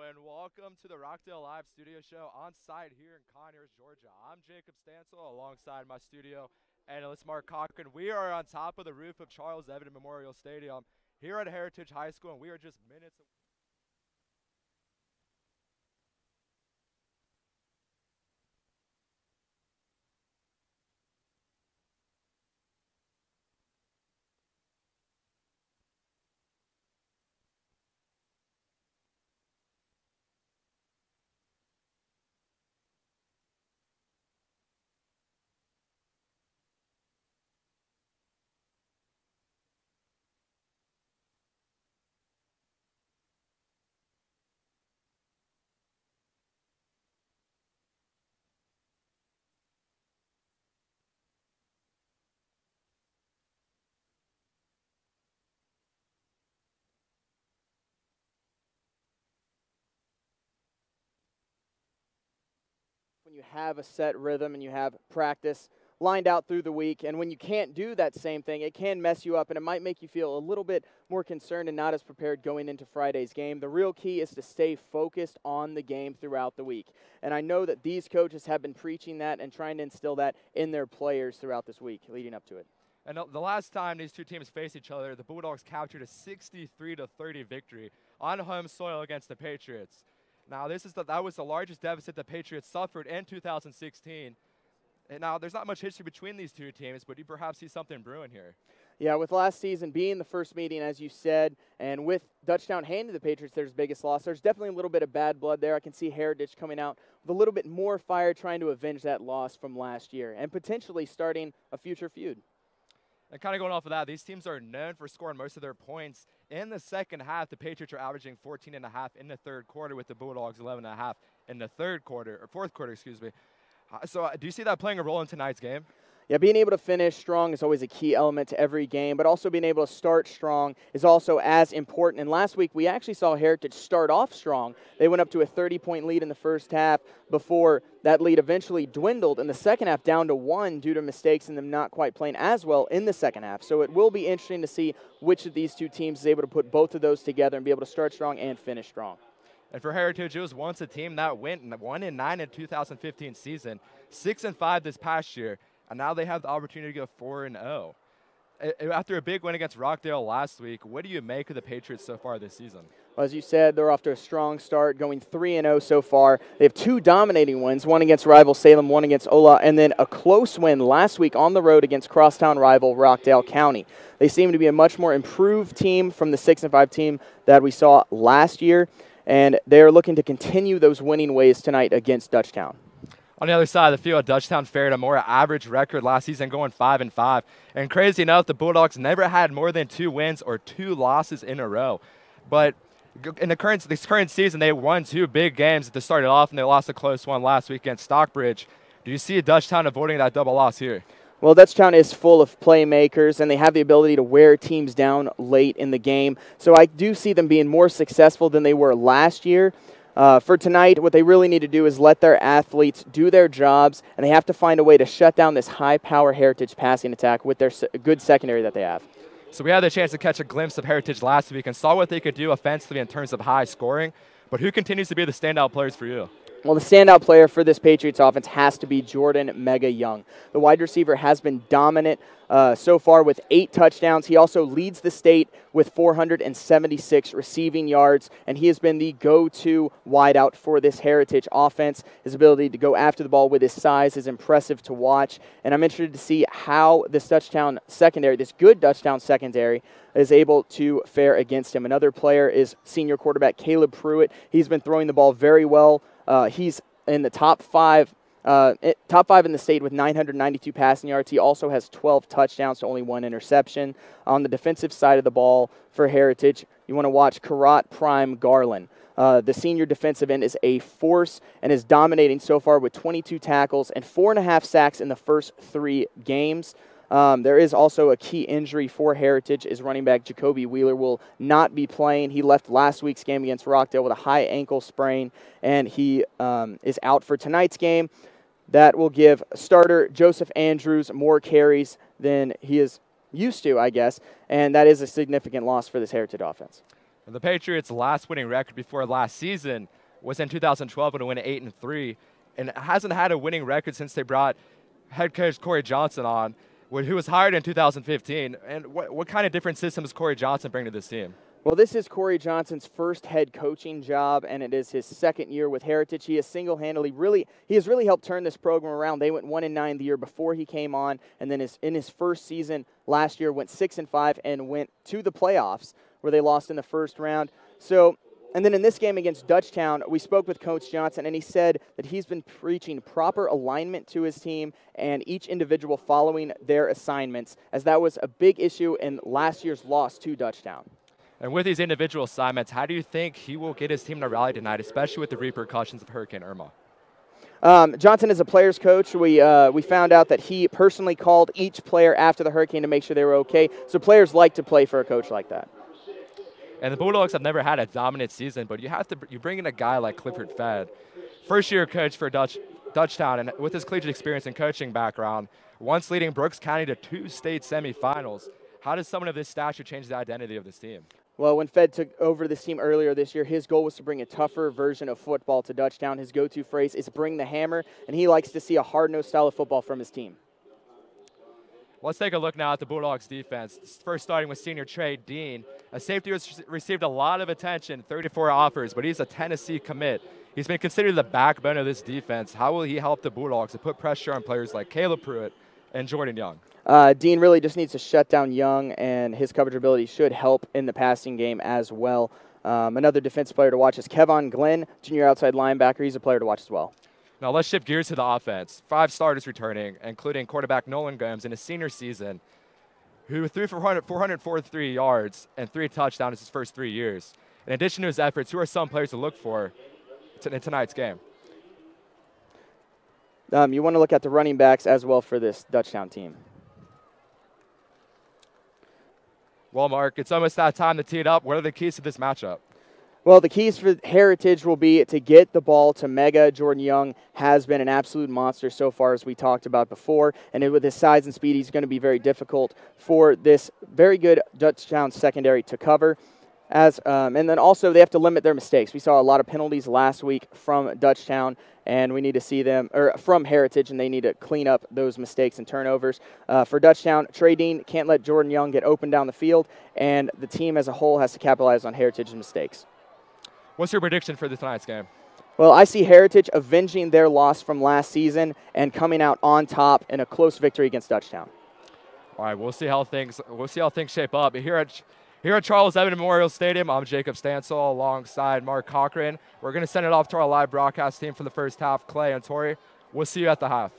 and welcome to the Rockdale Live studio show on site here in Conyers, Georgia. I'm Jacob Stansel alongside my studio analyst Mark Cochran. We are on top of the roof of Charles Evans Memorial Stadium here at Heritage High School, and we are just minutes away. When you have a set rhythm and you have practice lined out through the week, and when you can't do that same thing, it can mess you up, and it might make you feel a little bit more concerned and not as prepared going into Friday's game. The real key is to stay focused on the game throughout the week, and I know that these coaches have been preaching that and trying to instill that in their players throughout this week leading up to it. And the last time these two teams faced each other, the Bulldogs captured a 63-30 victory on home soil against the Patriots. Now, that was the largest deficit the Patriots suffered in 2016. And now, there's not much history between these two teams, but you perhaps see something brewing here. Yeah, with last season being the first meeting, as you said, and with Dutchtown handing the Patriots their biggest loss, there's definitely a little bit of bad blood there. I can see Heritage coming out with a little bit more fire, trying to avenge that loss from last year and potentially starting a future feud. And kind of going off of that, these teams are known for scoring most of their points in the second half. The Patriots are averaging 14.5 in the third quarter, with the Bulldogs 11.5 in the fourth quarter, excuse me. So do you see that playing a role in tonight's game? Yeah, being able to finish strong is always a key element to every game, but also being able to start strong is also as important. And last week, we actually saw Heritage start off strong. They went up to a 30-point lead in the first half before that lead eventually dwindled in the second half down to 1 due to mistakes and them not quite playing as well in the second half. So it will be interesting to see which of these two teams is able to put both of those together and be able to start strong and finish strong. And for Heritage, it was once a team that went 1-9 in 2015 season, 6-5 this past year. And now they have the opportunity to go 4-0. After a big win against Rockdale last week, what do you make of the Patriots so far this season? Well, as you said, they're off to a strong start, going 3-0 so far. They have 2 dominating wins, one against rival Salem, one against Ola, and then a close win last week on the road against crosstown rival Rockdale County. They seem to be a much more improved team from the 6-5 team that we saw last year, and they're looking to continue those winning ways tonight against Dutchtown. On the other side of the field, Dutchtown fared a more average record last season, going 5-5. And crazy enough, the Bulldogs never had more than 2 wins or 2 losses in a row. But in this current season, they won 2 big games to start it off, and they lost a close one last week against Stockbridge. Do you see Dutchtown avoiding that double loss here? Well, Dutchtown is full of playmakers, and they have the ability to wear teams down late in the game. So I do see them being more successful than they were last year. For tonight, what they really need to do is let their athletes do their jobs, and they have to find a way to shut down this high-power Heritage passing attack with their good secondary that they have. So we had the chance to catch a glimpse of Heritage last week and saw what they could do offensively in terms of high scoring. But who continues to be the standout players for you? Well, the standout player for this Patriots offense has to be Jordan Mega Young. The wide receiver has been dominant so far with 8 touchdowns. He also leads the state with 476 receiving yards, and he has been the go-to wideout for this Heritage offense. His ability to go after the ball with his size is impressive to watch, and I'm interested to see how this Dutchtown secondary, this good Dutchtown secondary, is able to fare against him. Another player is senior quarterback Caleb Pruitt. He's been throwing the ball very well. He's in the top 5 in the state with 992 passing yards. He also has 12 touchdowns to only 1 interception. On the defensive side of the ball for Heritage, you want to watch Karat Prime Garland. The senior defensive end is a force and is dominating so far with 22 tackles and 4.5 sacks in the first 3 games. There is also a key injury for Heritage. Is running back Jacoby Wheeler will not be playing. He left last week's game against Rockdale with a high ankle sprain, and he is out for tonight's game. That will give starter Joseph Andrews more carries than he is used to, I guess, and that is a significant loss for this Heritage offense. The Patriots' last winning record before last season was in 2012 when it went 8-3, and it hasn't had a winning record since they brought head coach Corey Johnson on, who was hired in 2015. And what kind of different system does Corey Johnson bring to this team? Well, this is Corey Johnson's first head coaching job, and it is his second year with Heritage. He has single-handedly he has really helped turn this program around. They went 1-9 the year before he came on, and then in his first season last year went 6-5 and went to the playoffs where they lost in the first round. And then in this game against Dutchtown, we spoke with Coach Johnson, and he said that he's been preaching proper alignment to his team and each individual following their assignments, as that was a big issue in last year's loss to Dutchtown. And with these individual assignments, how do you think he will get his team to rally tonight, especially with the repercussions of Hurricane Irma? Johnson is a player's coach. We found out that he personally called each player after the hurricane to make sure they were okay. So players like to play for a coach like that. And the Bulldogs have never had a dominant season, but you bring in a guy like Clifford Fedd, first-year coach for Dutchtown, and with his collegiate experience and coaching background, once leading Brooks County to 2 state semifinals. How does someone of this stature change the identity of this team? Well, when Fed took over this team earlier this year, his goal was to bring a tougher version of football to Dutchtown. His go-to phrase is bring the hammer, and he likes to see a hard-nosed style of football from his team. Let's take a look now at the Bulldogs defense. First starting with senior Trey Dean. A safety who's received a lot of attention, 34 offers, but he's a Tennessee commit. He's been considered the backbone of this defense. How will he help the Bulldogs to put pressure on players like Caleb Pruitt and Jordan Young? Dean really just needs to shut down Young, and his coverage ability should help in the passing game as well. Another defensive player to watch is Kevon Glenn, junior outside linebacker. He's a player to watch as well. Now let's shift gears to the offense. 5 starters returning, including quarterback Nolan Gomes in his senior season, who threw for 443 yards and 3 touchdowns in his first 3 years. In addition to his efforts, who are some players to look for in tonight's game? You want to look at the running backs as well for this Dutchtown team. Well, Mark, it's almost that time to tee it up. What are the keys to this matchup? Well, the keys for Heritage will be to get the ball to Mega. Jordan Young has been an absolute monster so far, as we talked about before, and with his size and speed, he's going to be very difficult for this very good Dutchtown secondary to cover. And then also they have to limit their mistakes. We saw a lot of penalties last week from Dutchtown, and we need to see them, or from Heritage, and they need to clean up those mistakes and turnovers. For Dutchtown, Trey Dean can't let Jordan Young get open down the field, and the team as a whole has to capitalize on Heritage's mistakes. What's your prediction for tonight's game? Well, I see Heritage avenging their loss from last season and coming out on top in a close victory against Dutchtown. All right, we'll see how things shape up. Here at Charles Evans Memorial Stadium, I'm Jacob Stansel alongside Mark Cochran. We're going to send it off to our live broadcast team for the first half, Clay and Tori. We'll see you at the half.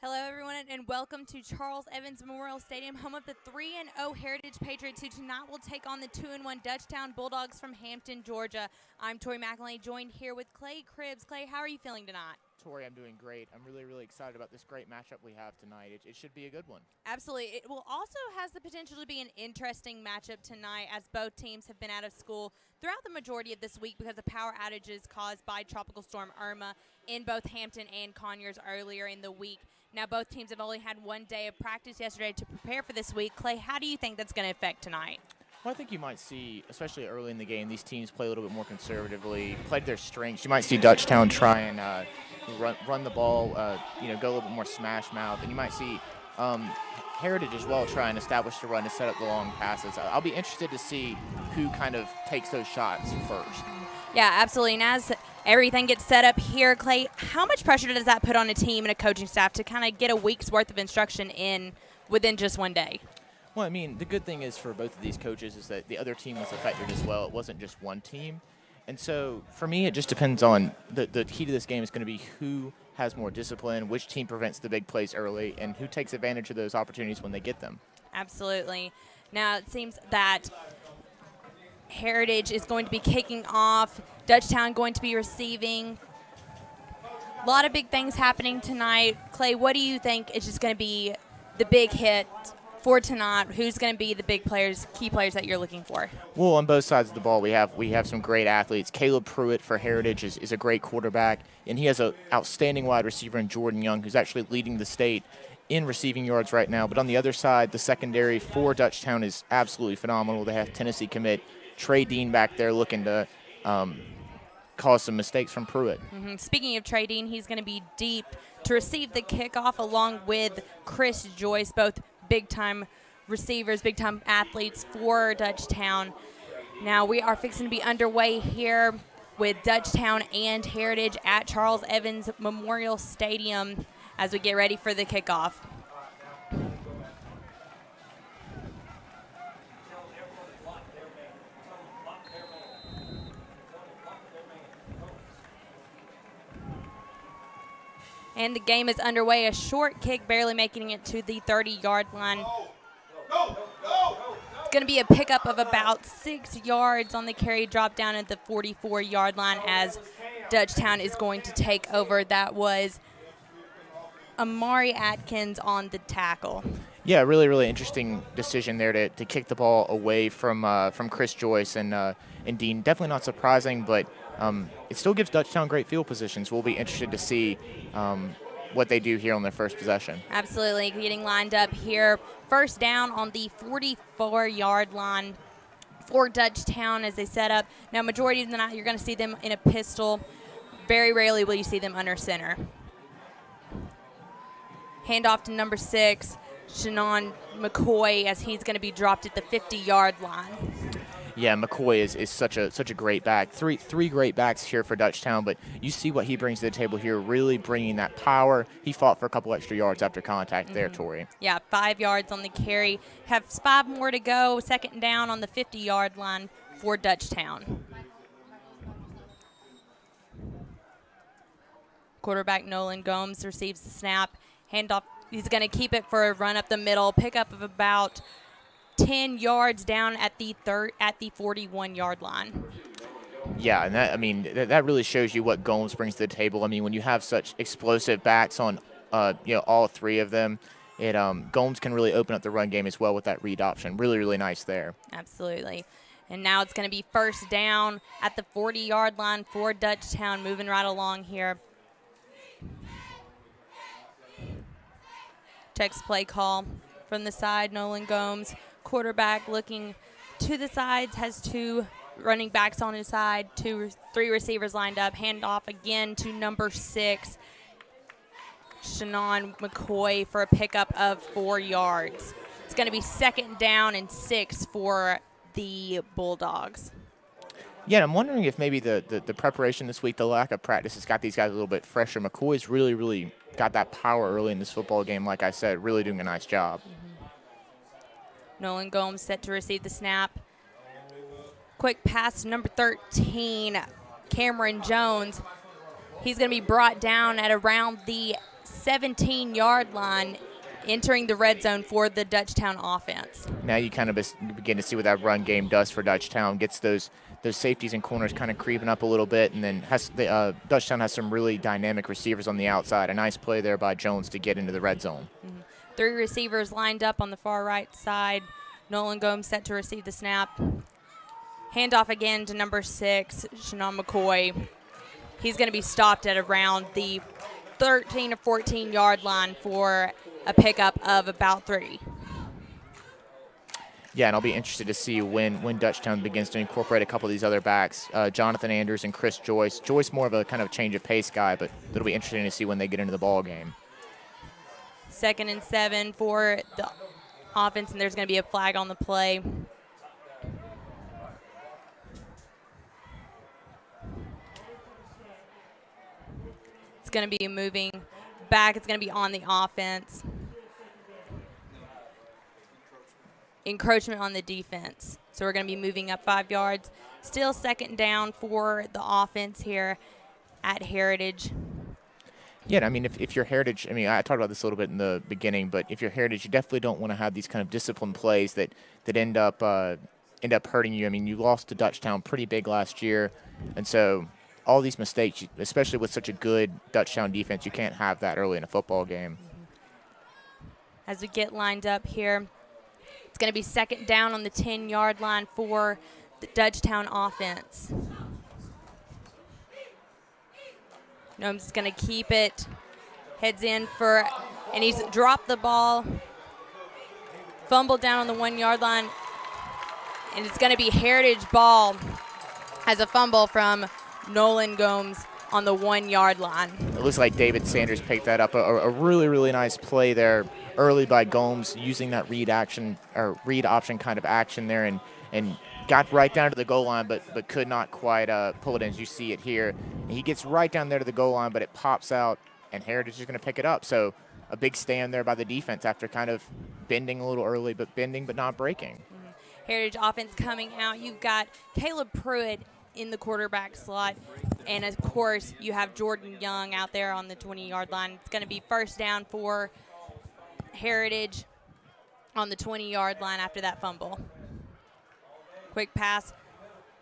Hello, everyone, and welcome to Charles Evans Memorial Stadium, home of the 3-0 Heritage Patriots, who tonight will take on the 2-1 Dutchtown Bulldogs from Hampton, Georgia. I'm Tori McElhaney, joined here with Clay Cribbs. Clay, how are you feeling tonight? Tori, I'm doing great. I'm really, really excited about this great matchup we have tonight. It should be a good one. Absolutely. It will also has the potential to be an interesting matchup tonight, as both teams have been out of school throughout the majority of this week because of power outages caused by Tropical Storm Irma in both Hampton and Conyers earlier in the week. Now, both teams have only had 1 day of practice yesterday to prepare for this week. Clay, how do you think that's going to affect tonight? Well, I think you might see, especially early in the game, these teams play a little bit more conservatively, play to their strengths. You might see Dutchtown try and run the ball, go a little bit more smash mouth, and you might see Heritage as well try and establish the run and set up the long passes. I'll be interested to see who kind of takes those shots first. Yeah, absolutely. And as everything gets set up here, Clay, how much pressure does that put on a team and a coaching staff to kind of get a week's worth of instruction in within just 1 day? Well, I mean, the good thing is for both of these coaches is that the other team was affected as well. It wasn't just one team. And so for me, it just depends on the key to this game is going to be who has more discipline, which team prevents the big plays early, and who takes advantage of those opportunities when they get them. Absolutely. Now, it seems that Heritage is going to be kicking off, Dutchtown going to be receiving. A lot of big things happening tonight. Clay, what do you think is just going to be the big hit for tonight? Who's going to be the big players, key players that you're looking for? Well, on both sides of the ball, we have some great athletes. Caleb Pruitt for Heritage is a great quarterback, and he has an outstanding wide receiver in Jordan Young, who's actually leading the state in receiving yards right now. But on the other side, the secondary for Dutchtown is absolutely phenomenal. They have Tennessee commit Trey Dean back there looking to cause some mistakes from Pruitt. Speaking of Trey Dean, he's going to be deep to receive the kickoff along with Chris Joyce, both big-time receivers, big-time athletes for Dutchtown. Now we are fixing to be underway here with Dutchtown and Heritage at Charles Evans Memorial Stadium as we get ready for the kickoff. And the game is underway. A short kick, barely making it to the 30-yard line. It's going to be a pickup of about 6 yards on the carry, drop down at the 44-yard line as Dutchtown is going to take over. That was Amari Atkins on the tackle. Yeah, really, really interesting decision there to kick the ball away from Chris Joyce and Dean. Definitely not surprising, but it still gives Dutchtown great field positions. We'll be interested to see what they do here on their first possession. Absolutely, getting lined up here. First down on the 44-yard line for Dutchtown as they set up. Now, majority of the night, you're going to see them in a pistol. Very rarely will you see them under center. Handoff to number 6, Shannon McCoy, as he's going to be dropped at the 50-yard line. Yeah, McCoy is such a great back. Three great backs here for Dutchtown, but you see what he brings to the table here, really bringing that power. He fought for a couple extra yards after contact there, Tori. Yeah, 5 yards on the carry. Have 5 more to go. Second down on the 50-yard line for Dutchtown. Quarterback Nolan Gomes receives the snap. Handoff. He's going to keep it for a run up the middle. Pickup of about 10 yards down at the 41-yard line. Yeah, and that really shows you what Gomes brings to the table. I mean, when you have such explosive backs on all 3 of them, Gomes can really open up the run game as well with that read option. Really, really nice there. Absolutely. And now it's going to be first down at the 40-yard line for Dutchtown, moving right along here. Checks play call from the side, Nolan Gomes. Quarterback looking to the sides, has 2 running backs on his side, 3 receivers lined up. Handoff again to number 6, Shannon McCoy, for a pickup of 4 yards. It's going to be second down and 6 for the Bulldogs. Yeah, I'm wondering if maybe the preparation this week, the lack of practice, has got these guys a little bit fresher. McCoy's really, really got that power early in this football game, like I said, really doing a nice job. Nolan Gomes set to receive the snap. Quick pass to number 13, Cameron Jones. He's going to be brought down at around the 17-yard line, entering the red zone for the Dutchtown offense. Now you kind of begin to see what that run game does for Dutchtown. Gets those safeties and corners kind of creeping up a little bit, and then Dutchtown has some really dynamic receivers on the outside. A nice play there by Jones to get into the red zone. 3 receivers lined up on the far right side. Nolan Gomes set to receive the snap. Handoff again to number 6, Shannon McCoy. He's going to be stopped at around the 13 or 14-yard line for a pickup of about 3. Yeah, and I'll be interested to see when Dutchtown begins to incorporate a couple of these other backs, Jonathan Anders and Chris Joyce. Joyce more of a kind of change of pace guy, but it'll be interesting to see when they get into the ball game. 2nd and 7 for the offense, and there's going to be a flag on the play. It's going to be moving back. It's going to be on the offense. Encroachment on the defense. So we're going to be moving up 5 yards. Still second down for the offense here at Heritage. Yeah, I mean, if you're Heritage, I mean, I talked about this a little bit in the beginning, but if you're Heritage, you definitely don't want to have these kind of disciplined plays that end up hurting you. I mean, you lost to Dutchtown pretty big last year, and so all these mistakes, especially with such a good Dutchtown defense, you can't have that early in a football game. As we get lined up here, it's going to be second down on the 10-yard line for the Dutchtown offense. Gnomes is going to keep it. Heads in for and he's dropped the ball, fumbled down on the 1 yard line, and it's going to be Heritage ball as a fumble from Nolan Gomes on the 1 yard line. It looks like David Sanders picked that up. A really, really nice play there early by Gomes, using that read option kind of action there, and got right down to the goal line, but could not quite pull it in, as you see it here. And he gets right down there to the goal line, but it pops out, and Heritage is going to pick it up. So a big stand there by the defense after kind of bending a little early, but bending but not breaking. Heritage offense coming out. You've got Caleb Pruitt in the quarterback slot. And, of course, you have Jordan Young out there on the 20-yard line. It's going to be first down for Heritage on the 20-yard line after that fumble. Quick pass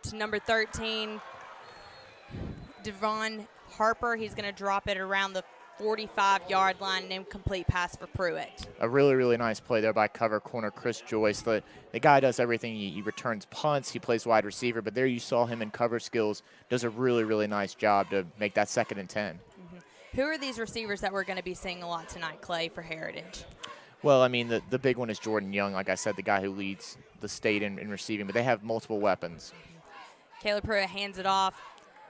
to number 13, Devon Harper. He's going to drop it around the 45-yard line, and incomplete pass for Pruitt. A really, really nice play there by cover corner Chris Joyce. The guy does everything. He returns punts. He plays wide receiver. But there you saw him in cover skills. Does a really, really nice job to make that 2nd and 10. Who are these receivers that we're going to be seeing a lot tonight, Clay, for Heritage? Well, I mean, the big one is Jordan Young, like I said, the guy who leads the state in receiving. But they have multiple weapons. Caleb Pruitt hands it off.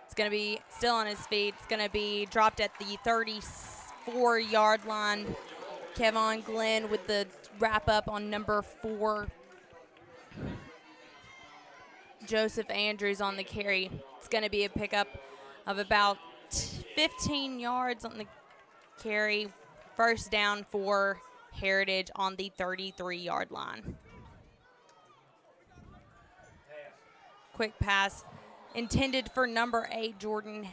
It's going to be still on his feet. It's going to be dropped at the 34-yard line. Kevon Glenn with the wrap-up on number 4. Joseph Andrews on the carry. It's going to be a pickup of about 15 yards on the carry. First down for Heritage on the 33-yard line. Quick pass intended for number 8, Jordan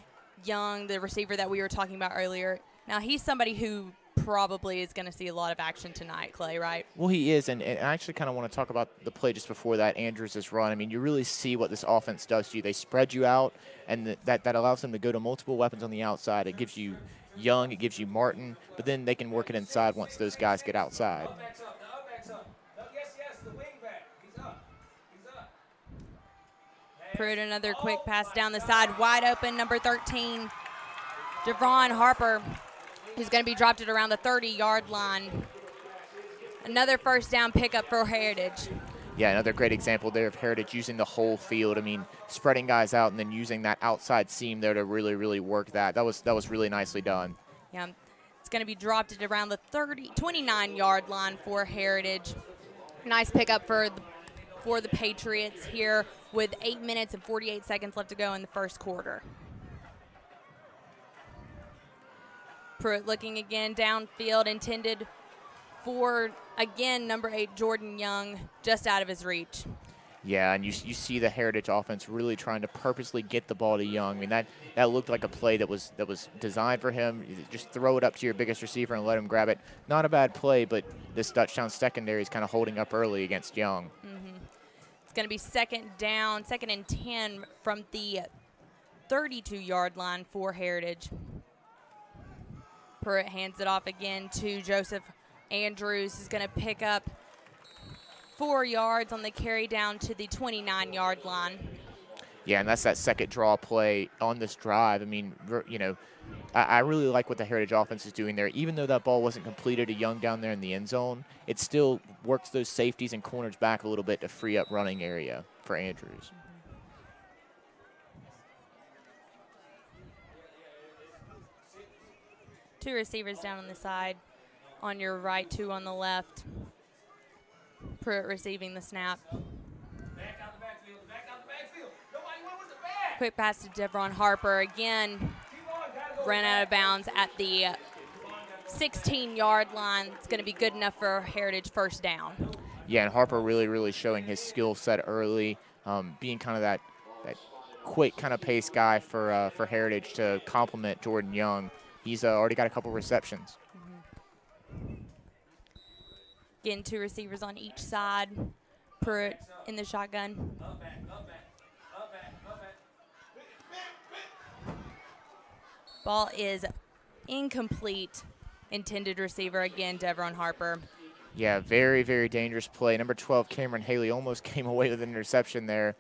Young, the receiver that we were talking about earlier. Now, he's somebody who probably is going to see a lot of action tonight, Clay, right? Well, he is, and I actually kind of want to talk about the play just before that, Andrews' run. I mean, you really see what this offense does to you. They spread you out, and that allows them to go to multiple weapons on the outside. It gives you Young, it gives you Martin, but then they can work it inside once those guys get outside. Pruitt, another quick pass down the side, wide open, number 13, Devon Harper, who's going to be dropped at around the 30-yard line. Another first down pickup for Heritage. Yeah, another great example there of Heritage using the whole field. I mean, spreading guys out and then using that outside seam there to really, really work that. That was really nicely done. Yeah, it's going to be dropped at around the 29-yard line for Heritage. Nice pickup for the Patriots here with 8 minutes and 48 seconds left to go in the first quarter. Pruitt looking again downfield, intended for, again, number 8, Jordan Young, just out of his reach. Yeah, and you see the Heritage offense really trying to purposely get the ball to Young. I mean, that looked like a play that was designed for him. You just throw it up to your biggest receiver and let him grab it. Not a bad play, but this Dutchtown secondary is kind of holding up early against Young. It's going to be second and 10 from the 32-yard line for Heritage. Pruitt hands it off again to Joseph Andrews. Is going to pick up 4 yards on the carry down to the 29-yard line. Yeah, and that's that second draw play on this drive. I mean, you know, I really like what the Heritage offense is doing there. Even though that ball wasn't completed to Young down there in the end zone, it still works those safeties and corners back a little bit to free up running area for Andrews. Two receivers down on the side. On your right, 2 on the left. Pruitt receiving the snap. Quick pass to Devon Harper. Again, ran out of bounds at the 16-yard line. It's going to be good enough for Heritage first down. Yeah, and Harper really, really showing his skill set early, being kind of that quick kind of pace guy for Heritage to complement Jordan Young. He's already got a couple receptions. Again, 2 receivers on each side. Pruitt in the shotgun. Ball is incomplete. Intended receiver again, Devon Harper. Yeah, very, very dangerous play. Number 12, Cameron Haley, almost came away with an interception there.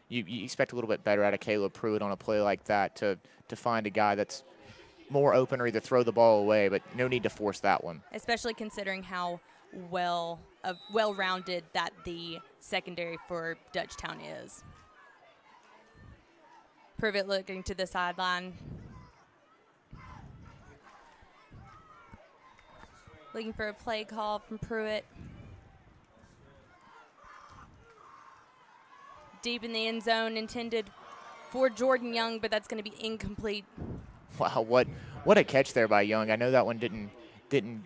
You expect a little bit better out of Caleb Pruitt on a play like that to find a guy that's more open or either throw the ball away, but no need to force that one. Especially considering how well-rounded that the secondary for Dutchtown is. Pruitt looking to the sideline. Looking for a play call from Pruitt. Deep in the end zone, intended for Jordan Young, but that's going to be incomplete. Wow, what a catch there by Young. I know that one didn't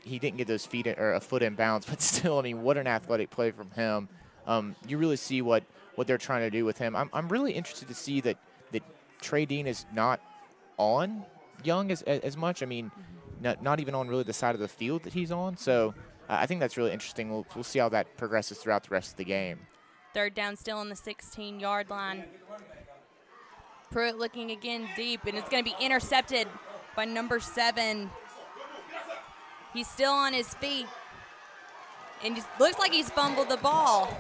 get those feet or a foot in bounds, but still, I mean, what an athletic play from him. You really see what they're trying to do with him. I'm really interested to see that Trey Dean is not on Young as much. I mean, not even on really the side of the field that he's on. So I think that's really interesting. We'll see how that progresses throughout the rest of the game. Third down still on the 16-yard line. Pruitt looking again deep, and it's going to be intercepted by number 7. He's still on his feet, and it looks like he's fumbled the ball.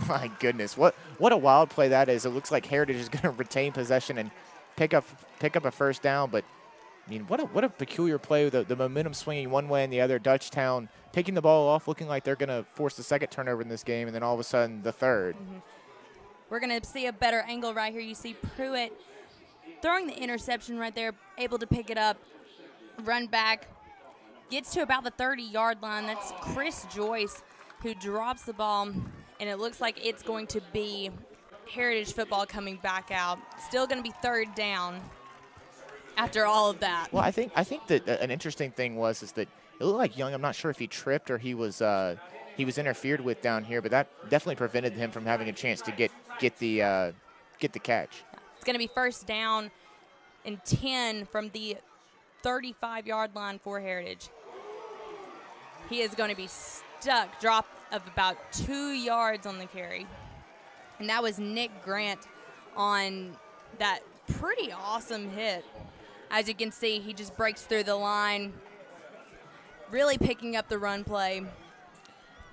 My goodness, what a wild play that is. It looks like Heritage is going to retain possession and pick up a first down, but I mean, what a peculiar play. The momentum swinging one way and the other. Dutchtown taking the ball off, looking like they're going to force the second turnover in this game, and then all of a sudden the third. We're going to see a better angle right here. You see Pruitt throwing the interception right there, able to pick it up, run back, gets to about the 30-yard line. That's Chris Joyce who drops the ball, and it looks like it's going to be Heritage football coming back out. Still going to be third down after all of that. Well, I think that an interesting thing is that it looked like Young, I'm not sure if he tripped or he was interfered with down here, but that definitely prevented him from having a chance to get the catch. It's going to be first down and 10 from the 35-yard line for Heritage. He is going to be stuck, drop of about 2 yards on the carry. And that was Nick Grant on that pretty awesome hit. As you can see, he just breaks through the line, really picking up the run play.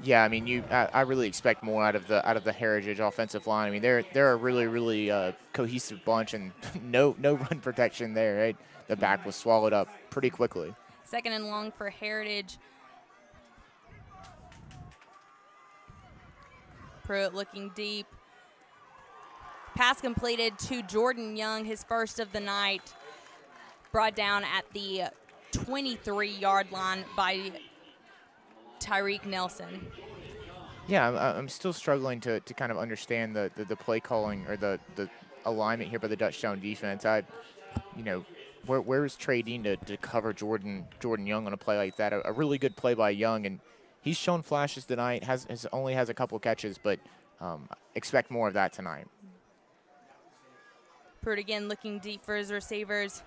Yeah, I mean, I really expect more out of the Heritage offensive line. I mean, they're a really cohesive bunch, and no run protection there. Right? The back was swallowed up pretty quickly. Second and long for Heritage. Pruitt looking deep. Pass completed to Jordan Young, his first of the night. Brought down at the 23-yard line by Tyreek Nelson. Yeah, I'm still struggling to kind of understand the play calling or the alignment here by the Dutchtown defense. Where is Trey Dean to cover Jordan Young on a play like that? A really good play by Young, and he's shown flashes tonight. Only has a couple catches, but expect more of that tonight. Pruitt again looking deep for his receivers.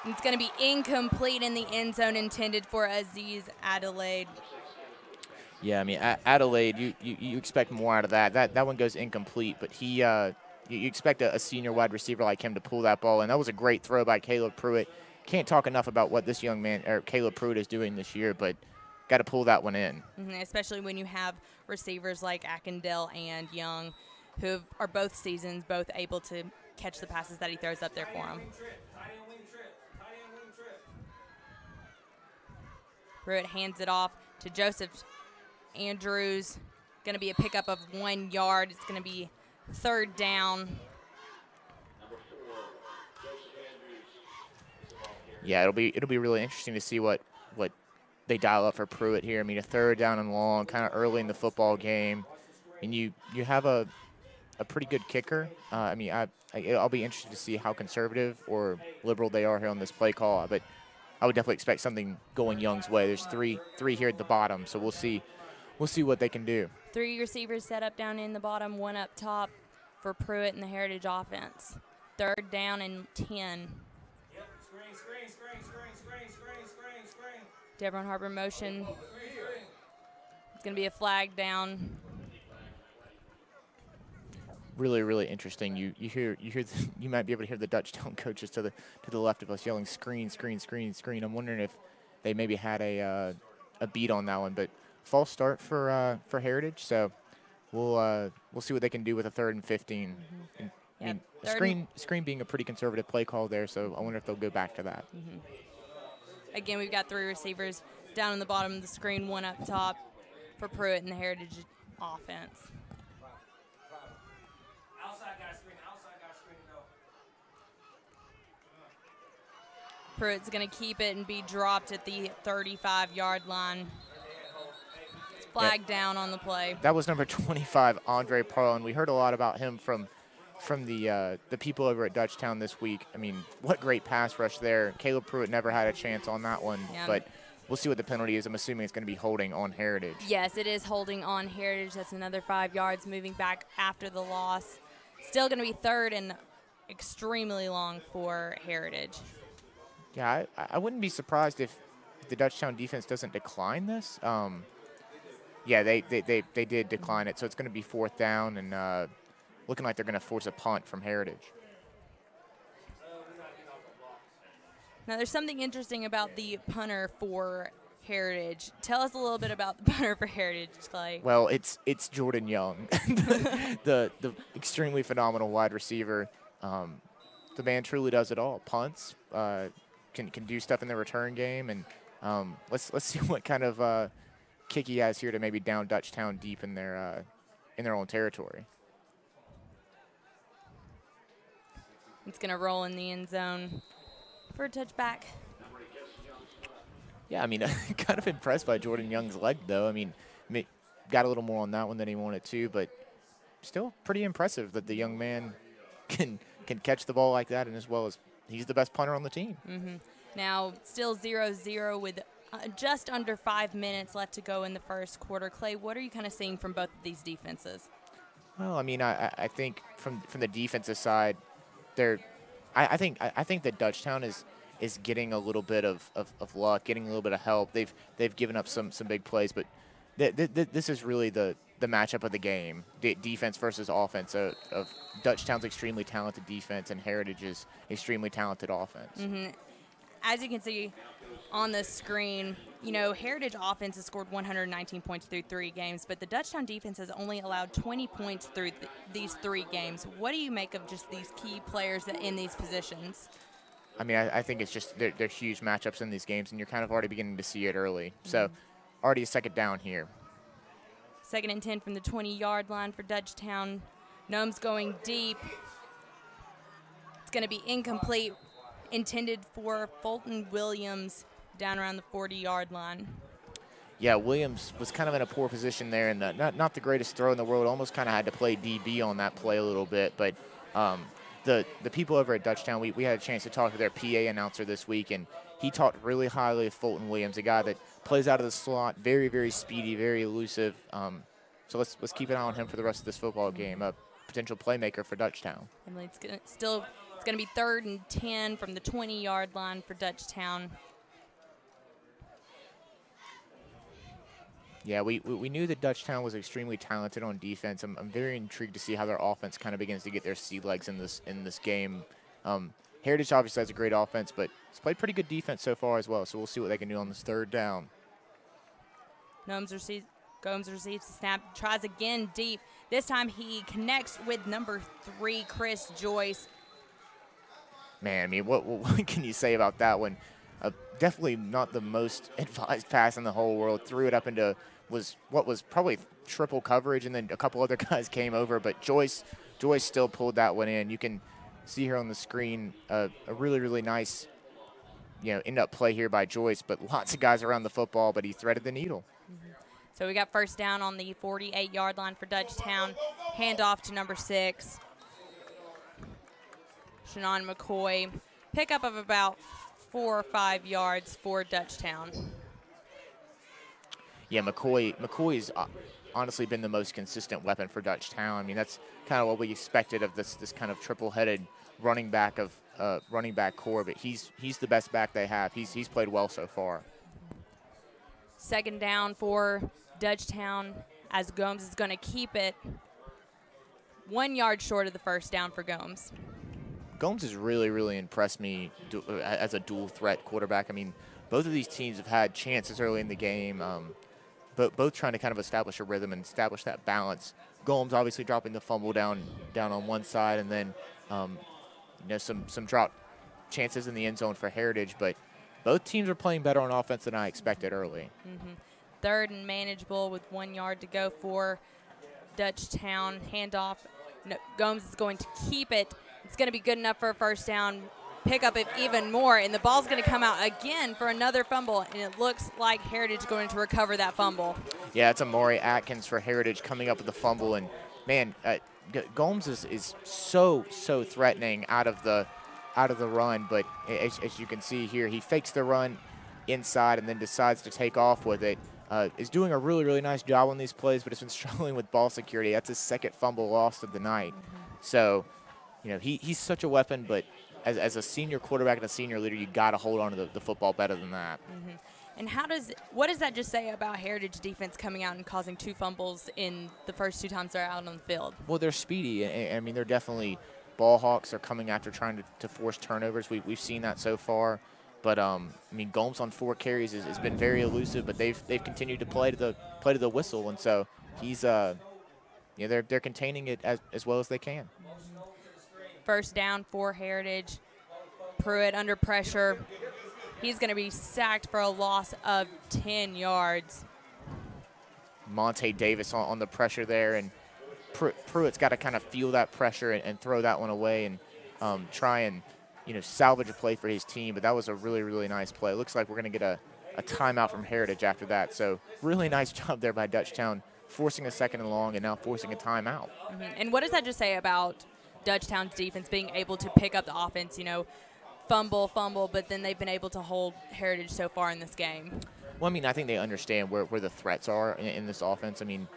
And it's going to be incomplete in the end zone, intended for Aziz Adelaide. Yeah, I mean, Adelaide, you expect more out of that. That one goes incomplete, but you expect a senior wide receiver like him to pull that ball, and that was a great throw by Caleb Pruitt. Can't talk enough about what this young man, or Caleb Pruitt, is doing this year, but got to pull that one in. Especially when you have receivers like Ackendell and Young, who are both able to catch the passes that he throws up there for him. Pruitt hands it off to Joseph Andrews. Going to be a pickup of 1 yard. It's going to be third down. Yeah, it'll be really interesting to see what they dial up for Pruitt here. I mean, a third down and long, kind of early in the football game, and you have a pretty good kicker. I mean, I'll be interested to see how conservative or liberal they are here on this play call, but I would definitely expect something going Young's way. There's three here at the bottom, so we'll see what they can do. 3 receivers set up down in the bottom, 1 up top for Pruitt and the Heritage offense. Third down and 10. Deveron Harbor motion. It's going to be a flag down. Really, really interesting. You might be able to hear the Dutchtown coaches to the left of us yelling screen, screen, screen, screen. I'm wondering if they maybe had a beat on that one, but false start for Heritage. So we'll see what they can do with a 3rd and 15. I mean, screen being a pretty conservative play call there, so I wonder if they'll go back to that. Again, we've got 3 receivers down in the bottom of the screen, 1 up top for Pruitt and the Heritage offense. Pruitt's going to keep it and be dropped at the 35-yard line. It's flagged down on the play. That was number 25, Andre Parlin. We heard a lot about him from the people over at Dutchtown this week. I mean, what great pass rush there. Caleb Pruitt never had a chance on that one, but we'll see what the penalty is. I'm assuming it's going to be holding on Heritage. Yes, it is holding on Heritage. That's another 5 yards moving back after the loss. Still going to be 3rd and extremely long for Heritage. Yeah, I wouldn't be surprised if the Dutchtown defense doesn't decline this. Yeah, they did decline it, so it's going to be 4th down and looking like they're going to force a punt from Heritage. Now, there's something interesting about the punter for Heritage. Tell us a little bit about the punter for Heritage, Clay. Well, it's Jordan Young, the extremely phenomenal wide receiver. The man truly does it all. Punts, can do stuff in the return game, and let's see what kind of kick he has here to maybe down Dutchtown deep in their own territory. It's going to roll in the end zone for a touchback. Yeah, I mean, kind of impressed by Jordan Young's leg, though. I mean, got a little more on that one than he wanted to, but still pretty impressive that the young man can catch the ball like that, and as well as he's the best punter on the team. Now, still 0-0 with just under 5 minutes left to go in the first quarter. Clay, what are you kind of seeing from both of these defenses? Well, I mean, I think from the defensive side, I think that Dutchtown is getting a little bit of luck, getting a little bit of help. They've given up some big plays, but this is really the matchup of the game, defense versus offense of Dutchtown's extremely talented defense and Heritage's extremely talented offense. As you can see on the screen, you know, Heritage offense has scored 119 points through 3 games, but the Dutchtown defense has only allowed 20 points through these 3 games. What do you make of just these key players in these positions? I mean, I think it's just they're huge matchups in these games, and you're kind of already beginning to see it early. So already a 2nd down here. 2nd and 10 from the 20-yard line for Dutchtown. Gnomes going deep. It's going to be incomplete, intended for Fulton Williams down around the 40-yard line. Yeah, Williams was kind of in a poor position there, and not the greatest throw in the world. Almost kind of had to play DB on that play a little bit. But the people over at Dutchtown, we had a chance to talk to their PA announcer this week, and he talked really highly of Fulton Williams, a guy that plays out of the slot, very, very speedy, very elusive. So let's keep an eye on him for the rest of this football game, a potential playmaker for Dutchtown. And it's going to be 3rd and 10 from the 20-yard line for Dutchtown. Yeah, we knew that Dutchtown was extremely talented on defense. I'm very intrigued to see how their offense kind of begins to get their sea legs in this game. Heritage obviously has a great offense, but it's played pretty good defense so far as well. So we'll see what they can do on this 3rd down. Gomes receives the snap, tries again deep. This time he connects with number 3, Chris Joyce. Man, I mean, what can you say about that one? Definitely not the most advised pass in the whole world. Threw it up into what was probably triple coverage, and then a couple other guys came over, but Joyce still pulled that one in. You can see here on the screen a really, really nice, end up play here by Joyce, but lots of guys around the football, but he threaded the needle. So we got 1st down on the 48-yard line for Dutchtown. Handoff to number 6, Shannon McCoy. Pickup of about 4 or 5 yards for Dutchtown. Yeah, McCoy's honestly been the most consistent weapon for Dutchtown. I mean, that's kind of what we expected of this kind of triple-headed running back core, but he's the best back they have. He's played well so far. 2nd down for Dutchtown, as Gomes is going to keep it 1 yard short of the 1st down for Gomes. Gomes has really, really impressed me as a dual threat quarterback. I mean, both of these teams have had chances early in the game. both trying to kind of establish a rhythm and establish that balance. Gomes obviously dropping the fumble down on one side, and then some drop chances in the end zone for Heritage, but both teams are playing better on offense than I expected early. Third and manageable with 1 yard to go for Dutchtown. Handoff. No, Gomes is going to keep it. It's going to be good enough for a first down. Pick up it even more, and the ball's going to come out again for another fumble, and it looks like Heritage is going to recover that fumble. Yeah, it's Amari Atkins for Heritage coming up with the fumble, and man, Gomes is so threatening out of the run, but as you can see here, he fakes the run inside and then decides to take off with it. Is doing a really nice job on these plays, but has been struggling with ball security. That's his second fumble lost of the night. So, he's such a weapon, but as a senior quarterback and a senior leader, you got to hold on to the football better than that. And what does that just say about Heritage defense coming out and causing 2 fumbles in the first 2 times they're out on the field? Well, they're speedy. I mean, they're definitely ball hawks. They're coming after trying to force turnovers. We've seen that so far. But I mean, Gomes on 4 carries has been very elusive, but they've continued to play to the whistle, and so he's they're containing it as well as they can. First down for Heritage. Pruitt under pressure. He's going to be sacked for a loss of 10 yards. Monte Davis on the pressure there, and Pruitt's got to kind of feel that pressure and throw that one away and try and salvage a play for his team. But that was a really nice play. It looks like we're going to get a timeout from Heritage after that. So really nice job there by Dutchtown, forcing a 2nd and long and now forcing a timeout. And what does that just say about Dutchtown's defense being able to pick up the offense, fumble, but then they've been able to hold Heritage so far in this game? Well, I mean, I think they understand where the threats are in this offense. I mean,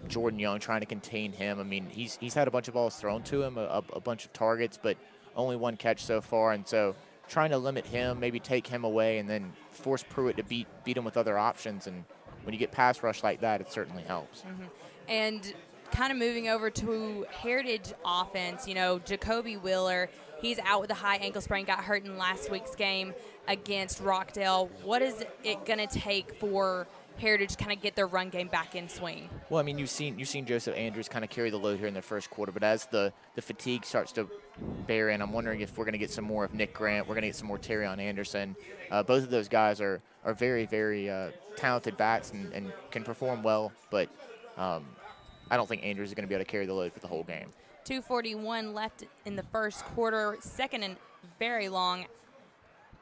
Jordan Young trying to contain him. I mean, he's had a bunch of balls thrown to him, a bunch of targets, but only 1 catch so far. And so trying to limit him, maybe take him away, and then force Pruitt to beat him with other options. And when you get pass rush like that, it certainly helps. And kind of moving over to Heritage offense, Jacoby Wheeler, he's out with a high ankle sprain, got hurt in last week's game against Rockdale. What is it going to take for Heritage to kind of get their run game back in swing? Well, I mean, you've seen Joseph Andrews kind of carry the load here in the first quarter, but as the fatigue starts to bear in, I'm wondering if we're going to get some more of Nick Grant, we're going to get some more Terrion Anderson. Both of those guys are very talented backs and can perform well, but I don't think Andrews is going to be able to carry the load for the whole game. 2:41 left in the first quarter, 2nd and very long.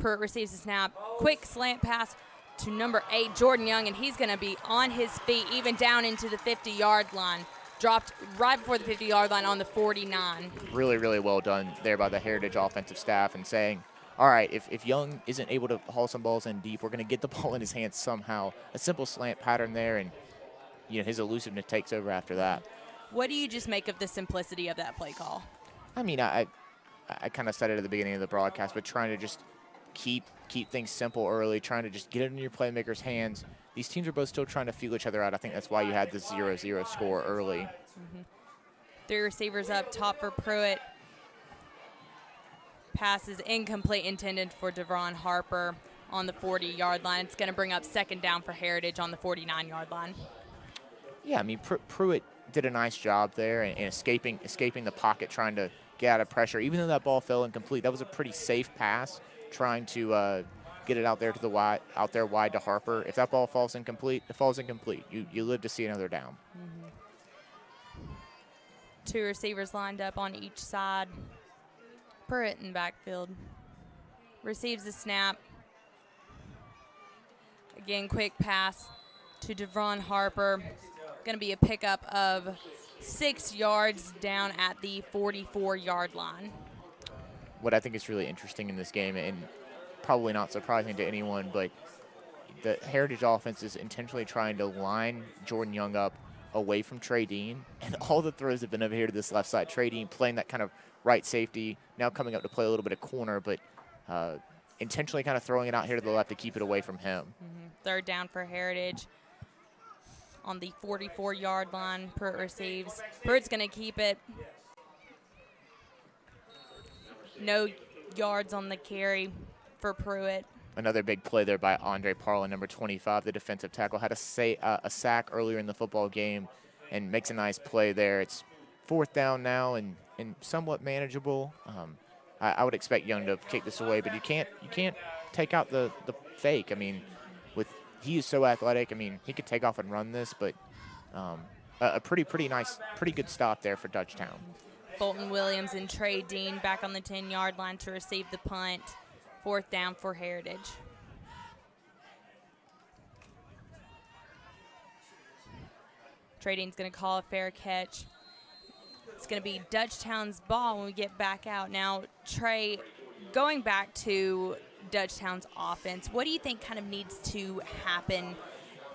Pruitt receives the snap. Quick slant pass to number 8, Jordan Young, and he's going to be on his feet, even down into the 50-yard line. Dropped right before the 50-yard line on the 49. Really well done there by the Heritage offensive staff and saying, all right, if Young isn't able to haul some balls in deep, we're going to get the ball in his hands somehow. A simple slant pattern there, and his elusiveness takes over after that. What do you just make of the simplicity of that play call? I mean, I kind of said it at the beginning of the broadcast, but trying to just keep things simple early, trying to just get it in your playmakers' hands. These teams are both still trying to feel each other out. I think that's why you had the 0-0 score early. 3 receivers up top for Pruitt. Pass is incomplete, intended for Devron Harper on the 40-yard line. It's going to bring up 2nd down for Heritage on the 49-yard line. Yeah, I mean, Pruitt did a nice job there and escaping the pocket, trying to get out of pressure. Even though that ball fell incomplete, that was a pretty safe pass, trying to get it out there wide to Harper. If that ball falls incomplete, it falls incomplete. You live to see another down. 2 receivers lined up on each side. Pruitt in backfield. Receives the snap. Again, quick pass to Devron Harper. Going to be a pickup of 6 yards down at the 44-yard line. What I think is really interesting in this game, and probably not surprising to anyone, but the Heritage offense is intentionally trying to line Jordan Young up away from Trey Dean, and all the throws have been over here to this left side. Trey Dean playing that kind of right safety, now coming up to play a little bit of corner, but intentionally kind of throwing it out here to the left to keep it away from him. 3rd down for Heritage. On the 44-yard line, Pruitt receives. Pruitt's going to keep it. No yards on the carry for Pruitt. Another big play there by Andre Parlin, number 25, the defensive tackle. Had a sack earlier in the football game and makes a nice play there. It's 4th down now and somewhat manageable. I would expect Young to kick this away, but you can't take out the fake. I mean, he is so athletic. I mean, he could take off and run this, but a pretty nice, pretty good stop there for Dutchtown. Fulton Williams and Trey Dean back on the 10-yard line to receive the punt. 4th down for Heritage. Trey Dean's going to call a fair catch. It's going to be Dutchtown's ball when we get back out. Now, Trey, going back to Dutchtown's offense, what do you think kind of needs to happen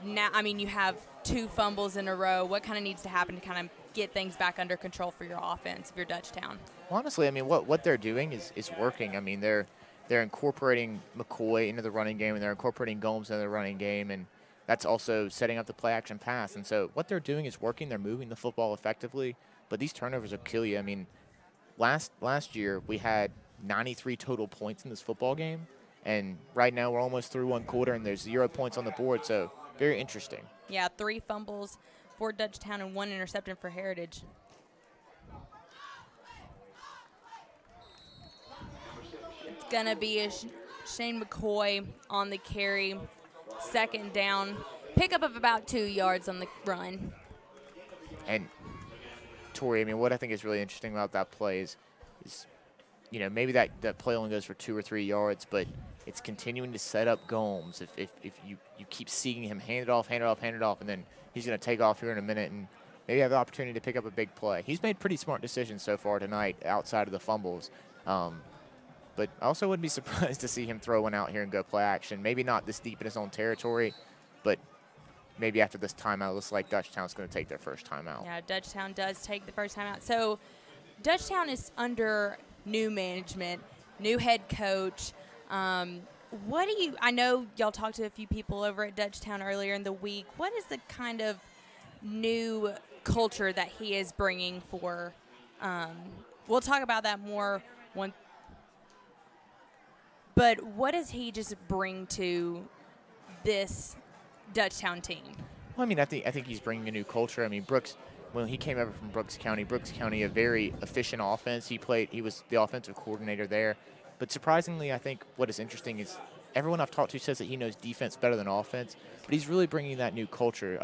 now? I mean, you have 2 fumbles in a row. What kind of needs to happen to kind of get things back under control for your offense if you're Dutchtown? Well, honestly, I mean, what they're doing is working. I mean, they're incorporating McCoy into the running game, and they're incorporating Gomes into the running game, and that's also setting up the play-action pass. And so what they're doing is working. They're moving the football effectively, but these turnovers will kill you. I mean, last year we had 93 total points in this football game, and right now we're almost through 1 quarter, and there's 0 points on the board, so very interesting. Yeah, 3 fumbles for Dutchtown and 1 interception for Heritage. It's going to be Shane McCoy on the carry. 2nd down. Pickup of about 2 yards on the run. And, Tori, I mean, what I think is really interesting about that play is you know, maybe that play only goes for 2 or 3 yards, but it's continuing to set up Gomes. If you keep seeing him hand it off, and then he's going to take off here in a minute and maybe have the opportunity to pick up a big play. He's made pretty smart decisions so far tonight outside of the fumbles. But I also wouldn't be surprised to see him throw one out here and go play action. Maybe not this deep in his own territory, but maybe after this timeout, it looks like Dutchtown's going to take their first timeout. Yeah, Dutchtown does take the first timeout. So Dutchtown is under new management, new head coach. What do you – I know y'all talked to a few people over at Dutchtown earlier in the week. What is the kind of new culture that he is bringing for we'll talk about that more one. But what does he just bring to this Dutchtown team? Well, I mean, I think he's bringing a new culture. I mean, Brooks, when he came over from Brooks County, a very efficient offense. He was the offensive coordinator there. But surprisingly, I think what is interesting is everyone I've talked to says that he knows defense better than offense, but he's really bringing that new culture.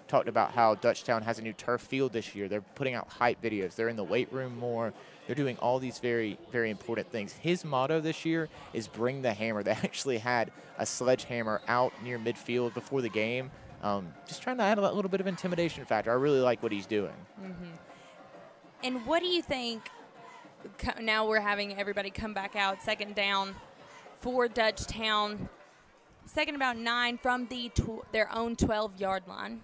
Talked about how Dutchtown has a new turf field this year. They're putting out hype videos. They're in the weight room more. They're doing all these very, very important things. His motto this year is bring the hammer. They actually had a sledgehammer out near midfield before the game, just trying to add a little bit of intimidation factor. I really like what he's doing. Mm-hmm. And what do you think, now we're having everybody come back out, 2nd down for Dutchtown, 2nd about 9 from their own 12-yard line.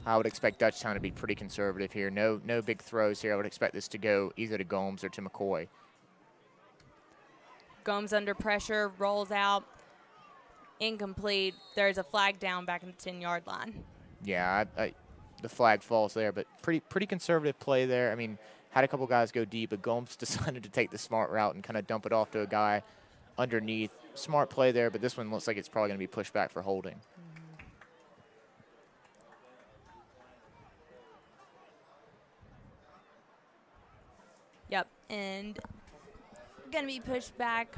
I would expect Dutchtown to be pretty conservative here. No big throws here. I would expect this to go either to Gomes or to McCoy. Gomes under pressure, rolls out, incomplete. There's a flag down back in the 10-yard line. Yeah, the flag falls there, but pretty conservative play there. I mean, had a couple guys go deep, but Gomes decided to take the smart route and kind of dump it off to a guy underneath. Smart play there, but this one looks like it's probably going to be pushed back for holding. Yep, and going to be pushed back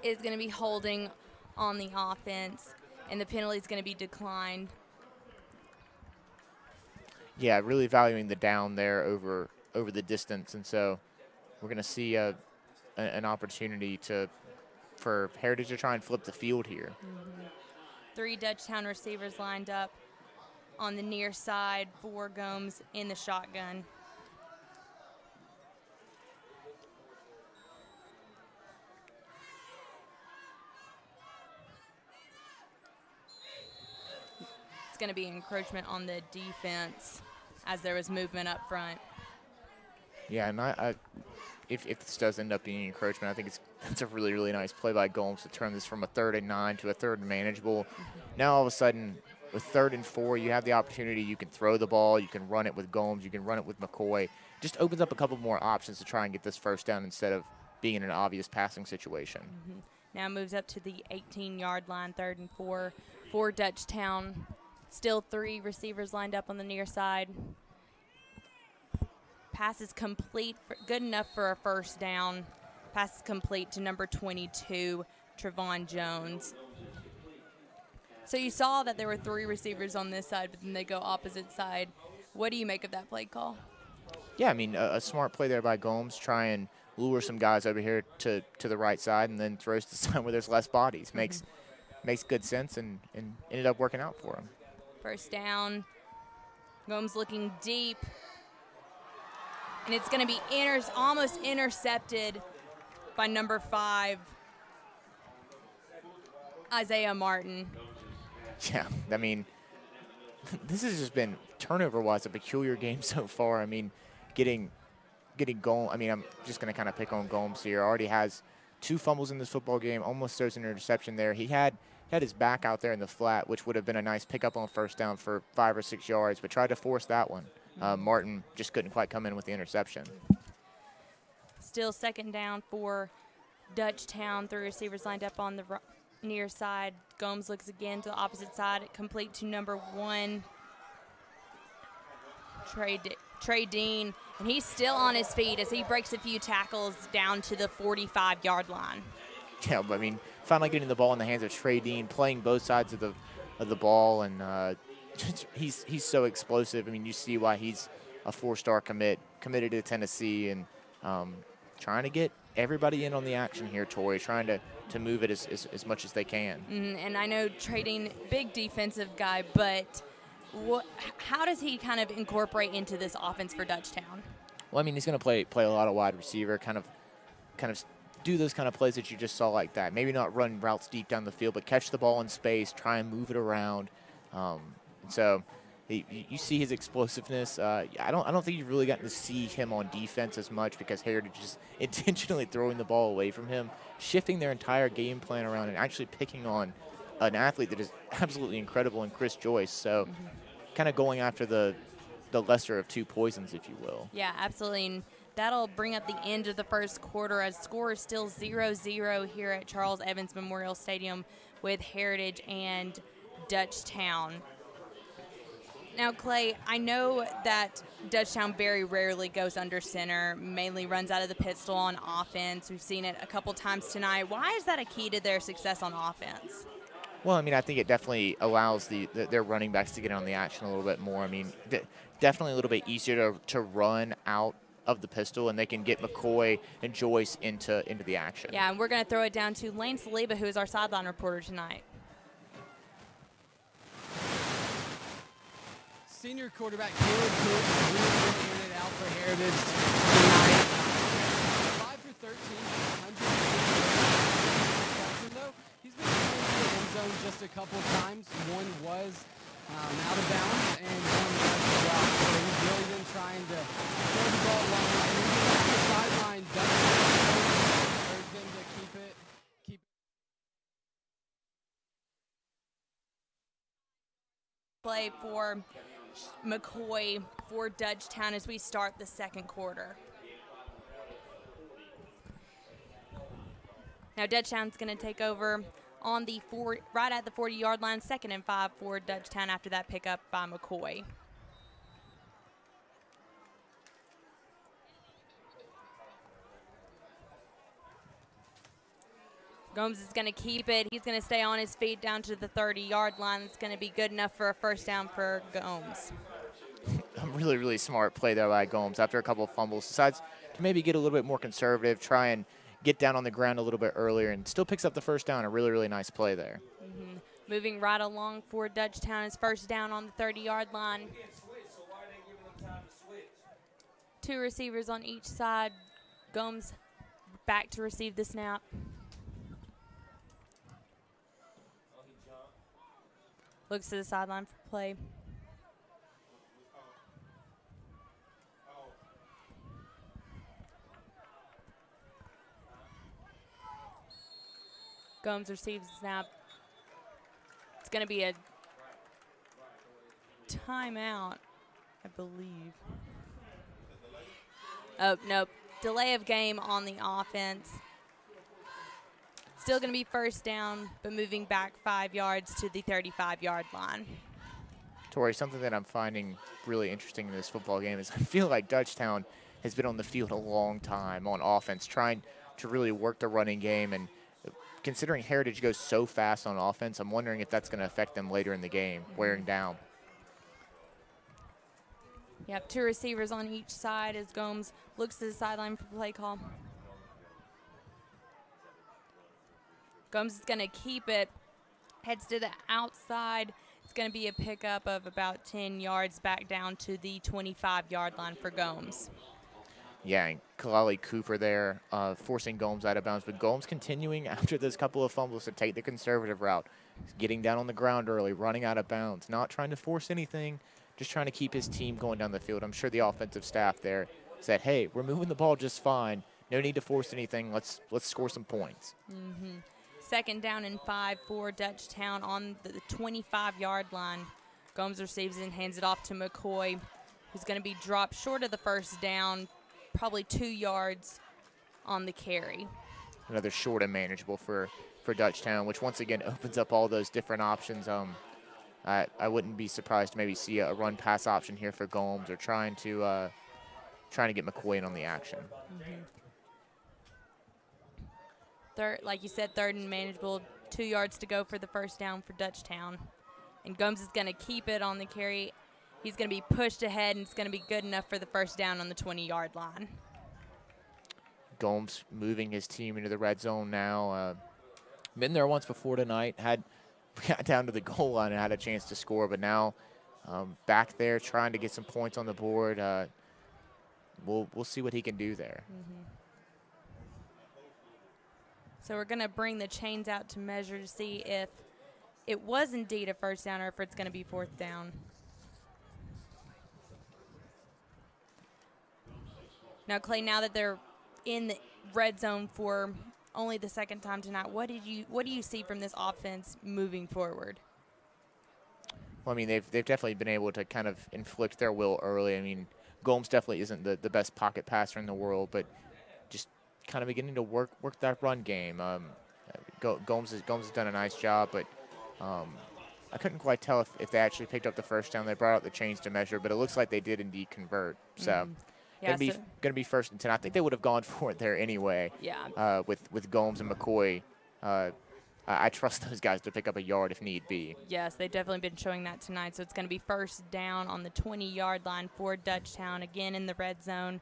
is going to be holding on the offense, and the penalty is going to be declined. Yeah, really valuing the down there over the distance, and so we're going to see an opportunity for Heritage to try and flip the field here. Mm-hmm. 3 Dutchtown receivers lined up on the near side for Gomes in the shotgun. It's going to be encroachment on the defense as there was movement up front. Yeah, and if this does end up being encroachment, I think that's a really, really nice play by Gomes to turn this from a 3rd and 9 to a 3rd and manageable. Now all of a sudden, with 3rd and 4, you have the opportunity. You can throw the ball. You can run it with Gomes. You can run it with McCoy. Just opens up a couple more options to try and get this first down instead of being in an obvious passing situation. Now moves up to the 18-yard line, 3rd and 4 for Dutchtown. Still 3 receivers lined up on the near side. Pass is complete, good enough for a first down. Pass is complete to number 22, Trevon Jones. So you saw that there were 3 receivers on this side, but then they go opposite side. What do you make of that play call? Yeah, I mean, a smart play there by Gomes, try and lure some guys over here to the right side and then throws to the side where there's less bodies. Makes good sense and ended up working out for him. First down. Gomes looking deep. And it's going to be almost intercepted by number 5, Isaiah Martin. Yeah, I mean, this has just been, turnover-wise, a peculiar game so far. I mean, getting Gomes, I mean, I'm just going to kind of pick on Gomes here. Already has 2 fumbles in this football game, almost throws an interception there. He had his back out there in the flat, which would have been a nice pickup on first down for 5 or 6 yards, but tried to force that one. Martin just couldn't quite come in with the interception. Still 2nd down for Dutchtown. 3 receivers lined up on the near side. Gomes looks again to the opposite side, complete to number 1, Trey Dean, and he's still on his feet as he breaks a few tackles down to the 45-yard line. Yeah, but I mean, finally getting the ball in the hands of Trey Dean, playing both sides of the ball, and he's so explosive. I mean, you see why he's a 4-star committed to Tennessee, and trying to get everybody in on the action here, Tori, trying to move it as much as they can. And I know Trey Dean, big defensive guy, but how does he kind of incorporate into this offense for Dutchtown? Well, I mean, he's going to play a lot of wide receiver, kind of do those kind of plays that you just saw like that. Maybe not run routes deep down the field, but catch the ball in space, try and move it around. So you see his explosiveness. I don't think you've really gotten to see him on defense as much because Heritage is intentionally throwing the ball away from him, shifting their entire game plan around, and actually picking on an athlete that is absolutely incredible in Chris Joyce. So kind of going after the lesser of 2 poisons, if you will. Yeah, absolutely. And that'll bring up the end of the first quarter as score is still 0-0 here at Charles Evans Memorial Stadium with Heritage and Dutchtown. Now, Clay, I know that Dutchtown very rarely goes under center, mainly runs out of the pistol on offense. We've seen it a couple times tonight. Why is that a key to their success on offense? Well, I mean, I think it definitely allows their running backs to get on the action a little bit more. I mean, definitely a little bit easier to run out of the pistol, and they can get McCoy and Joyce into the action. Yeah, and we're going to throw it down to Lane Saliba, who is our sideline reporter tonight. Senior quarterback Caleb Cook really been in and out for Heritage tonight. 5 for 13, 180 though. He's been in the end zone just a couple times. One was out of bounds, and one was dropped. So he's really been trying to throw the ball long. And even on the sideline, urge them to keep it. Play for McCoy for Dutchtown as we start the second quarter. Now Dutchtown's going to take over on the right at the 40-yard line, 2nd and 5 for Dutchtown after that pickup by McCoy. Gomes is going to keep it. He's going to stay on his feet down to the 30-yard line. It's going to be good enough for a first down for Gomes. A really, really smart play there by Gomes after a couple of fumbles. Decides to maybe get a little bit more conservative, try and get down on the ground a little bit earlier, and still picks up the first down. A really, really nice play there. Moving right along for Dutchtown is first down on the 30-yard line. 2 receivers on each side. Gomes back to receive the snap. Looks to the sideline for play. Gomes receives the snap. It's going to be a timeout, I believe. Oh, nope. delay of game on the offense. Still going to be first down, but moving back 5 yards to the 35-yard line. Tori, something that I'm finding really interesting in this football game is I feel like Dutchtown has been on the field a long time on offense, trying to really work the running game. And considering Heritage goes so fast on offense, I'm wondering if that's going to affect them later in the game, wearing down. Yep, 2 receivers on each side as Gomes looks to the sideline for play call. Gomes is going to keep it, heads to the outside. It's going to be a pickup of about 10 yards back down to the 25-yard line for Gomes. Yeah, and Kalali Cooper there forcing Gomes out of bounds. But Gomes continuing after those couple of fumbles to take the conservative route. Getting down on the ground early, running out of bounds, not trying to force anything, just trying to keep his team going down the field. I'm sure the offensive staff there said, hey, we're moving the ball just fine. No need to force anything. Let's score some points. Mm-hmm. 2nd down and 5 for Dutchtown on the 25-yard line. Gomes receives and hands it off to McCoy, who's going to be dropped short of the first down, probably 2 yards on the carry. Another short and manageable for Dutchtown, which once again opens up all those different options. I wouldn't be surprised to maybe see a run-pass option here for Gomes, or trying to get McCoy in on the action. Mm-hmm. Like you said, 3rd and manageable, 2 yards to go for the first down for Dutchtown. And Gomes is going to keep it on the carry. He's going to be pushed ahead, and it's going to be good enough for the first down on the 20-yard line. Gomes moving his team into the red zone now. Been there once before tonight. Got down to the goal line and had a chance to score, but now back there trying to get some points on the board. We'll see what he can do there. Mm-hmm. So we're going to bring the chains out to measure to see if it was indeed a first down or if it's going to be 4th down. Now, Clay, now that they're in the red zone for only the 2nd time tonight, what do you see from this offense moving forward? Well, I mean, they've definitely been able to kind of inflict their will early. I mean, Gomes definitely isn't the best pocket passer in the world, but just kind of beginning to work that run game. Gomes has done a nice job, but I couldn't quite tell if they actually picked up the first down. They brought out the chains to measure, but it looks like they did indeed convert. So Yeah, gonna be 1st and 10. I think they would have gone for it there anyway. Yeah. With Gomes and McCoy, I trust those guys to pick up a yard if need be. Yes, they've definitely been showing that tonight. So it's going to be 1st down on the 20-yard line for Dutchtown, again in the red zone.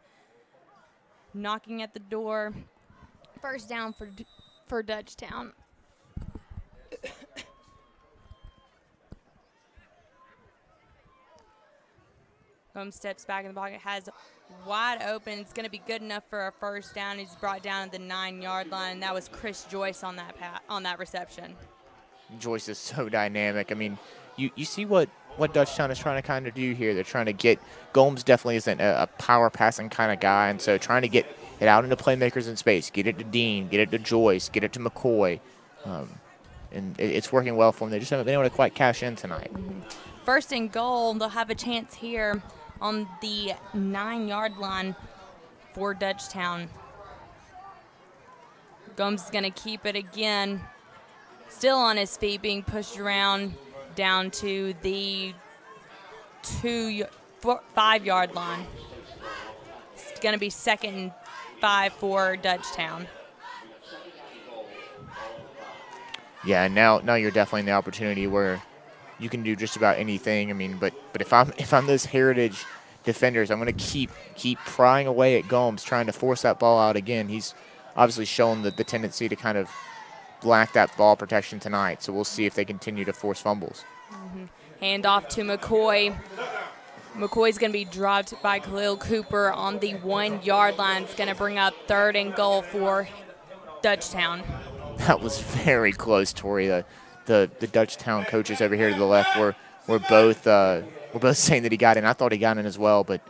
Knocking at the door. 1st down for Dutchtown. Gomes steps back in the pocket, has wide open. It's going to be good enough for a first down. He's brought down at the 9-yard line, and that was Chris Joyce on that reception. Joyce is so dynamic. I mean, you see what Dutchtown is trying to kind of do here. They're trying to get – Gomes definitely isn't a power passing kind of guy, and so trying to get it out into playmakers in space, get it to Dean, get it to Joyce, get it to McCoy. And it's working well for them. They just haven't been able to quite cash in tonight. Mm-hmm. 1st and goal, they'll have a chance here on the 9-yard line for Dutchtown. Gomes is going to keep it again. Still on his feet, being pushed around down to the 5-yard line. It's going to be 2nd and 5 for Dutchtown. Yeah, and now you're definitely in the opportunity where you can do just about anything. I mean, but if I'm those Heritage defenders, I'm going to keep prying away at Gomes, trying to force that ball out again. He's obviously shown the tendency to kind of lack that ball protection tonight, so we'll see if they continue to force fumbles. Mm-hmm. Hand off to McCoy. McCoy's going to be dropped by Khalil Cooper on the 1-yard line. It's going to bring up 3rd and goal for Dutchtown. That was very close, Tori. The Dutchtown coaches over here to the left were both saying that he got in. I thought he got in as well, but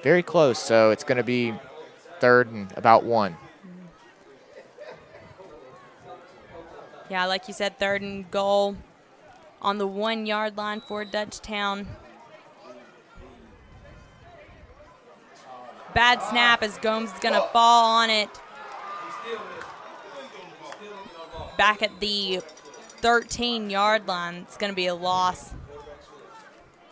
very close. So it's going to be 3rd and about 1. Yeah, like you said, 3rd and goal on the 1-yard line for Dutchtown. Bad snap as Gomes is going to fall on it. Back at the 13-yard line. It's going to be a loss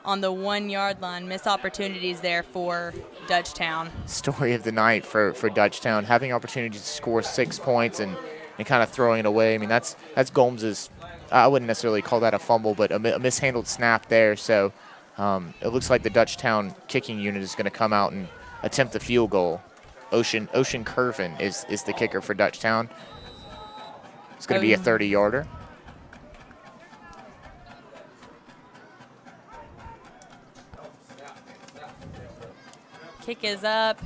on the 1-yard line. Missed opportunities there for Dutchtown. Story of the night for Dutchtown, having opportunities to score 6 points and kind of throwing it away. I mean, that's Gomes's, I wouldn't necessarily call that a fumble, but a mishandled snap there. So it looks like the Dutchtown kicking unit is going to come out and attempt the field goal. Ocean Curvin is the kicker for Dutchtown. It's going to be a 30-yarder. Kick is up,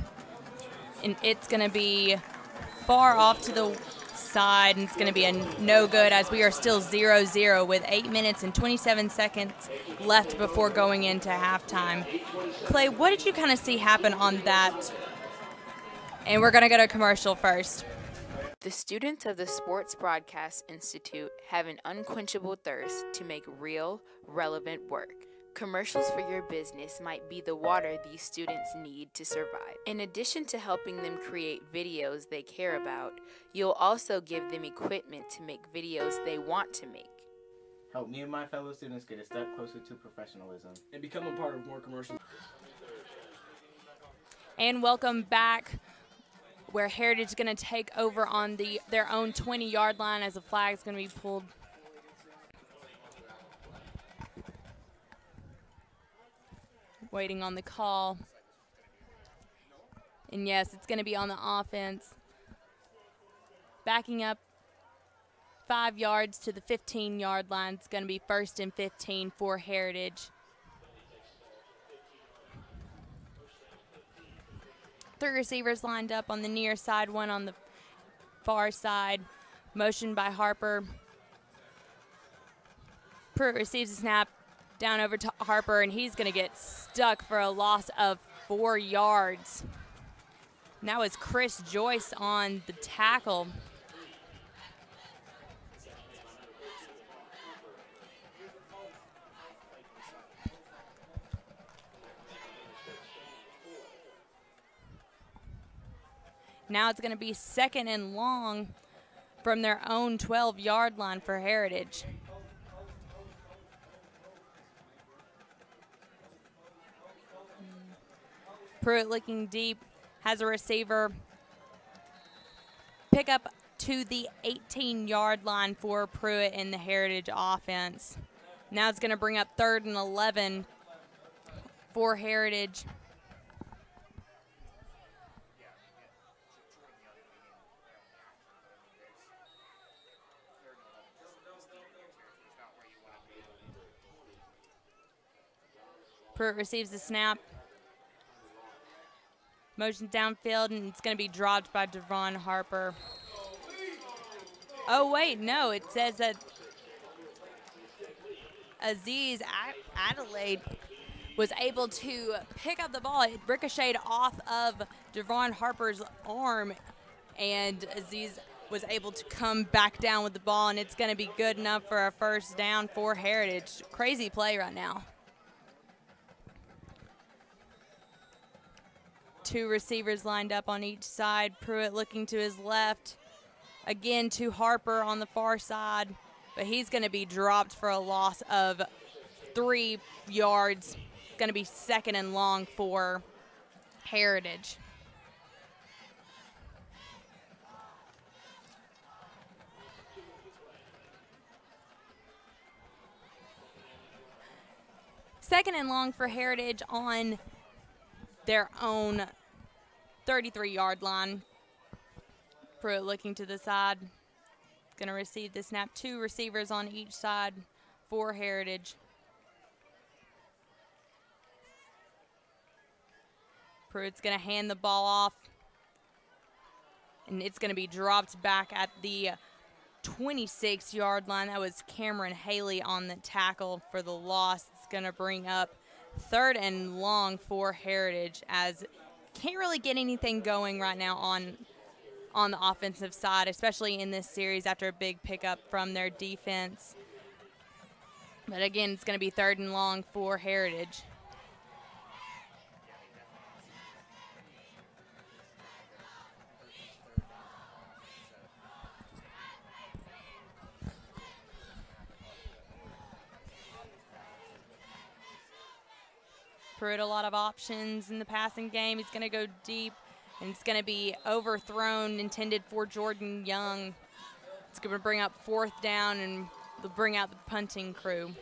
and it's going to be far off to the side, and it's going to be a no good as we are still 0-0 with 8 minutes and 27 seconds left before going into halftime. Clay, what did you kind of see happen on that? And we're going to go to commercial first. The students of the Sports Broadcast Institute have an unquenchable thirst to make real, relevant work. Commercials for your business might be the water these students need to survive. In addition to helping them create videos they care about, you'll also give them equipment to make videos they want to make. Help me and my fellow students get a step closer to professionalism. And become a part of more commercials. And welcome back, where Heritage is going to take over on their own 20-yard line as the flag is going to be pulled. Waiting on the call. And yes, it's going to be on the offense. Backing up 5 yards to the 15-yard line. It's going to be 1st and 15 for Heritage. 3 receivers lined up on the near side, 1 on the far side. Motion by Harper. Pruitt receives a snap down over to Harper, and he's going to get stuck for a loss of 4 yards. Now is Chris Joyce on the tackle. Now it's going to be 2nd and long from their own 12-yard line for Heritage. Pruitt looking deep, has a receiver. Pick up to the 18-yard line for Pruitt in the Heritage offense. Now it's going to bring up 3rd and 11 for Heritage. Pruitt receives the snap. Motion downfield, and it's going to be dropped by Devon Harper. Oh, wait, no. It says that Aziz Adelaide was able to pick up the ball. It ricocheted off of Devon Harper's arm, and Aziz was able to come back down with the ball, and it's going to be good enough for a 1st down for Heritage. Crazy play right now. 2 receivers lined up on each side. Pruitt looking to his left. Again to Harper on the far side. But he's going to be dropped for a loss of 3 yards. Going to be 2nd and long for Heritage. Second and long for Heritage on their own 33-yard line. Pruitt looking to the side. Going to receive the snap. 2 receivers on each side for Heritage. Pruitt's going to hand the ball off. And it's going to be dropped back at the 26-yard line. That was Cameron Haley on the tackle for the loss. It's going to bring up 3rd and long for Heritage, as can't really get anything going right now on the offensive side, especially in this series after a big pickup from their defense. But again, it's going to be 3rd and long for Heritage. Pruitt a lot of options in the passing game. He's going to go deep, and it's going to be overthrown, intended for Jordan Young. It's going to bring up 4th down, and they'll bring out the punting crew.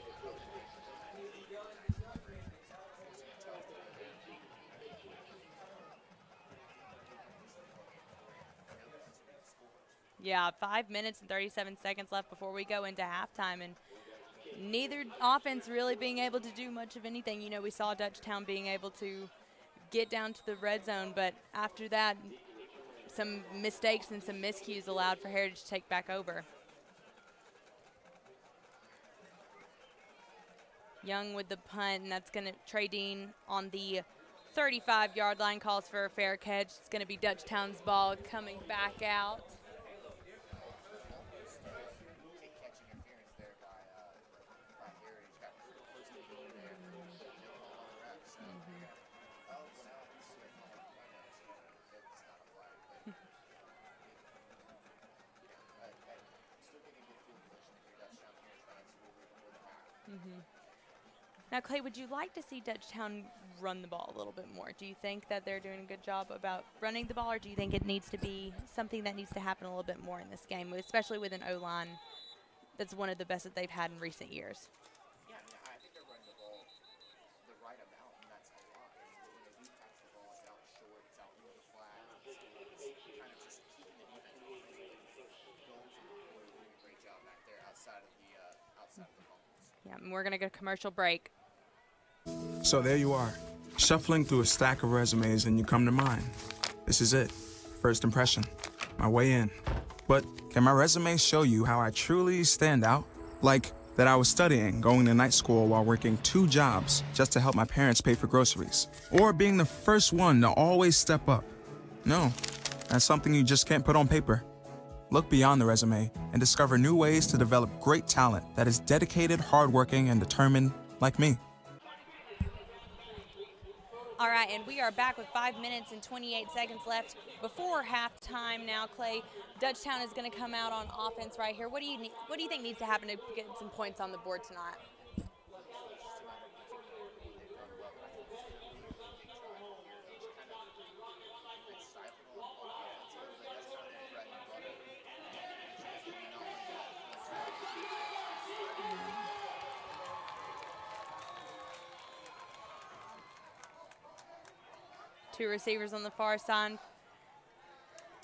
Yeah, 5 minutes and 37 seconds left before we go into halftime, and neither offense really being able to do much of anything. You know, we saw Dutchtown being able to get down to the red zone, but after that, some mistakes and some miscues allowed for Heritage to take back over. Young with the punt, and that's going to Trey Dean on the 35-yard line, calls for a fair catch. It's going to be Dutchtown's ball coming back out. Now, Clay, would you like to see Dutchtown run the ball a little bit more? Do you think that they're doing a good job about running the ball, or do you think it needs to be something that needs to happen a little bit more in this game, especially with an O-line that's one of the best that they've had in recent years? Yeah, I think they're running the ball the right amount, and that's a lot. I mean, when they do catch the ball, it's out short, it's out near the flat, it's kind of just keeping it even. Gomes and McCoy are doing a great job back there outside of the fumbles. Yeah, and we're going to go to commercial break. So there you are, shuffling through a stack of resumes, and you come to mine. This is it. First impression. My way in. But can my resume show you how I truly stand out? Like that I was studying, going to night school while working 2 jobs just to help my parents pay for groceries. Or being the first one to always step up. No, that's something you just can't put on paper. Look beyond the resume and discover new ways to develop great talent that is dedicated, hardworking, and determined like me. All right, and we are back with 5 minutes and 28 seconds left before halftime now, Clay. Dutchtown is going to come out on offense right here. What do you think needs to happen to get some points on the board tonight? Two receivers on the far side.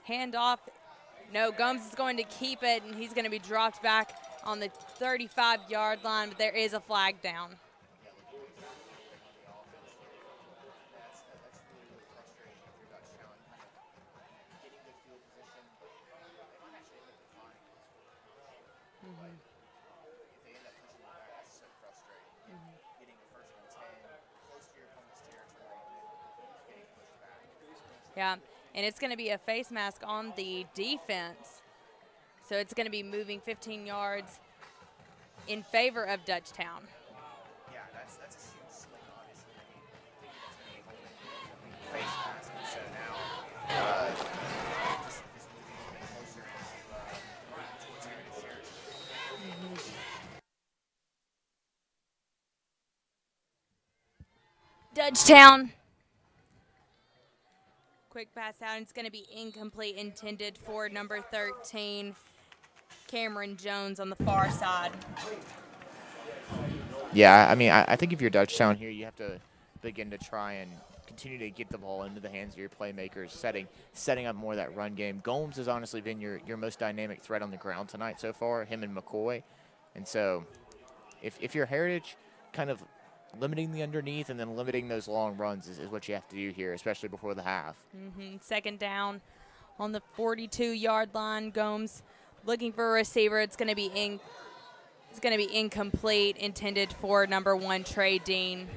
Hand off. No, Gomes is going to keep it, and he's going to be dropped back on the 35-yard line, but there is a flag down. Yeah, and it's going to be a face mask on the defense. So it's going to be moving 15 yards in favor of Dutchtown. Yeah, that's a huge swing, obviously. Face mask, and so now just moving a bit closer towards Heritage here. Dutchtown. Quick pass out, and it's going to be incomplete, intended for number 13, Cameron Jones on the far side. Yeah, I mean, I think if you're Dutchtown here, you have to begin to try and continue to get the ball into the hands of your playmakers, setting up more of that run game. Gomes has honestly been your most dynamic threat on the ground tonight so far, him and McCoy. And so if you're Heritage, kind of limiting the underneath and then limiting those long runs is what you have to do here, especially before the half. Second down on the 42-yard line. Gomes looking for a receiver. It's going to be incomplete, intended for number 1, Trey Dean.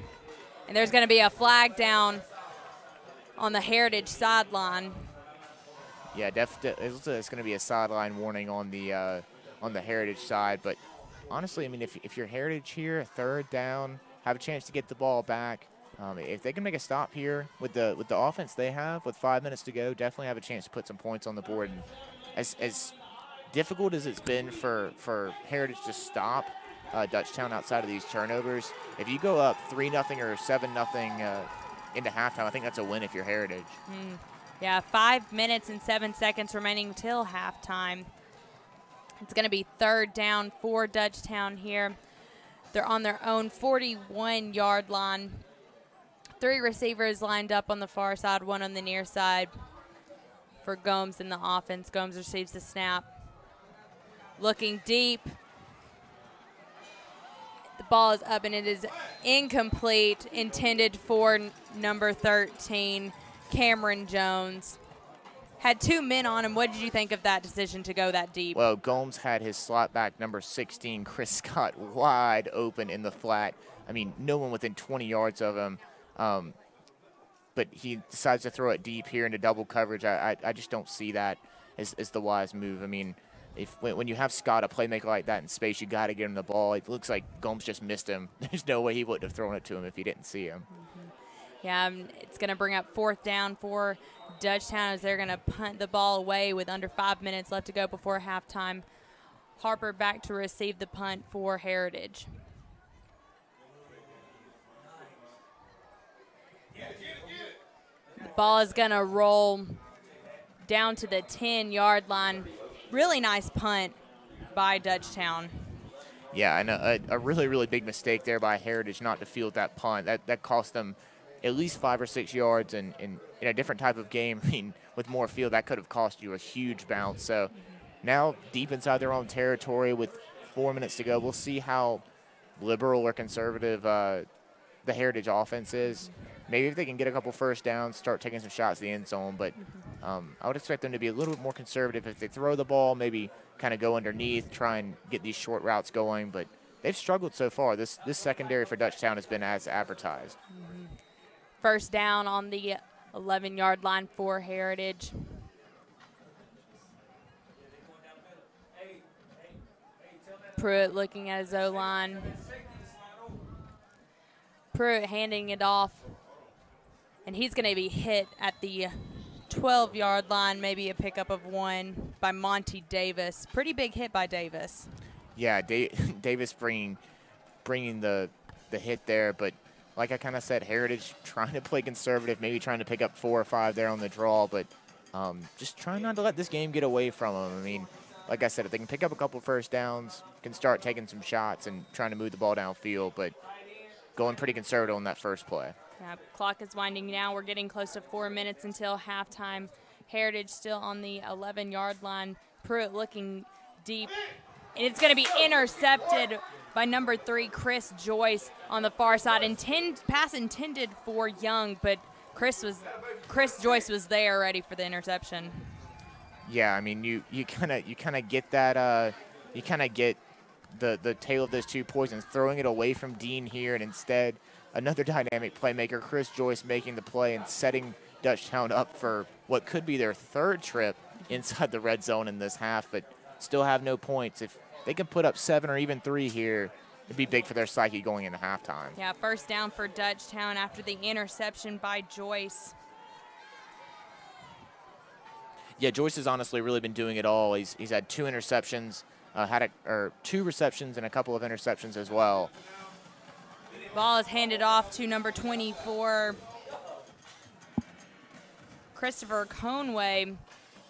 And there's going to be a flag down on the Heritage sideline. Yeah, definitely. It's going to be a sideline warning on the Heritage side. But honestly, I mean, if you're Heritage here, 3rd down, have a chance to get the ball back. If they can make a stop here with the offense they have, with 5 minutes to go, definitely have a chance to put some points on the board. And as difficult as it's been for Heritage to stop Dutchtown outside of these turnovers. If you go up 3-0 or 7-0 into halftime, I think that's a win if you're Heritage. Yeah, 5 minutes and 7 seconds remaining till halftime. It's going to be 3rd down for Dutchtown here. They're on their own 41-yard line. 3 receivers lined up on the far side, 1 on the near side for Gomes in the offense. Gomes receives the snap. Looking deep. The ball is up, and it is incomplete, intended for number 13, Cameron Jones. Had 2 men on him. What did you think of that decision to go that deep? Well, Gomes had his slot back, number 16, Chris Scott, wide open in the flat. I mean, no one within 20 yards of him. But he decides to throw it deep here into double coverage. I just don't see that as the wise move. I mean, when you have Scott, a playmaker like that in space, you got to get him the ball. It looks like Gomes just missed him. There's no way he wouldn't have thrown it to him if he didn't see him. Yeah, it's going to bring up 4th down for Dutchtown as they're going to punt the ball away with under 5 minutes left to go before halftime. Harper back to receive the punt for Heritage. The ball is going to roll down to the 10-yard line. Really nice punt by Dutchtown. Yeah, and a really, really big mistake there by Heritage not to field that punt. That cost them at least 5 or 6 yards, and in a different type of game, I mean, with more field, that could have cost you a huge bounce. So now deep inside their own territory with 4 minutes to go, we'll see how liberal or conservative the Heritage offense is. Maybe if they can get a couple first downs, start taking some shots at the end zone, but I would expect them to be a little bit more conservative if they throw the ball, maybe kind of go underneath, try and get these short routes going, but they've struggled so far. This secondary for Dutchtown has been as advertised. 1st down on the 11-yard line for Heritage. Pruitt looking at his O-line. Pruitt handing it off, and he's going to be hit at the 12-yard line, maybe a pickup of 1 by Monty Davis. Pretty big hit by Davis. Yeah, Davis bringing the hit there, but like I kind of said, Heritage trying to play conservative, maybe trying to pick up 4 or 5 there on the draw, but just trying not to let this game get away from them. I mean, like I said, if they can pick up a couple first downs, can start taking some shots and trying to move the ball downfield, but going pretty conservative on that first play. Yeah, clock is winding now. We're getting close to 4 minutes until halftime. Heritage still on the 11-yard line. Pruitt looking deep, and it's going to be intercepted by number 3, Chris Joyce on the far side. Pass intended for Young, but Chris Joyce was there ready for the interception. Yeah, I mean, you kind of get that you kind of get the tail of those 2 poisons, throwing it away from Dean here, and instead another dynamic playmaker, Chris Joyce, making the play and setting Dutchtown up for what could be their 3rd trip inside the red zone in this half, but still have no points. If they can put up 7 or even 3 here, it'd be big for their psyche going into halftime. Yeah, 1st down for Dutchtown after the interception by Joyce. Yeah, Joyce has honestly really been doing it all. He's had 2 interceptions, 2 receptions and a couple of interceptions as well. Ball is handed off to number 24, Christopher Conway.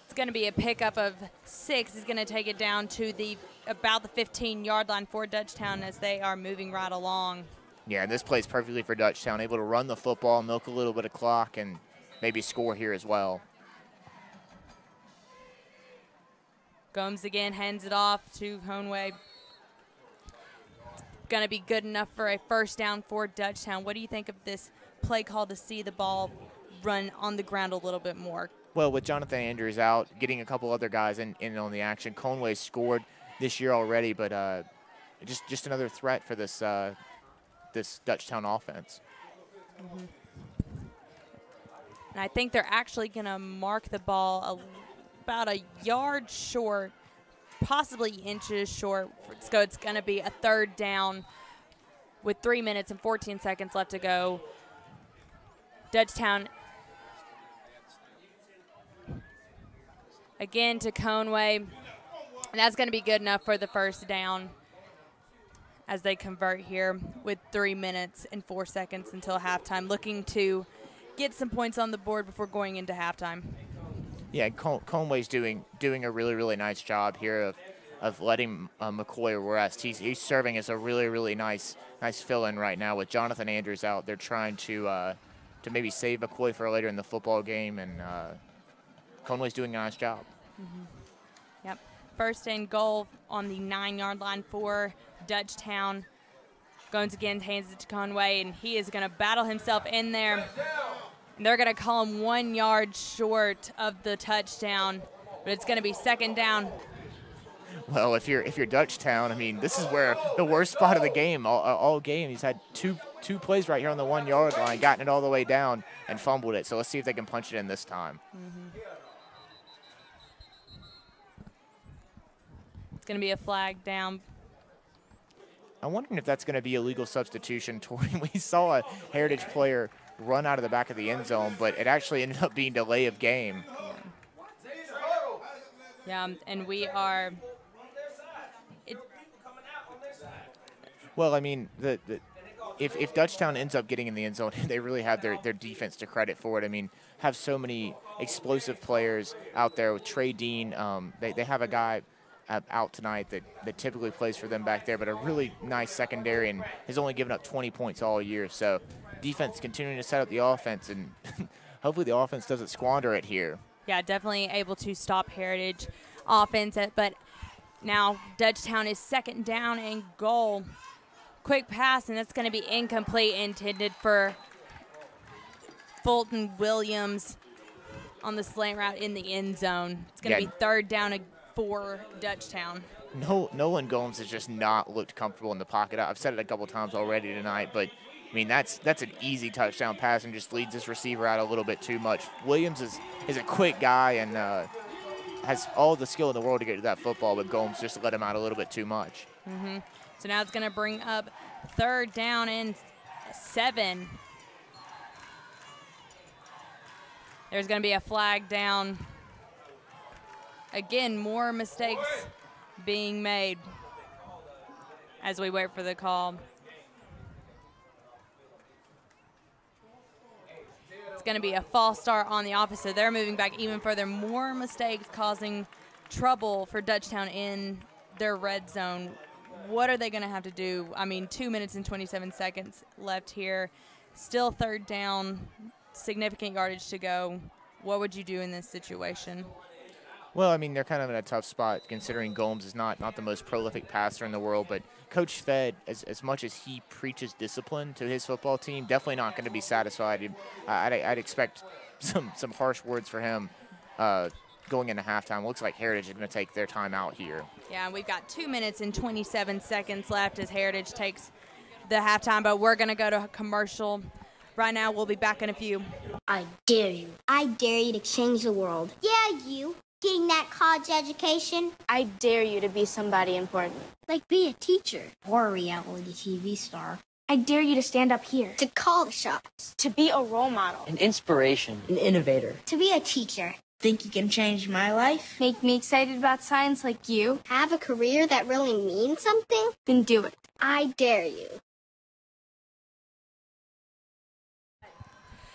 It's going to be a pickup of 6. He's going to take it down to about the 15-yard line for Dutchtown as they are moving right along. Yeah, and this plays perfectly for Dutchtown, able to run the football, milk a little bit of clock, and maybe score here as well. Gomes again hands it off to Conway. Going to be good enough for a 1st down for Dutchtown. What do you think of this play call to see the ball run on the ground a little bit more? Well, with Jonathan Andrews out, getting a couple other guys in on the action, Conway scored this year already, but just another threat for this this Dutchtown offense. And I think they're actually going to mark the ball about a yard short, possibly inches short. So it's going to be a 3rd down with 3 minutes and 14 seconds left to go. Dutchtown again to Conway, and that's going to be good enough for the 1st down. as they convert here with 3 minutes and 4 seconds until halftime, looking to get some points on the board before going into halftime. Yeah, Conway's doing a really, really nice job here of letting McCoy rest. He's serving as a really, really nice fill-in right now with Jonathan Andrews out. They're trying to maybe save McCoy for later in the football game, and Conway's doing a nice job. Mm-hmm. Yep. First and goal on the 9-yard line for Dutchtown. Goins again, hands it to Conway, and he is going to battle himself in there. And they're going to call him 1 yard short of the touchdown, but it's going to be second down. Well, if you're Dutchtown, I mean, this is where the worst spot of the game, all game. He's had two plays right here on the 1 yard line, gotten it all the way down and fumbled it. So let's see if they can punch it in this time. Mm-hmm. It's going to be a flag down. I'm wondering if that's going to be a legal substitution. We saw a Heritage player run out of the back of the end zone, but it actually ended up being delay of game. Yeah, and we are. Well, I mean, if Dutchtown ends up getting in the end zone, they really have their defense to credit for it. I mean, have so many explosive players out there with Trey Dean. They have a guy out tonight that typically plays for them back there, but a really nice secondary and has only given up 20 points all year. So defense continuing to set up the offense, and hopefully the offense doesn't squander it here. Yeah, definitely able to stop Heritage offense, but now Dutchtown is second down and goal. Quick pass, and that's going to be incomplete, intended for Fulton Williams on the slant route in the end zone. It's going to be third down for Dutchtown. Nolan Gomes has just not looked comfortable in the pocket. I've said it a couple times already tonight, but I mean, that's an easy touchdown pass and just leads this receiver out a little bit too much. Williams is a quick guy and has all the skill in the world to get to that football, but Gomes just let him out a little bit too much. Mm-hmm. So now it's going to bring up third down and 7. There's going to be a flag down. Again, more mistakes being made as we wait for the call. It's going to be a false start on the offense, so they're moving back even further. More mistakes causing trouble for Dutchtown in their red zone. What are they going to have to do? I mean, 2 minutes and 27 seconds left here. Still third down, significant yardage to go. What would you do in this situation? Well, I mean, they're kind of in a tough spot considering Gomes is not the most prolific passer in the world, but Coach Fed, as much as he preaches discipline to his football team, definitely not going to be satisfied. I'd expect some harsh words for him going into halftime. Looks like Heritage is going to take their time out here. Yeah, we've got 2 minutes and 27 seconds left as Heritage takes the halftime, but we're going to go to a commercial. Right now, we'll be back in a few. I dare you. I dare you to change the world. Yeah, you. Getting that college education. I dare you to be somebody important. Like be a teacher or a reality TV star. I dare you to stand up here. To call the shots. To be a role model. An inspiration. An innovator. To be a teacher. Think you can change my life? Make me excited about science like you. Have a career that really means something? Then do it. I dare you.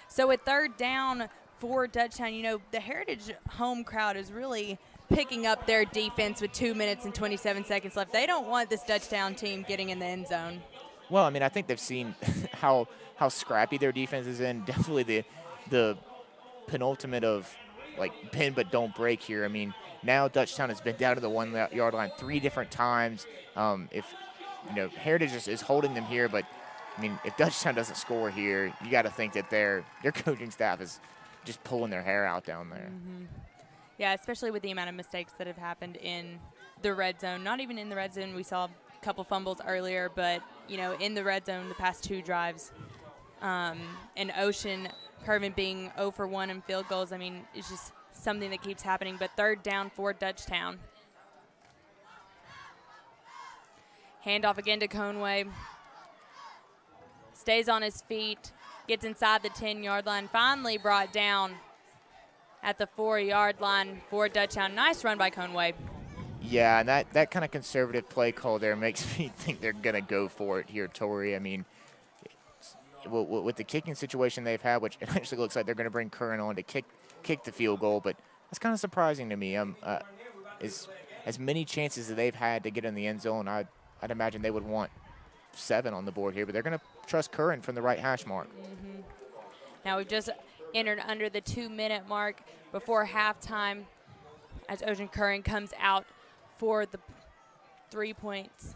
So with third down for Dutchtown, you know, the Heritage home crowd is really picking up their defense with 2 minutes and 27 seconds left. They don't want this Dutchtown team getting in the end zone. Well, I mean, I think they've seen how scrappy their defense is in. Definitely the penultimate of, like, bend but don't break here. I mean, now Dutchtown has been down to the 1 yard line 3 different times. If, you know, Heritage is holding them here, but, I mean, if Dutchtown doesn't score here, you got to think that their coaching staff is just pulling their hair out down there. Mm-hmm. Yeah, especially with the amount of mistakes that have happened in the red zone. Not even in the red zone. We saw a couple fumbles earlier, but, you know, in the red zone the past 2 drives. And Ocean Kervin being 0 for 1 in field goals, I mean, it's just something that keeps happening. But third down for Dutchtown. Handoff again to Conway. Stays on his feet. Gets inside the 10-yard line. Finally brought down at the 4-yard line for Dutchtown. Nice run by Conway. Yeah, and that kind of conservative play call there makes me think they're going to go for it here, Tori. I mean, with the kicking situation they've had, which it actually looks like they're going to bring Curran on to kick the field goal, but that's kind of surprising to me. As many chances as they've had to get in the end zone, I'd imagine they would want 7 on the board here, but they're going to trust Curran from the right hash mark. Now we've just entered under the 2-minute mark before halftime as Ocean Curran comes out for the 3 points.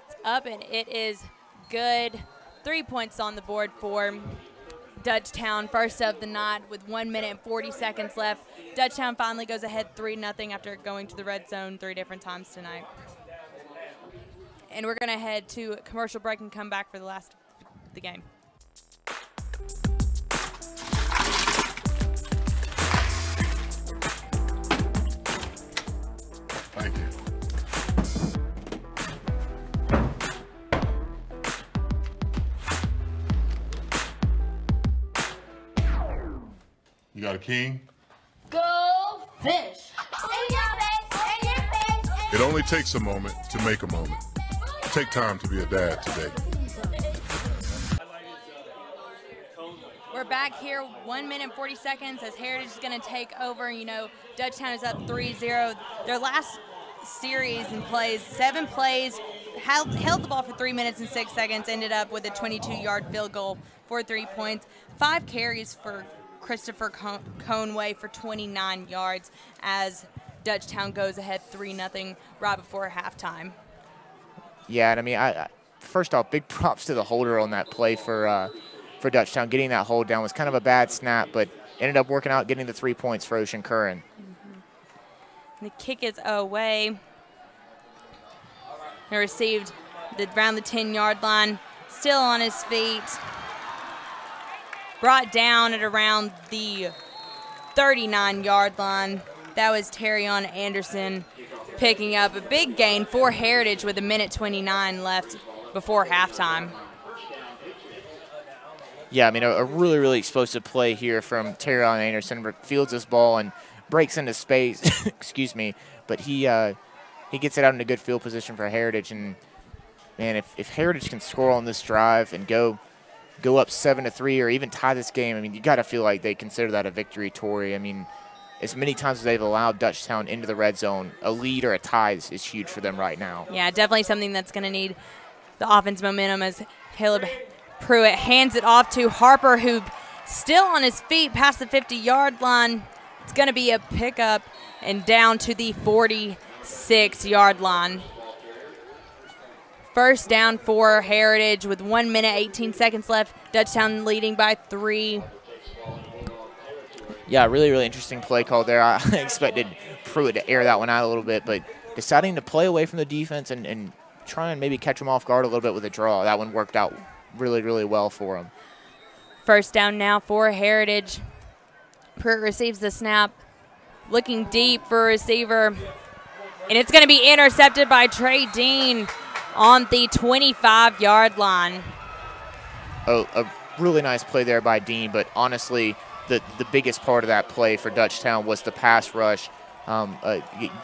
It's up and it is good. 3 points on the board for Dutchtown, first of the night with 1 minute and 40 seconds left. Dutchtown finally goes ahead 3-0 after going to the red zone 3 different times tonight. And we're going to head to a commercial break and come back for the last of the game. Thank you. You got a king? Go fish! It only takes a moment to make a moment. Take time to be a dad today. We're back here, 1 minute and 40 seconds as Heritage is going to take over. You know, Dutchtown is up 3-0. Their last series and plays, 7 plays, held the ball for 3 minutes and 6 seconds, ended up with a 22-yard field goal for 3 points. 5 carries for Christopher Conway for 29 yards as Dutchtown goes ahead 3-0 right before halftime. Yeah, and I mean, first off, big props to the holder on that play for Dutchtown. Getting that hold down was kind of a bad snap, but ended up working out, getting the 3 points for Ocean Curran. The kick is away. He received around the 10-yard line, still on his feet. Brought down at around the 39-yard line. That was Terrion Anderson picking up a big gain for Heritage with 1:29 left before halftime. Yeah, I mean, a really, really explosive play here from Terrion Anderson. Fields this ball and breaks into space, excuse me, but he gets it out in a good field position for Heritage. And, man, if Heritage can score on this drive and go up 7-3 or even tie this game, I mean, you got to feel like they consider that a victory, Tori. I mean, as many times as they've allowed Dutchtown into the red zone, a lead or a tie is huge for them right now. Yeah, definitely something that's going to need the offense momentum as Caleb Pruitt hands it off to Harper, who still on his feet past the 50-yard line. It's going to be a pickup and down to the 46-yard line. First down for Heritage with 1 minute, 18 seconds left. Dutchtown leading by 3. Yeah, really, really interesting play call there. I expected Pruitt to air that one out a little bit, but deciding to play away from the defense and try and maybe catch him off guard a little bit with a draw, that one worked out really, really well for him. First down now for Heritage. Pruitt receives the snap, looking deep for a receiver, and it's going to be intercepted by Trey Dean on the 25-yard line. Oh, a really nice play there by Dean, but honestly, the biggest part of that play for Dutchtown was the pass rush,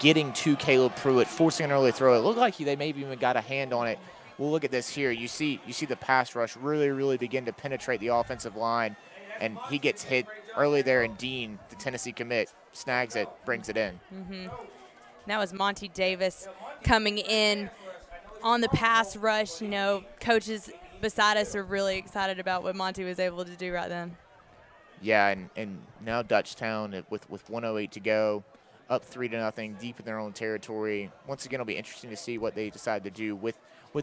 getting to Caleb Pruitt, forcing an early throw. It looked like they maybe even got a hand on it. Well, look at this here. You see the pass rush really, really begin to penetrate the offensive line, and he gets hit early there, and Dean, the Tennessee commit, snags it, brings it in. That was Monty Davis coming in on the pass rush. You know, coaches beside us are really excited about what Monty was able to do right then. Yeah, and now Dutchtown with 1:08 to go, up 3-0, deep in their own territory. Once again, it'll be interesting to see what they decide to do with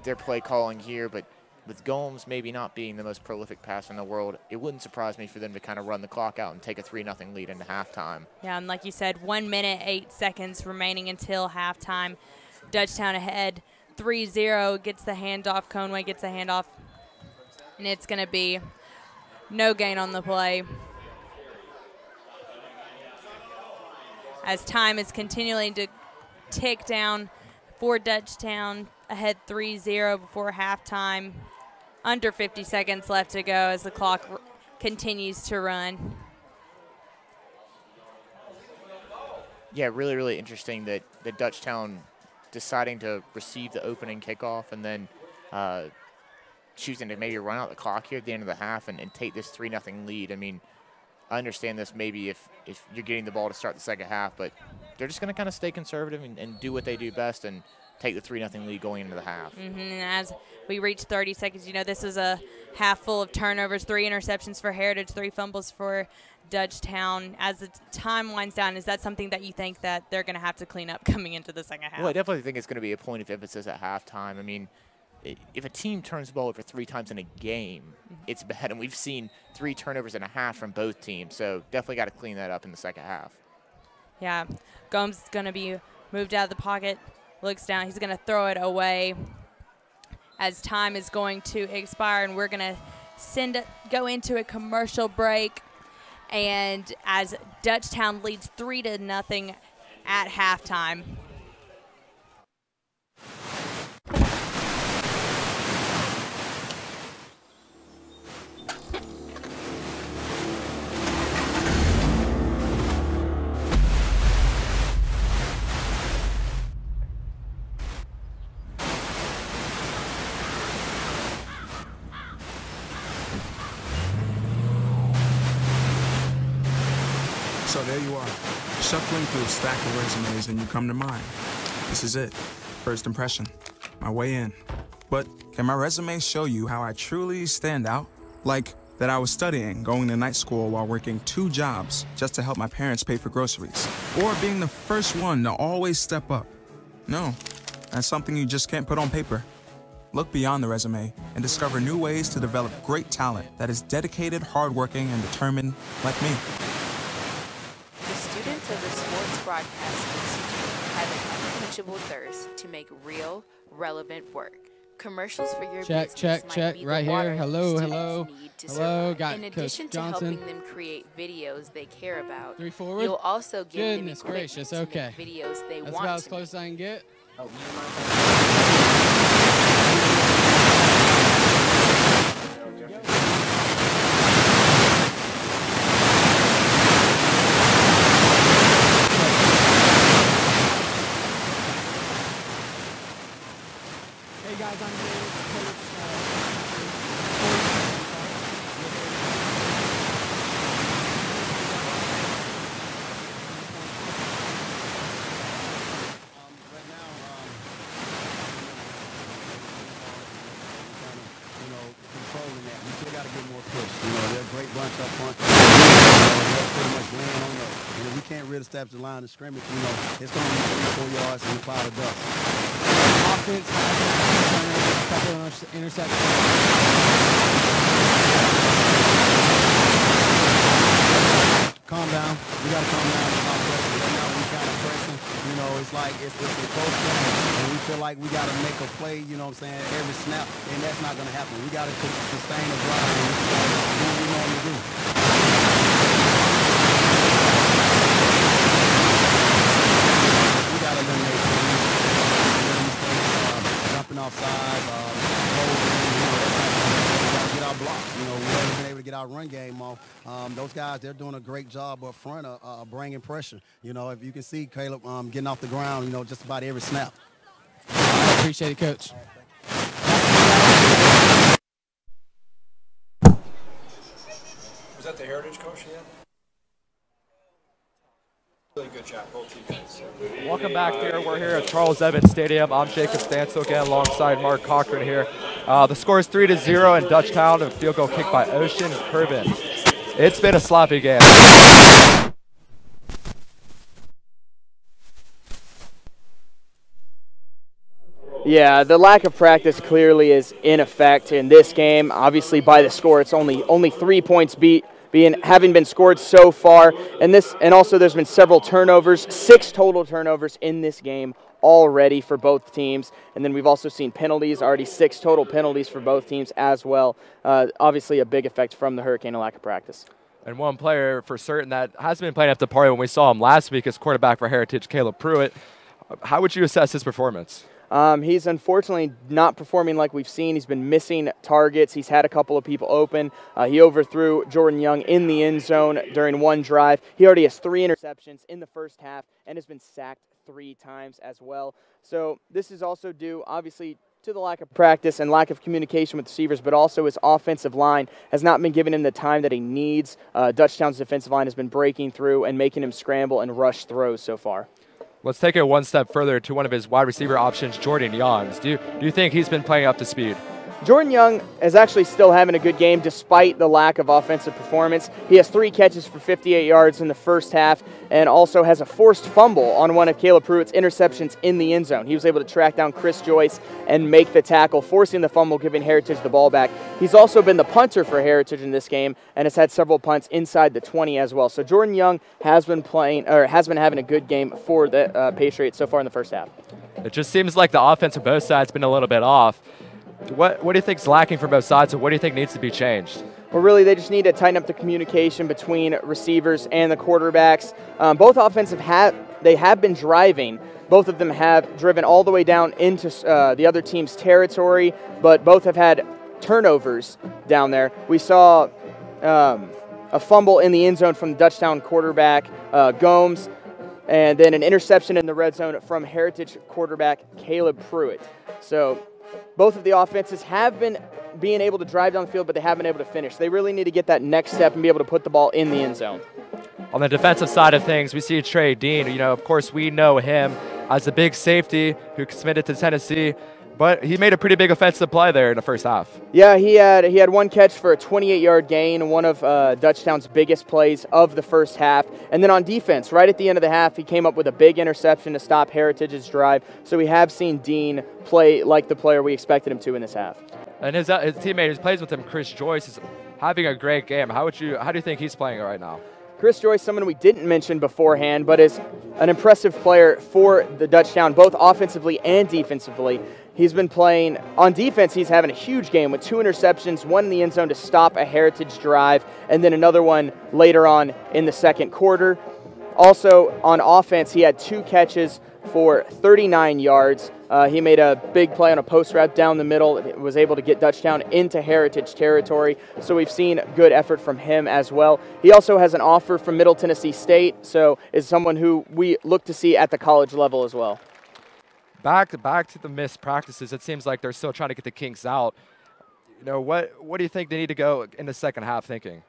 their play calling here. But with Gomes maybe not being the most prolific passer in the world, it wouldn't surprise me for them to kind of run the clock out and take a 3-0 lead into halftime. Yeah, and like you said, 1 minute, 8 seconds remaining until halftime. Dutchtown ahead 3-0, gets the handoff. Conway gets the handoff, and it's going to be no gain on the play. As time is continuing to tick down for Dutchtown, ahead 3-0 before halftime. Under 50 seconds left to go as the clock continues to run. Yeah, really, really interesting that Dutchtown deciding to receive the opening kickoff and then choosing to maybe run out the clock here at the end of the half and take this 3-0 lead. I mean, I understand this maybe if you're getting the ball to start the second half, but they're just going to kind of stay conservative and do what they do best and take the 3-0 lead going into the half. And as we reach 30 seconds, you know, this is a half full of turnovers, 3 interceptions for Heritage, 3 fumbles for Dutchtown. As the time winds down, is that something that you think that they're going to have to clean up coming into the second half? Well, I definitely think it's going to be a point of emphasis at halftime. I mean, if a team turns the ball over 3 times in a game, it's bad. And we've seen 3 turnovers and a half from both teams. So definitely got to clean that up in the second half. Yeah, Gomes is going to be moved out of the pocket, looks down. He's going to throw it away as time is going to expire, and we're going to go into a commercial break. And as Dutchtown leads 3-0 at halftime. So there you are, shuffling through a stack of resumes and you come to mine. This is it, first impression, my way in. But can my resume show you how I truly stand out? Like that I was studying, going to night school while working 2 jobs just to help my parents pay for groceries. Or being the first one to always step up. No, that's something you just can't put on paper. Look beyond the resume and discover new ways to develop great talent that is dedicated, hardworking, and determined like me. Students of the Sports Broadcast Institute have an unquenchable thirst to make real, relevant work. Commercials for your check, business check, might be right the water here. Hello, students hello. need to Hello, survive. got In Coach addition to Johnson. helping them create videos they care about, 3 forward. you'll also give them Goodness equipment gracious, to okay. make videos they That's want about as to close as I can get. Oh, Hey guys, I'm here with controlling that. We still got to get more push. You know, they're a great bunch up front. They're pretty much laying on the. And if we can't really establish the line of scrimmage, you know, it's going to be 3 or 4 yards and a cloud of dust. offense, a couple of interceptions. Calm down. We got to calm down. Right now we kind of pressing. You know, it's like it's a close game, and we feel like we got to make a play. You know what I'm saying? Every snap, and that's not going to happen. We got to sustain the drive and do what we normally do. We got to eliminate mistakes, jumping off sides, holding. Get our blocks. You know, we haven't been able to get our run game off. Those guys, they're doing a great job up front of bringing pressure. You know, if you can see Caleb getting off the ground, you know, just about every snap. I appreciate it, Coach. Was that the Heritage coach yet? Really good job, both you guys. Welcome back here. We're here at Charles Evans Stadium. I'm Jacob Stansel again alongside Mark Cochran here. The score is 3-0 in Dutchtown, a field goal kick by Ocean Curvin. It's been a sloppy game. Yeah, the lack of practice clearly is in effect in this game. Obviously, by the score, it's only 3 points having been scored so far, and also there's been several turnovers, 6 total turnovers in this game already for both teams, and then we've also seen penalties, already 6 total penalties for both teams as well. Obviously, a big effect from the Hurricane and lack of practice. And one player for certain that hasn't been playing up to par when we saw him last week is quarterback for Heritage, Caleb Pruitt. How would you assess his performance? He's unfortunately not performing like we've seen. He's been missing targets. He's had a couple of people open. He overthrew Jordan Young in the end zone during one drive. He already has 3 interceptions in the first half and has been sacked 3 times as well. So this is also due, obviously, to the lack of practice and lack of communication with receivers, but also his offensive line has not been giving him the time that he needs. Dutchtown's defensive line has been breaking through and making him scramble and rush throws so far. Let's take it one step further to one of his wide receiver options, Jordan Young. Do you think he's been playing up to speed? Jordan Young is actually still having a good game despite the lack of offensive performance. He has 3 catches for 58 yards in the first half and also has a forced fumble on one of Caleb Pruitt's interceptions in the end zone. He was able to track down Chris Joyce and make the tackle, forcing the fumble, giving Heritage the ball back. He's also been the punter for Heritage in this game and has had several punts inside the 20 as well. So Jordan Young has been having a good game for the Patriots so far in the first half. It just seems like the offense on both sides has been a little bit off. What do you think is lacking from both sides, and what do you think needs to be changed? Well, really, they just need to tighten up the communication between receivers and the quarterbacks. Both offensive have been driving. Both of them have driven all the way down into the other team's territory, but both have had turnovers down there. We saw a fumble in the end zone from the Dutchtown quarterback, Gomes, and then an interception in the red zone from Heritage quarterback Caleb Pruitt. So both of the offenses have been being able to drive down the field, but they haven't been able to finish. They really need to get that next step and be able to put the ball in the end zone. On the defensive side of things, we see Trey Dean. You know, of course, we know him as a big safety who committed to Tennessee, but he made a pretty big offensive play there in the first half. Yeah, he had 1 catch for a 28-yard gain, one of Dutchtown's biggest plays of the first half. And then on defense, right at the end of the half, he came up with a big interception to stop Heritage's drive. So we have seen Dean play like the player we expected him to in this half. And his teammate who plays with him, Chris Joyce, is having a great game. How do you think he's playing right now? Chris Joyce, someone we didn't mention beforehand, but is an impressive player for the Dutchtown, both offensively and defensively. He's been playing on defense. He's having a huge game with 2 interceptions, 1 in the end zone to stop a Heritage drive, and then another one later on in the second quarter. Also on offense, he had 2 catches for 39 yards. He made a big play on a post route down the middle. Was able to get Dutchtown into Heritage territory. So we've seen good effort from him as well. He also has an offer from Middle Tennessee State, so is someone who we look to see at the college level as well. Back to the missed practices. It seems like they're still trying to get the kinks out. You know, what do you think they need to go in the second half thinking?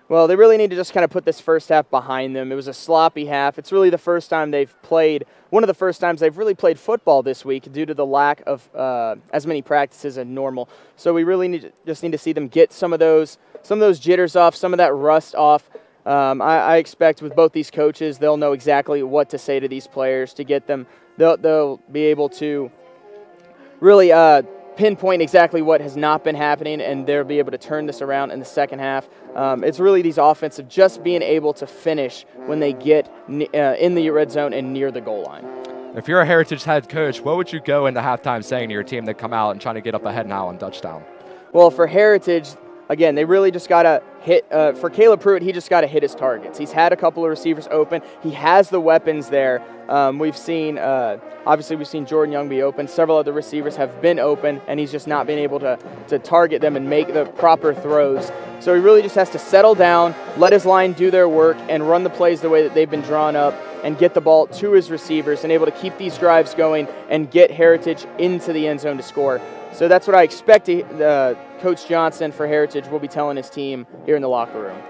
Well, they really need to just kind of put this first half behind them. It was a sloppy half. It's really the first time they've played, one of the first times they've really played football this week due to the lack of as many practices as normal. So we really just need to see them get some of those jitters off, some of that rust off. I expect with both these coaches, they'll know exactly what to say to these players to get them. They'll be able to really pinpoint exactly what has not been happening, and they'll be able to turn this around in the second half. It's really these offensive just being able to finish when they get in the red zone and near the goal line. If you're a Heritage head coach, what would you go into halftime saying to your team that come out and trying to get up ahead now on Dutchtown? Well, for Heritage, again, they really just got to hit, for Caleb Pruitt, he just got to hit his targets. He's had a couple of receivers open. He has the weapons there. We've seen, obviously we've seen Jordan Young be open. Several other receivers have been open, and he's just not been able to target them and make the proper throws. So he really just has to settle down, let his line do their work, and run the plays the way that they've been drawn up, and get the ball to his receivers and able to keep these drives going and get Heritage into the end zone to score. So that's what I expect Coach Johnson for Heritage will be telling his team here in the locker room.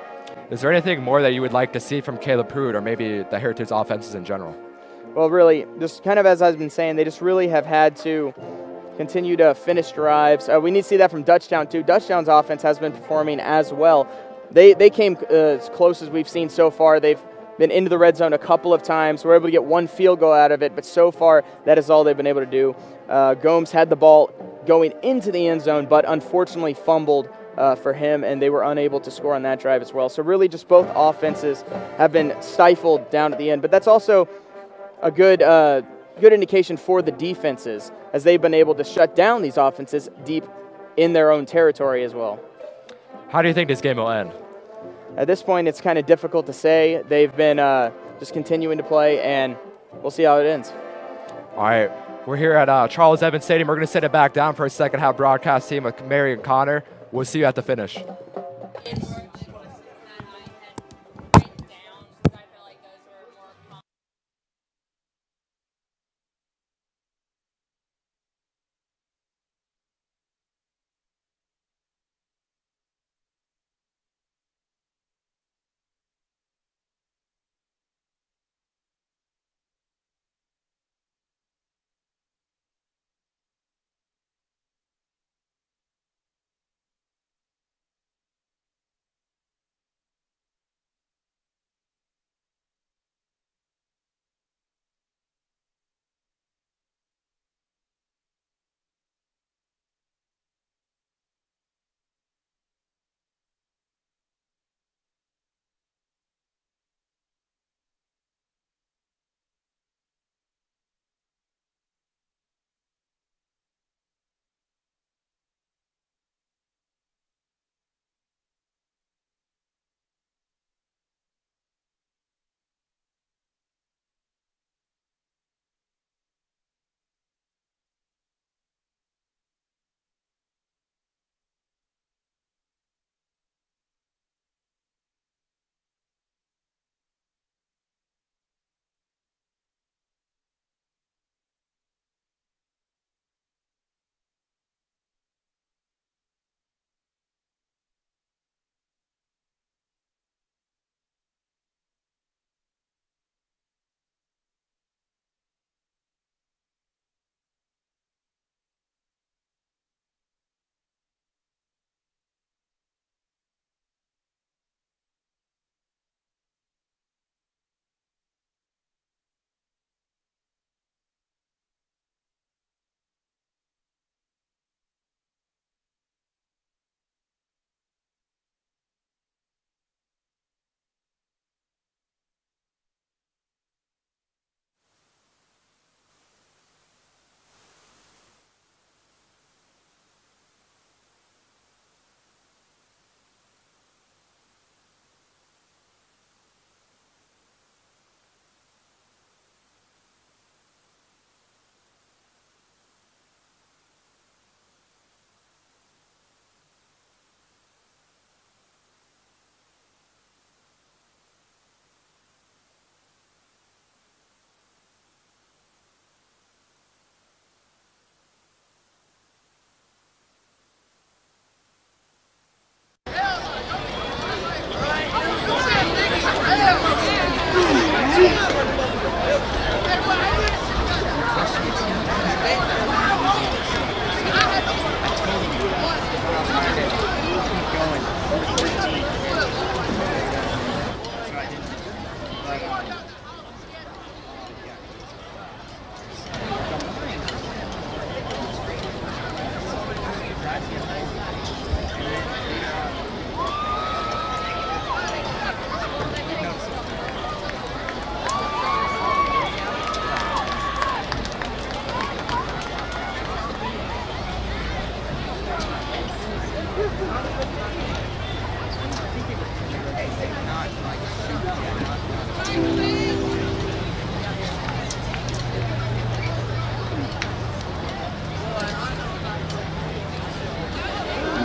Is there anything more that you would like to see from Caleb Pruitt or maybe the Heritage offenses in general? Well, really, just kind of as I've been saying, they just really have had to continue to finish drives. We need to see that from Dutchtown, too. Dutchtown's offense has been performing as well. They came as close as we've seen so far. They've been into the red zone a couple of times. We're able to get 1 field goal out of it, but so far that is all they've been able to do. Gomes had the ball going into the end zone, but unfortunately fumbled for him, and they were unable to score on that drive as well. So really just both offenses have been stifled down at the end, but that's also a good indication for the defenses as they've been able to shut down these offenses deep in their own territory as well. How do you think this game will end? At this point, it's kind of difficult to say. They've been just continuing to play, and we'll see how it ends. All right. We're here at Charles Evans Stadium. We're going to sit it back down for a second half broadcast team with Mary and Connor. We'll see you at the finish.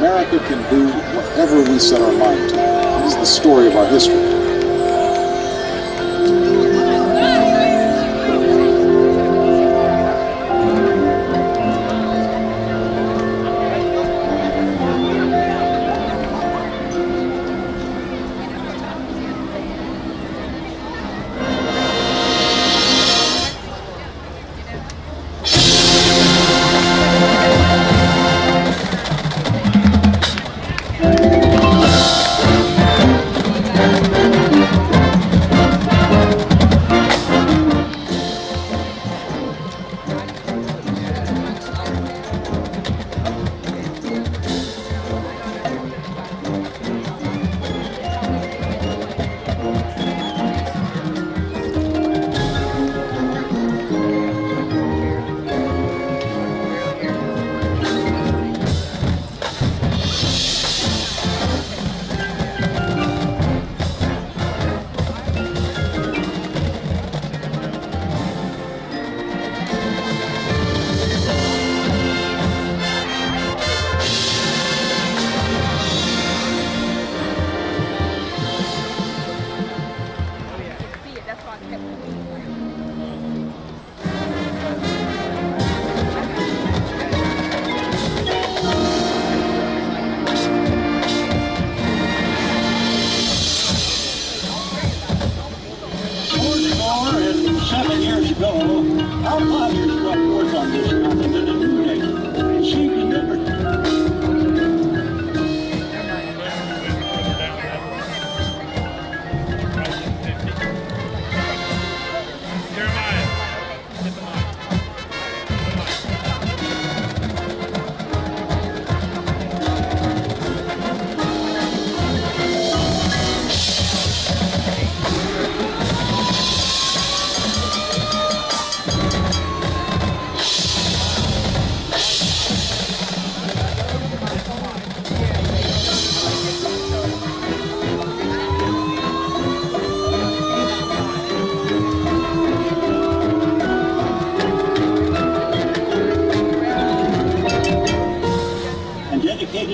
America can do whatever we set our mind to. It is the story of our history.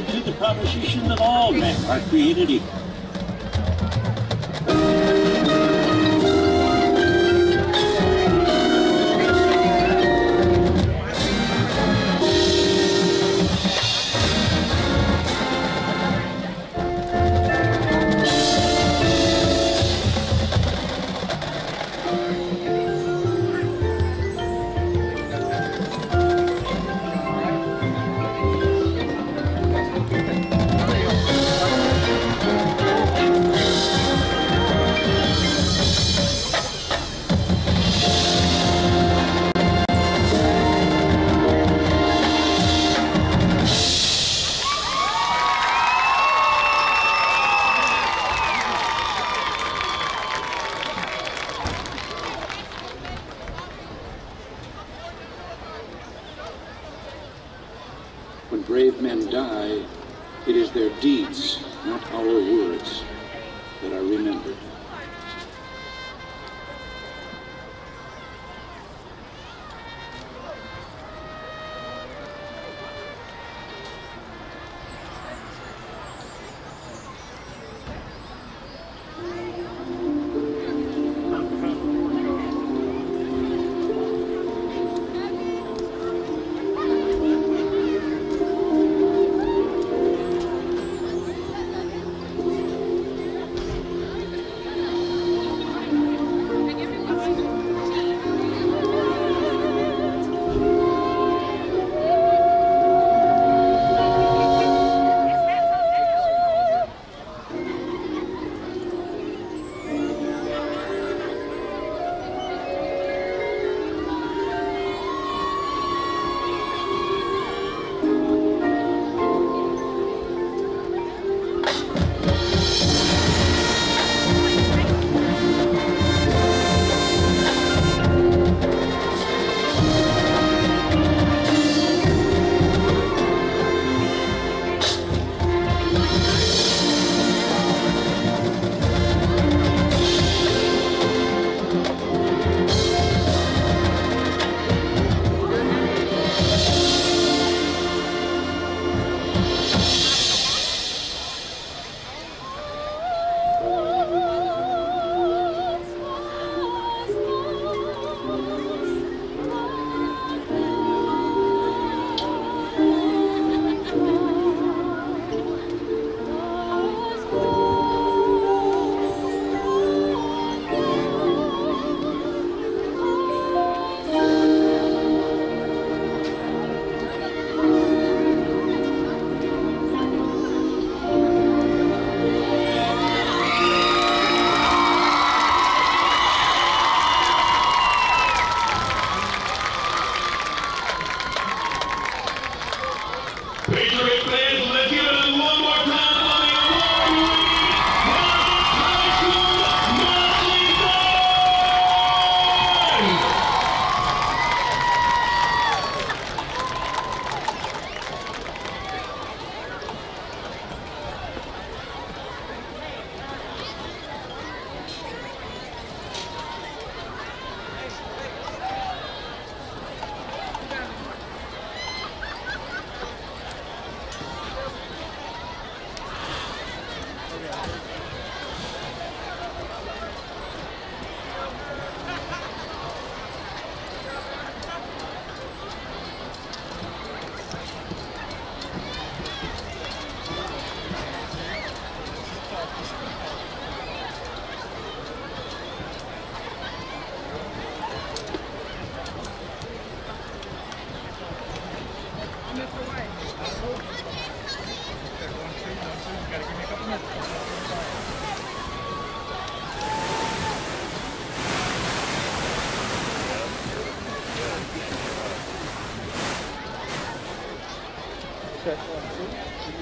to the proposition that all men are created equal. When brave men die, it is their deeds, not our words, that are remembered.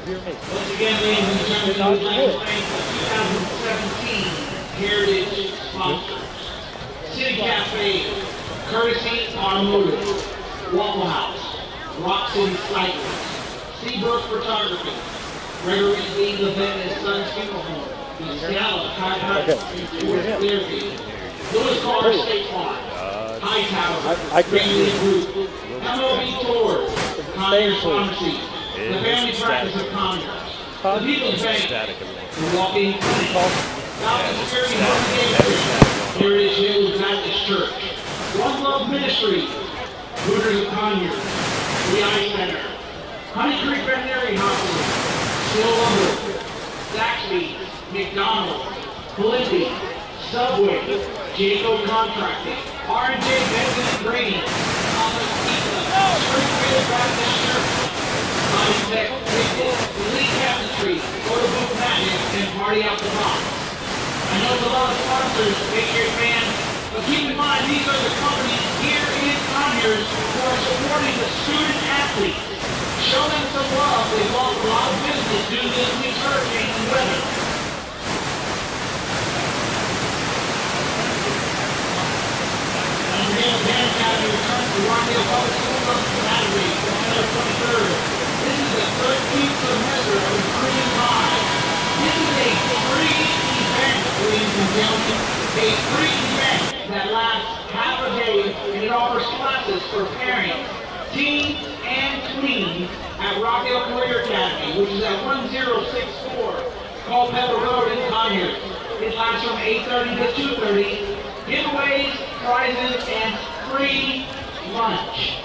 Once again, ladies and gentlemen, we would like to thank the 2017 Heritage sponsors. City Cafe, Courtesy Automotive, Waffle House, Rock City Cycling, Seabrook Photography, Gregory's League Event and Sons Funeral Home, the Scala Chiropractic, Clearfield, Lewis Car State Farm, Hightower, Greenlee Group, MLB Tours, Conyers Pharmacy, The family practice of Conyers. The People's Bank. Milwaukee. Falcons Security Home Heritage Hills Baptist Church. One Love Ministry. Hooters of Conyers. The Ice Center. Honey Creek Veterinary Hospital. Steel Lumber. Zaxby's. McDonald's. Blippi. Subway. Jaco Contracting. R&J Benson and Grady. Thomas Pizza. Springfield Baptist Church. Body Tech Fitness. Elite Cabinetry. Photo Booth Madness. And Party Out the Box. I know there's a lot of sponsors, Patriot fans, but keep in mind these are the companies here in Conyers who are supporting the student athletes. Show them some love. They've lost a lot of business due to this week's hurricane and weather. And Real Band Academy returns to Rockdale Public Schools on Saturday, September 23rd. This is the 13th semester of Green High. This is a free event, ladies and gentlemen. A free event that lasts half a day, and it offers classes for parents, teens, and tweens at Rockdale Career Academy, which is at 1064 Culpeper Road in Conyers. It lasts from 8:30 to 2:30. Giveaways, prizes, and free lunch.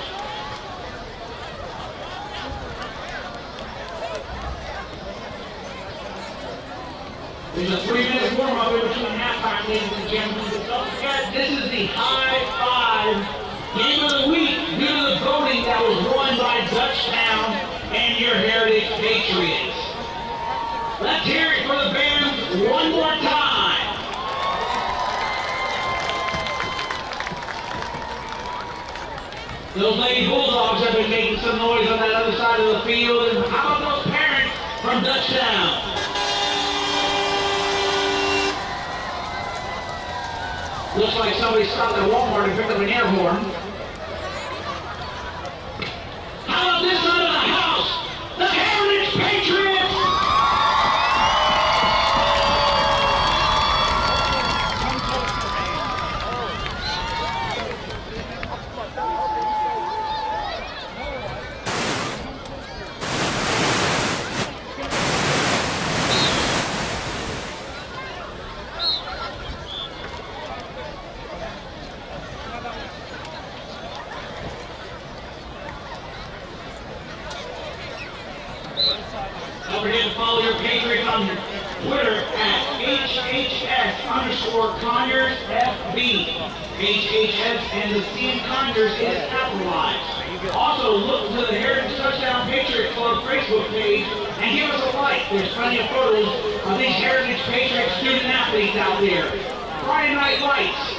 There's a 3-minute warm-up in between halftime, ladies and gentlemen. But don't forget, this is the High Five Game of the Week due to the voting that was won by Dutchtown and your Heritage Patriots. Let's hear it for the band one more time. Those Lady Bulldogs have been making some noise on that other side of the field. And how about those parents from Dutchtown? Looks like somebody stopped at Walmart and picked up an air horn. How about this side of the house? The Heritage Patriots! Don't forget to follow your Patriots on Twitter at HHS_ConyersFB. HHS and the C in Conyers is capitalized. Also, look to the Heritage Touchdown Patriot Club Facebook page and give us a like. There's plenty of photos of these Heritage Patriot student athletes out there. Friday Night Lights.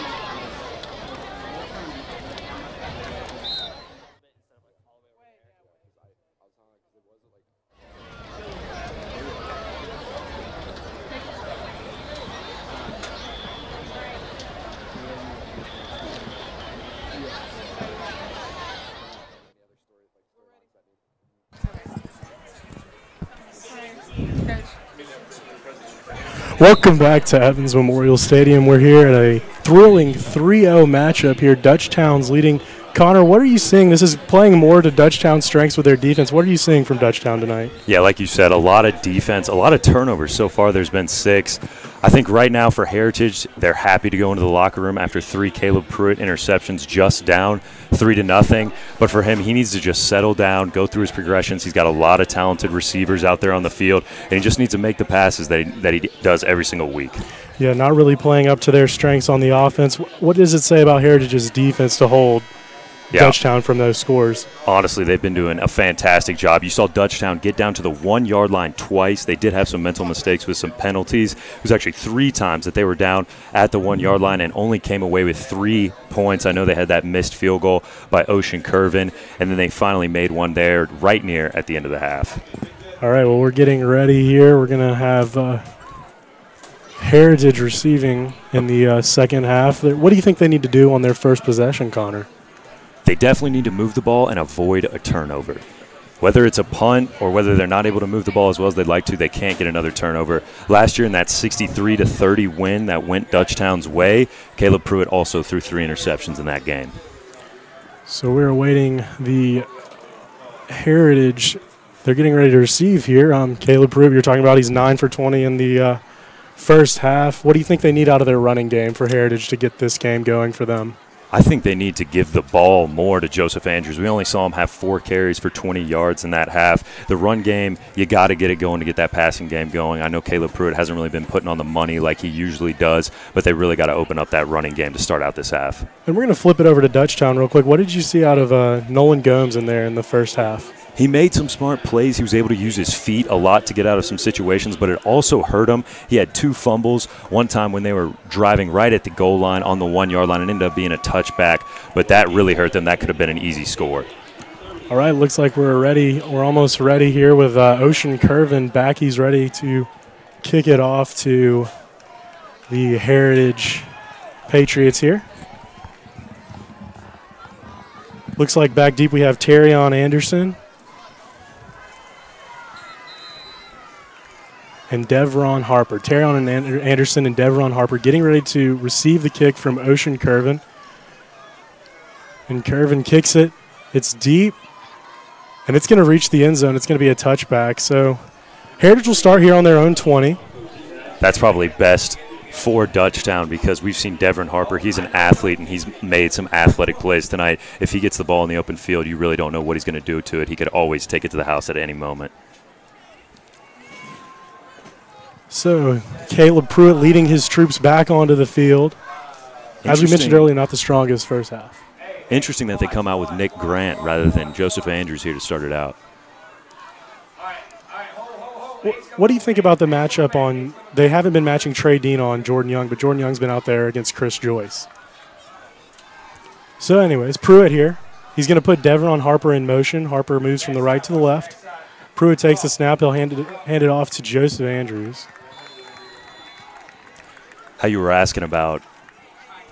Welcome back to Evans Memorial Stadium. We're here at a thrilling 3-0 matchup here. Dutchtown's leading. Connor, what are you seeing? This is playing more to Dutchtown's strengths with their defense. What are you seeing from Dutchtown tonight? Yeah, like you said, a lot of defense, a lot of turnovers. So far there's been 6. I think right now for Heritage, they're happy to go into the locker room after 3 Caleb Pruitt interceptions, just down 3-0. But for him, he needs to just settle down, go through his progressions. He's got a lot of talented receivers out there on the field, and he just needs to make the passes that he does every single week. Yeah, not really playing up to their strengths on the offense. What does it say about Heritage's defense to hold Dutchtown from those scores? Honestly, they've been doing a fantastic job. You saw Dutchtown get down to the 1-yard line twice. They did have some mental mistakes with some penalties. It was actually 3 times that they were down at the 1-yard line and only came away with 3 points. I know they had that missed field goal by Ocean Curvin, and then they finally made one there right near at the end of the half. All right, well, we're getting ready here. We're going to have Heritage receiving in the second half. What do you think they need to do on their first possession, Connor? They definitely need to move the ball and avoid a turnover. Whether it's a punt or whether they're not able to move the ball as well as they'd like to, they can't get another turnover. Last year in that 63-30 win that went Dutchtown's way, Caleb Pruitt also threw 3 interceptions in that game. So we're awaiting the Heritage They're getting ready to receive here. Caleb Pruitt, you're talking about he's 9 for 20 in the first half. What do you think they need out of their running game for Heritage to get this game going for them? I think they need to give the ball more to Joseph Andrews. We only saw him have 4 carries for 20 yards in that half. The run game, you got to get it going to get that passing game going. I know Caleb Pruitt hasn't really been putting on the money like he usually does, but they really got to open up that running game to start out this half. And we're going to flip it over to Dutchtown real quick. What did you see out of Nolan Gomes in there in the first half? He made some smart plays. He was able to use his feet a lot to get out of some situations, but it also hurt him. He had 2 fumbles, one time when they were driving right at the goal line on the 1-yard line. It ended up being a touchback, but that really hurt them. That could have been an easy score. All right, looks like we're ready. We're almost ready here with Ocean Curvin back. He's ready to kick it off to the Heritage Patriots here. Looks like back deep we have Terrion Anderson and Devron Harper. Terrion and Anderson and Devron Harper getting ready to receive the kick from Ocean Curvin. And Curvin kicks it. It's deep, and it's going to reach the end zone. It's going to be a touchback. So Heritage will start here on their own 20. That's probably best for Dutchtown because we've seen Devron Harper. He's an athlete, and he's made some athletic plays tonight. If he gets the ball in the open field, you really don't know what he's going to do to it. He could always take it to the house at any moment. So Caleb Pruitt leading his troops back onto the field. As we mentioned earlier, not the strongest first half. Interesting that they come out with Nick Grant rather than Joseph Andrews here to start it out. What do you think about the matchup on – they haven't been matching Trey Dean on Jordan Young, but Jordan Young's been out there against Chris Joyce. So anyways, Pruitt here. He's going to put Devron Harper in motion. Harper moves from the right to the left. Pruitt takes the snap. He'll hand it off to Joseph Andrews. How you were asking about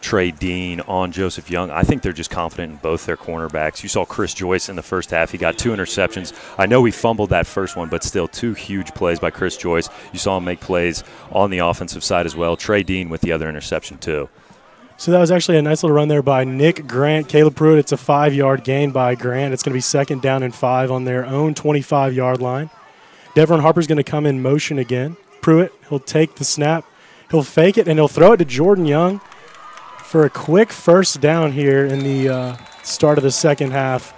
Trey Dean on Joseph Young, I think they're just confident in both their cornerbacks. You saw Chris Joyce in the first half. He got 2 interceptions. I know he fumbled that first one, but still 2 huge plays by Chris Joyce. You saw him make plays on the offensive side as well. Trey Dean with the other interception too. So that was actually a nice little run there by Nick Grant. Caleb Pruitt, it's a 5-yard gain by Grant. It's going to be 2nd down and 5 on their own 25-yard line. Devron Harper's going to come in motion again. Pruitt, he'll take the snap. He'll fake it, and he'll throw it to Jordan Young for a quick first down here in the start of the second half.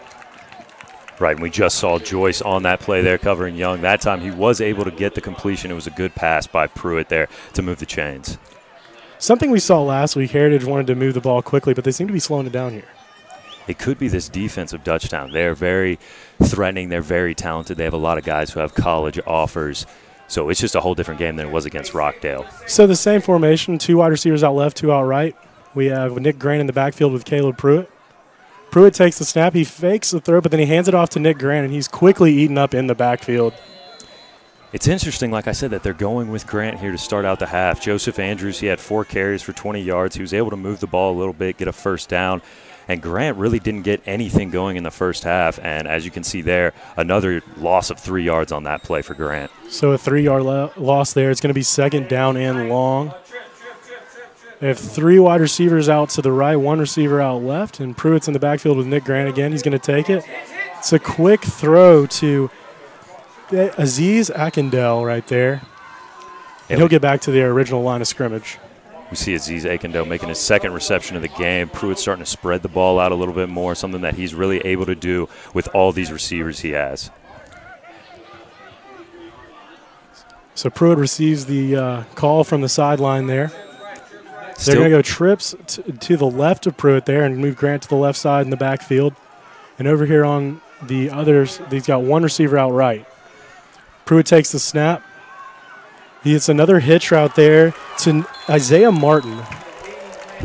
Right, and we just saw Joyce on that play there covering Young. That time he was able to get the completion. It was a good pass by Pruitt there to move the chains. Something we saw last week, Heritage wanted to move the ball quickly, but they seem to be slowing it down here. It could be this defense of Dutchtown. They're very threatening. They're very talented. They have a lot of guys who have college offers. So it's just a whole different game than it was against Rockdale. So the same formation, 2 wide receivers out left, 2 out right. We have Nick Grant in the backfield with Caleb Pruitt. Pruitt takes the snap. He fakes the throw, but then he hands it off to Nick Grant, and he's quickly eaten up in the backfield. It's interesting, like I said, that they're going with Grant here to start out the half. Joseph Andrews, he had 4 carries for 20 yards. He was able to move the ball a little bit, get a first down. And Grant really didn't get anything going in the first half. And as you can see there, another loss of 3 yards on that play for Grant. So a 3-yard loss there. It's going to be 2nd down and long. They have 3 wide receivers out to the right, 1 receiver out left, and Pruitt's in the backfield with Nick Grant again. He's going to take it. It's a quick throw to Aziz Akindele right there. And he'll get back to their original line of scrimmage. We see Aziz Akindele making his 2nd reception of the game. Pruitt's starting to spread the ball out a little bit more, something that he's really able to do with all these receivers he has. So Pruitt receives the call from the sideline there. They're going to go trips to the left of Pruitt there and move Grant to the left side in the backfield. And over here on the others, he's got 1 receiver out right. Pruitt takes the snap. He hits another hitch route there to Isaiah Martin.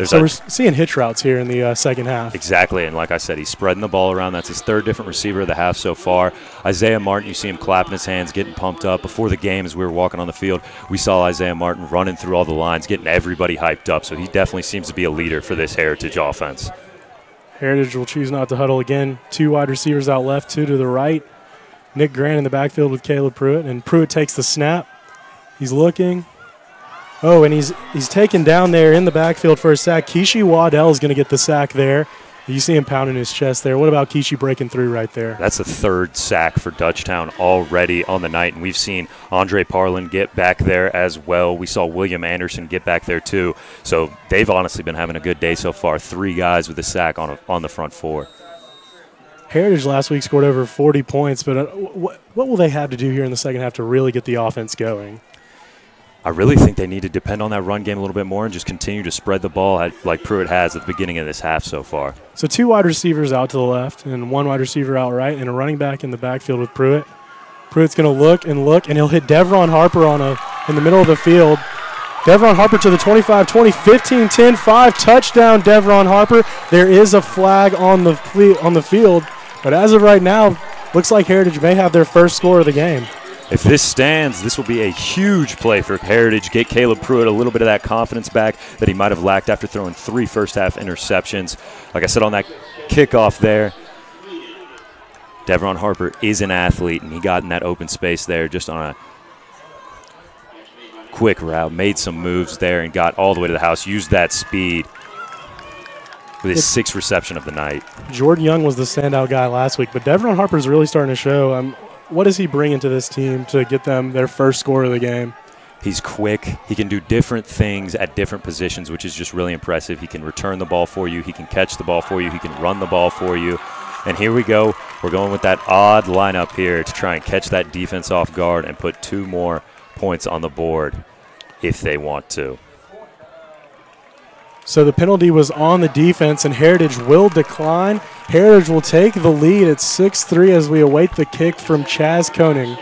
So we're seeing hitch routes here in the second half. Exactly, and like I said, he's spreading the ball around. That's his 3rd different receiver of the half so far. Isaiah Martin, you see him clapping his hands, getting pumped up. Before the game, as we were walking on the field, we saw Isaiah Martin running through all the lines, getting everybody hyped up. So he definitely seems to be a leader for this Heritage offense. Heritage will choose not to huddle again. 2 wide receivers out left, 2 to the right. Nick Grant in the backfield with Caleb Pruitt, and Pruitt takes the snap. He's looking. Oh, and he's taken down there in the backfield for a sack. Kishi Waddell is going to get the sack there. You see him pounding his chest there. What about Kishi breaking through right there? That's the third sack for Dutchtown already on the night, and we've seen Andre Parlin get back there as well. We saw William Anderson get back there too. So they've honestly been having a good day so far. 3 guys with a sack on the front 4. Heritage last week scored over 40 points, but what will they have to do here in the second half to really get the offense going? I really think they need to depend on that run game a little bit more and just continue to spread the ball like Pruitt has at the beginning of this half so far. So 2 wide receivers out to the left and 1 wide receiver out right and a running back in the backfield with Pruitt. Pruitt's going to look, and he'll hit Devron Harper in the middle of the field. Devron Harper to the 25, 20, 15, 10, 5. Touchdown, Devron Harper. There is a flag on the field, but as of right now, looks like Heritage may have their first score of the game. If this stands, this will be a huge play for Heritage. Get Caleb Pruitt a little bit of that confidence back that he might have lacked after throwing 3 first-half interceptions. Like I said on that kickoff there, Devron Harper is an athlete, and he got in that open space there just on a quick route, made some moves there, and got all the way to the house, used that speed with his 6th reception of the night. Jordan Young was the standout guy last week, but Devron Harper is really starting to show. What does he bring into this team to get them their first score of the game? He's quick. He can do different things at different positions, which is just really impressive. He can return the ball for you. He can catch the ball for you. He can run the ball for you. And here we go. We're going with that odd lineup here to try and catch that defense off guard and put 2 more points on the board if they want to. So the penalty was on the defense, and Heritage will decline. Heritage will take the lead at 6-3 as we await the kick from Chaz Koenig.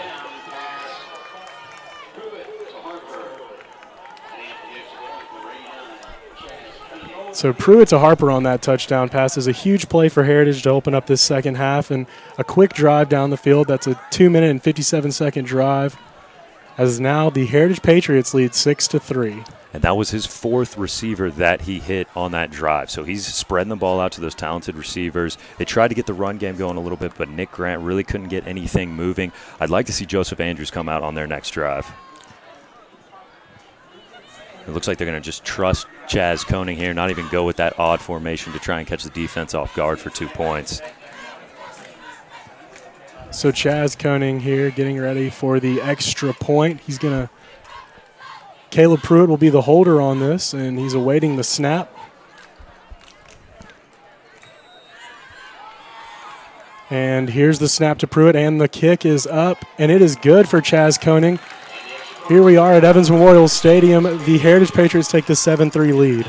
So Pruitt to Harper on that touchdown pass is a huge play for Heritage to open up this second half, and a quick drive down the field. That's a 2-minute and 57-second drive, as now the Heritage Patriots lead 6-3. And that was his 4th receiver that he hit on that drive. So he's spreading the ball out to those talented receivers. They tried to get the run game going a little bit, but Nick Grant really couldn't get anything moving. I'd like to see Joseph Andrews come out on their next drive. It looks like they're going to just trust Chaz Koenig here, not even go with that odd formation to try and catch the defense off guard for 2 points. So Chaz Koenig here getting ready for the extra point. He's going to – Caleb Pruitt will be the holder on this, and he's awaiting the snap. And here's the snap to Pruitt, and the kick is up, and it is good for Chaz Koenig. Here we are at Evans Memorial Stadium. The Heritage Patriots take the 7-3 lead.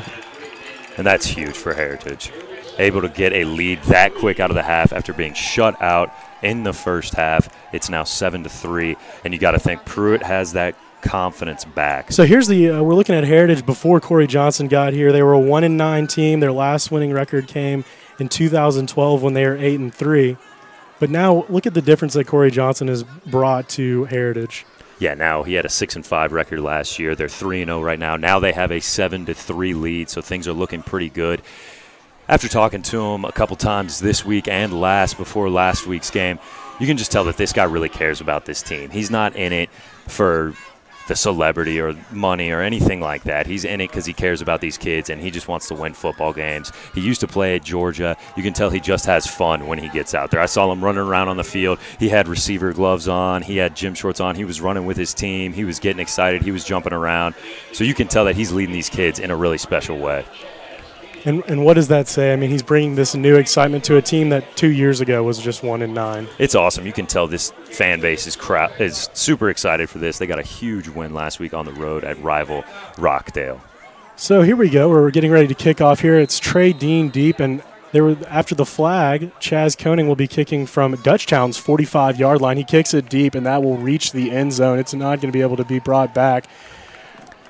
And that's huge for Heritage. Able to get a lead that quick out of the half after being shut out in the first half. It's now 7-3, and you got to think Pruitt has that confidence back. So here's the we're looking at Heritage before Corey Johnson got here. They were a 1-9 team. Their last winning record came in 2012 when they were 8-3. But now look at the difference that Corey Johnson has brought to Heritage. Yeah, now he had a 6-5 record last year. They're 3-0 right now. Now they have a 7-3 lead, so things are looking pretty good. After talking to him a couple times this week and before last week's game, you can just tell that this guy really cares about this team. He's not in it for the celebrity or money or anything like that. He's in it because he cares about these kids and he just wants to win football games. He used to play at Georgia. You can tell he just has fun when he gets out there. I saw him running around on the field. He had receiver gloves on. He had gym shorts on. He was running with his team. He was getting excited. He was jumping around. So you can tell that he's leading these kids in a really special way. And what does that say? I mean, he's bringing this new excitement to a team that 2 years ago was just 1-9. It's awesome. You can tell this fan base is super excited for this. They got a huge win last week on the road at rival Rockdale. So here we go. We're getting ready to kick off here. It's Trey Dean deep, and after the flag, Chaz Koenig will be kicking from Dutchtown's 45-yard line. He kicks it deep, and that will reach the end zone. It's not going to be able to be brought back.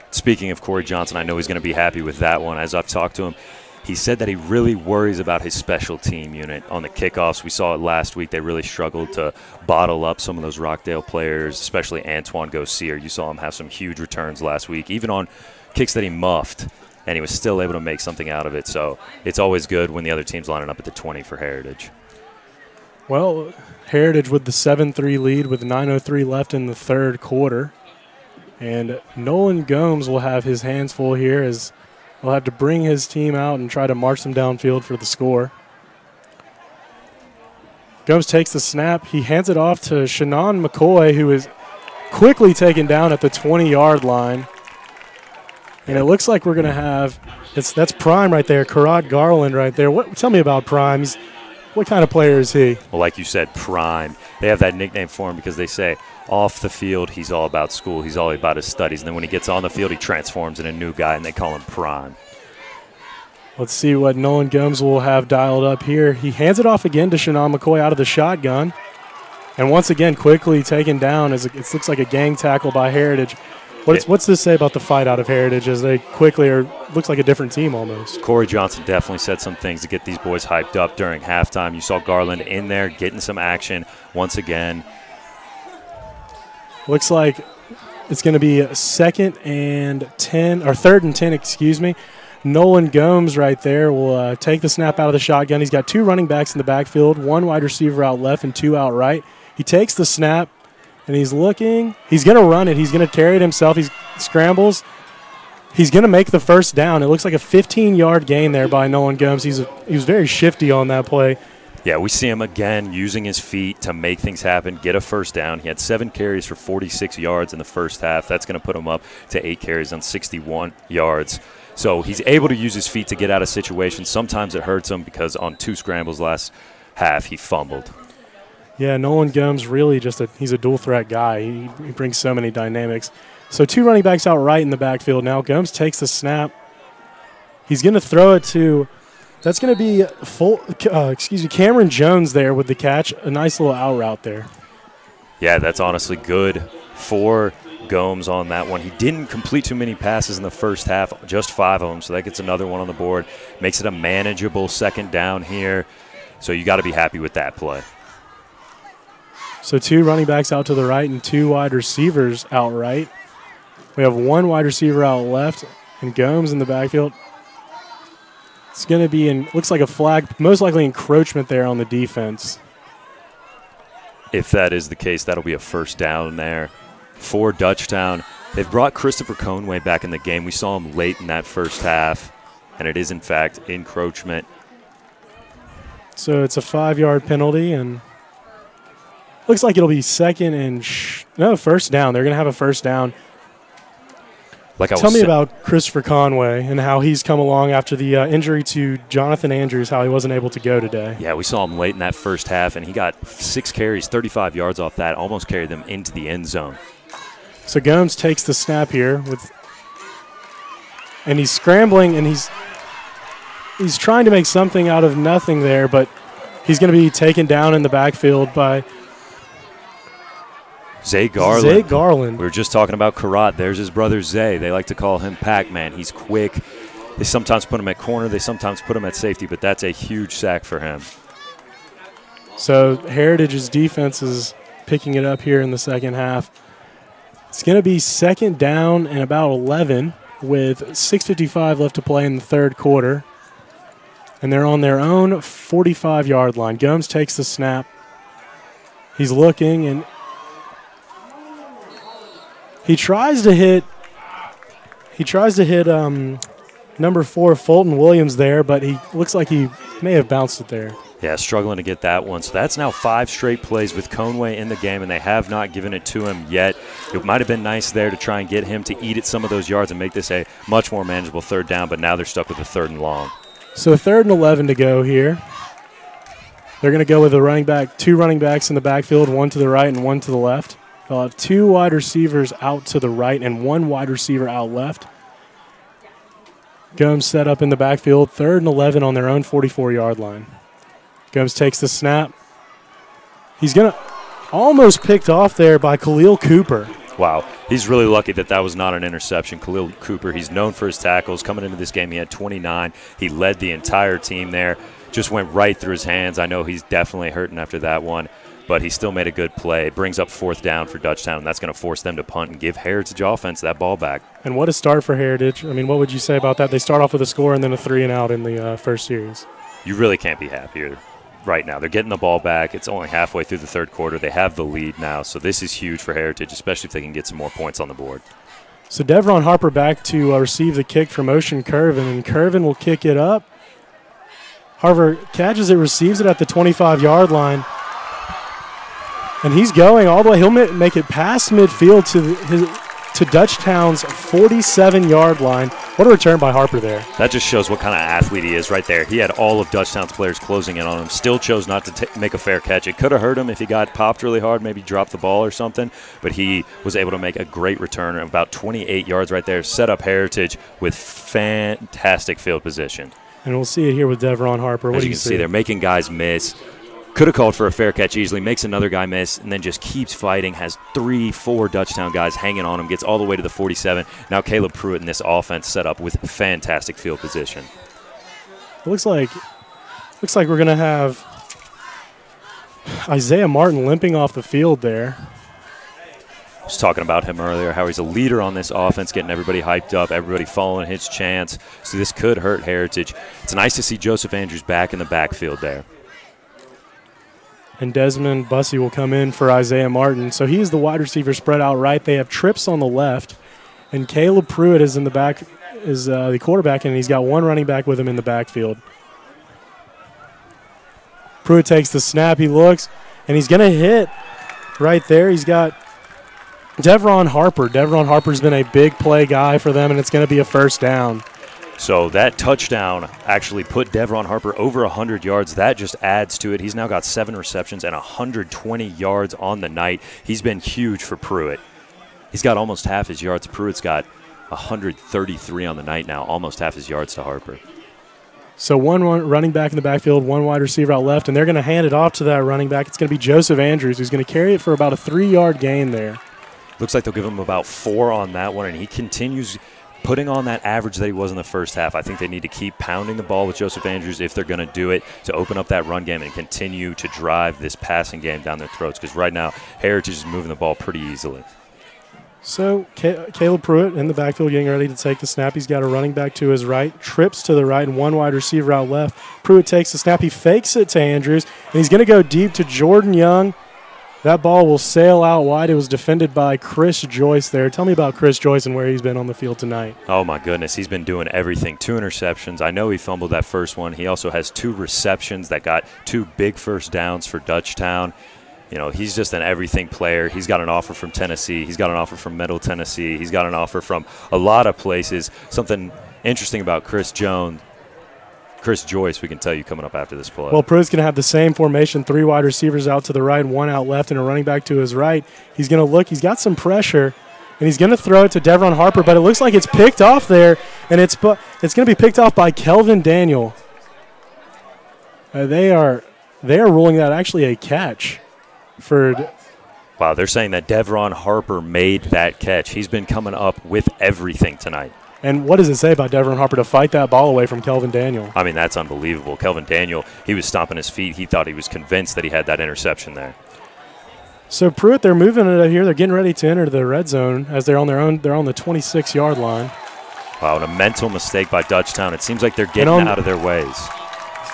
Speaking of Corey Johnson, I know he's going to be happy with that one. As I've talked to him, he said that he really worries about his special team unit on the kickoffs. We saw it last week. They really struggled to bottle up some of those Rockdale players, especially Antoine Gossier. You saw him have some huge returns last week, even on kicks that he muffed, and he was still able to make something out of it. So it's always good when the other team's lining up at the 20 for Heritage. Well, Heritage with the 7-3 lead with 9:03 left in the third quarter. And Nolan Gomes will have his hands full here as he'll have to bring his team out and try to march them downfield for the score. Gomes takes the snap. He hands it off to Shannon McCoy, who is quickly taken down at the 20-yard line. And it looks like we're going to have that's Prime right there, Karad Garland right there. Tell me about Prime. What kind of player is he? Well, like you said, Prime. They have that nickname for him because they say off the field he's all about school. He's all about his studies. And then when he gets on the field, he transforms into a new guy, and they call him Prime. Let's see what Nolan Gomes will have dialed up here. He hands it off again to Shannon McCoy out of the shotgun. And once again, quickly taken down as it looks like a gang tackle by Heritage. What's this say about the fight out of Heritage as they quickly looks like a different team almost? Corey Johnson definitely said some things to get these boys hyped up during halftime. You saw Garland in there getting some action once again. Looks like it's going to be third and 10, excuse me. Nolan Gomes right there will take the snap out of the shotgun. He's got 2 running backs in the backfield, 1 wide receiver out left and 2 out right. He takes the snap, and he's looking. He's going to run it. He's going to carry it himself. He scrambles. He's going to make the first down. It looks like a 15-yard gain there by Nolan Gomes. He was very shifty on that play. Yeah, we see him again using his feet to make things happen, get a first down. He had 7 carries for 46 yards in the first half. That's going to put him up to 8 carries on 61 yards. So he's able to use his feet to get out of situations. Sometimes it hurts him because on 2 scrambles last half he fumbled. Yeah, Nolan Gomes really he's a dual threat guy. He brings so many dynamics. So 2 running backs out right in the backfield now. Gomes takes the snap. He's going to throw it to, that's going to be Cameron Jones there with the catch. A nice little out route there. Yeah, that's honestly good for Gomes on that one. He didn't complete too many passes in the first half, just 5 of them, so that gets another one on the board. Makes it a manageable second down here, so you got to be happy with that play. So 2 running backs out to the right and 2 wide receivers out right. We have 1 wide receiver out left and Gomes in the backfield. It's going to be looks like a flag, most likely encroachment there on the defense. If that is the case, that'll be a first down there for Dutchtown. They've brought Christopher Conway back in the game. We saw him late in that first half, and it is, in fact, encroachment. So it's a 5-yard penalty, and looks like it'll be first down. They're going to have a first down. Tell me about Christopher Conway and how he's come along after the injury to Jonathan Andrews, how he wasn't able to go today. Yeah, we saw him late in that first half, and he got 6 carries, 35 yards off that, almost carried them into the end zone. So Gomes takes the snap here, and he's scrambling, and he's trying to make something out of nothing there, but he's going to be taken down in the backfield by Zay Garland. Zay Garland. We were just talking about Karat. There's his brother Zay. They like to call him Pac-Man. He's quick. They sometimes put him at corner. They sometimes put him at safety, but that's a huge sack for him. So Heritage's defense is picking it up here in the second half. It's going to be second down and about 11 with 6:55 left to play in the third quarter. And they're on their own 45-yard line. Gomes takes the snap. He's looking, and he tries to hit number 4 Fulton Williams there, but he looks like he may have bounced it there. Yeah, struggling to get that one. So that's now 5 straight plays with Conway in the game, and they have not given it to him yet. It might have been nice there to try and get him to eat at some of those yards and make this a much more manageable third down, but now they're stuck with a 3rd and long. So 3rd and 11 to go here. They're going to go with a 2 running backs in the backfield, 1 to the right and 1 to the left. They'll have 2 wide receivers out to the right and 1 wide receiver out left. Gomes set up in the backfield, 3rd and 11 on their own 44-yard line. Gomes takes the snap. He's going to almost picked off there by Khalil Cooper. Wow, he's really lucky that was not an interception. Khalil Cooper, he's known for his tackles. Coming into this game, he had 29. He led the entire team there. Just went right through his hands. I know he's definitely hurting after that one, but he still made a good play. It brings up 4th down for Dutchtown, and that's going to force them to punt and give Heritage offense that ball back. And what a start for Heritage. I mean, what would you say about that? They start off with a score and then a 3-and-out in the first series. You really can't be happier right now. They're getting the ball back. It's only halfway through the third quarter. They have the lead now, so this is huge for Heritage, especially if they can get some more points on the board. So Devron Harper back to receive the kick from Ocean Curvin, and Curvin will kick it up. Harper catches it, receives it at the 25-yard line. And he's going all the way. He'll make it past midfield to Dutchtown's 47-yard line. What a return by Harper there. That just shows what kind of athlete he is right there. He had all of Dutchtown's players closing in on him, still chose not to make a fair catch. It could have hurt him if he got popped really hard, maybe dropped the ball or something, but he was able to make a great return, about 28 yards right there, set up Heritage with fantastic field position. And we'll see it here with Devron Harper. What As do you can see, they're making guys miss. Could have called for a fair catch easily, makes another guy miss, and then just keeps fighting, has 3-4 Dutchtown guys hanging on him, gets all the way to the 47. Now Caleb Pruitt in this offense set up with fantastic field position. It looks like we're going to have Isaiah Martin limping off the field there. I was talking about him earlier, how he's a leader on this offense, getting everybody hyped up, everybody following his chance. So this could hurt Heritage. It's nice to see Joseph Andrews back in the backfield there. And Desmond Bussey will come in for Isaiah Martin. So he is the wide receiver spread out right. They have Trips on the left, and Caleb Pruitt is in the back, is the quarterback, and he's got one running back with him in the backfield. Pruitt takes the snap. He looks, and he's going to hit right there. He's got Devron Harper. Devron Harper's been a big play guy for them, and it's going to be a first down. So that touchdown actually put Devron Harper over 100 yards. That just adds to it. He's now got 7 receptions and 120 yards on the night. He's been huge for Pruitt. He's got almost half his yards. Pruitt's got 133 on the night now, almost half his yards to Harper. So one running back in the backfield, one wide receiver out left, and they're going to hand it off to that running back. It's going to be Joseph Andrews, who's going to carry it for about a 3-yard gain there. Looks like they'll give him about 4 on that one, and he continues putting on that average that he was in the first half. I think they need to keep pounding the ball with Joseph Andrews if they're going to do it, to open up that run game and continue to drive this passing game down their throats, because right now Heritage is moving the ball pretty easily. So Caleb Pruitt in the backfield getting ready to take the snap. He's got a running back to his right, Trips to the right, and one wide receiver out left. Pruitt takes the snap. He fakes it to Andrews, and he's going to go deep to Jordan Young. That ball will sail out wide. It was defended by Chris Joyce there. Tell me about Chris Joyce and where he's been on the field tonight. Oh, my goodness. He's been doing everything. 2 interceptions. I know he fumbled that first one. He also has 2 receptions that got 2 big first downs for Dutchtown. You know, he's just an everything player. He's got an offer from Tennessee. He's got an offer from Middle Tennessee. He's got an offer from a lot of places. Something interesting about Chris Joyce, we can tell you coming up after this play. Well, Pruitt's going to have the same formation, 3 wide receivers out to the right, 1 out left, and a running back to his right. He's going to look. He's got some pressure, and he's going to throw it to Devron Harper, but it looks like it's picked off there, and it's going to be picked off by Kelvin Daniel. They are ruling that actually a catch. Wow, they're saying that Devron Harper made that catch. He's been coming up with everything tonight. And what does it say about Devron Harper to fight that ball away from Kelvin Daniel? I mean, that's unbelievable. Kelvin Daniel, he was stomping his feet. He thought he was convinced that he had that interception there. So Pruitt, they're moving it here. They're getting ready to enter the red zone as they're on their own. They're on the 26-yard line. Wow, and a mental mistake by Dutchtown. It seems like they're getting out of their ways.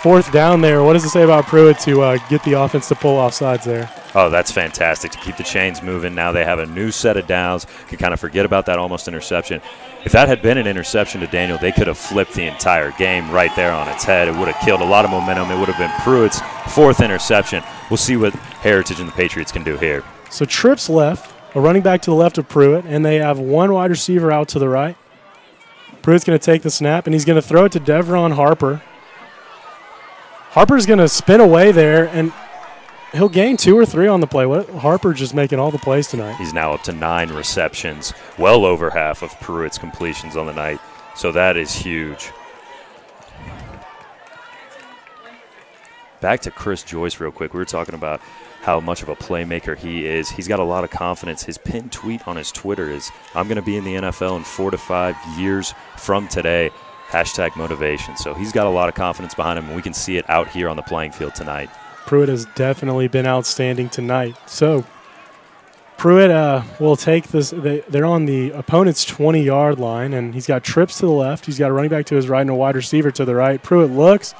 4th down there. What does it say about Pruitt to get the offense to pull off sides there? Oh, that's fantastic to keep the chains moving. Now they have a new set of downs. Can kind of forget about that almost interception. If that had been an interception to Daniel, they could have flipped the entire game right there on its head. It would have killed a lot of momentum. It would have been Pruitt's 4th interception. We'll see what Heritage and the Patriots can do here. So Trips left, a running back to the left of Pruitt, and they have 1 wide receiver out to the right. Pruitt's going to take the snap, and he's going to throw it to Devron Harper. Harper's going to spin away there, and he'll gain 2 or 3 on the play. Harper just making all the plays tonight. He's now up to 9 receptions, well over half of Pruitt's completions on the night. So that is huge. Back to Chris Joyce real quick. We were talking about how much of a playmaker he is. He's got a lot of confidence. His pinned tweet on his Twitter is, "I'm going to be in the NFL in 4 to 5 years from today." #motivation. So he's got a lot of confidence behind him, and we can see it out here on the playing field tonight. Pruitt has definitely been outstanding tonight. So Pruitt will take this. They're on the opponent's 20-yard line, and he's got Trips to the left. He's got a running back to his right and a wide receiver to the right. Pruitt looks,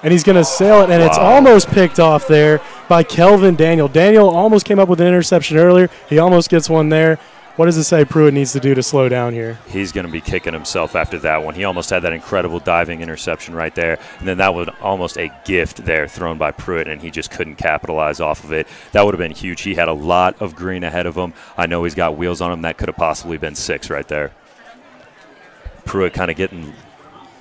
and he's going to sail it, and It's almost picked off there by Kelvin Daniel. Daniel almost came up with an interception earlier. He almost gets one there. What does it say Pruitt needs to do to slow down here? He's going to be kicking himself after that one. He almost had that incredible diving interception right there, and then that was almost a gift there thrown by Pruitt, and he just couldn't capitalize off of it. That would have been huge. He had a lot of green ahead of him. I know he's got wheels on him. That could have possibly been 6 right there. Pruitt kind of getting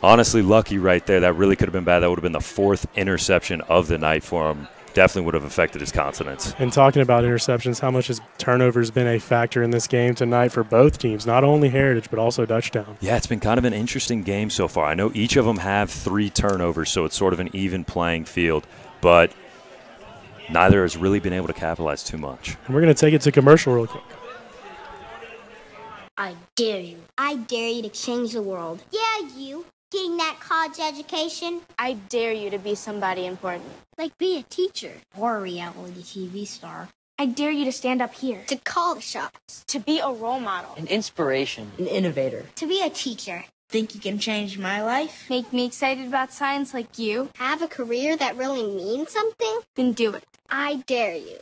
honestly lucky right there. That really could have been bad. That would have been the 4th interception of the night for him. Definitely would have affected his confidence. And talking about interceptions, how much has turnovers been a factor in this game tonight for both teams, not only Heritage but also Dutchtown? Yeah, it's been kind of an interesting game so far. I know each of them have 3 turnovers, so it's sort of an even playing field, but neither has really been able to capitalize too much. And we're going to take it to commercial real quick. I dare you. I dare you to change the world. Yeah, you. Getting that college education. I dare you to be somebody important. Like be a teacher or a reality TV star. I dare you to stand up here. To call the shots. To be a role model. An inspiration. An innovator. To be a teacher. Think you can change my life? Make me excited about science like you? Have a career that really means something? Then do it. I dare you.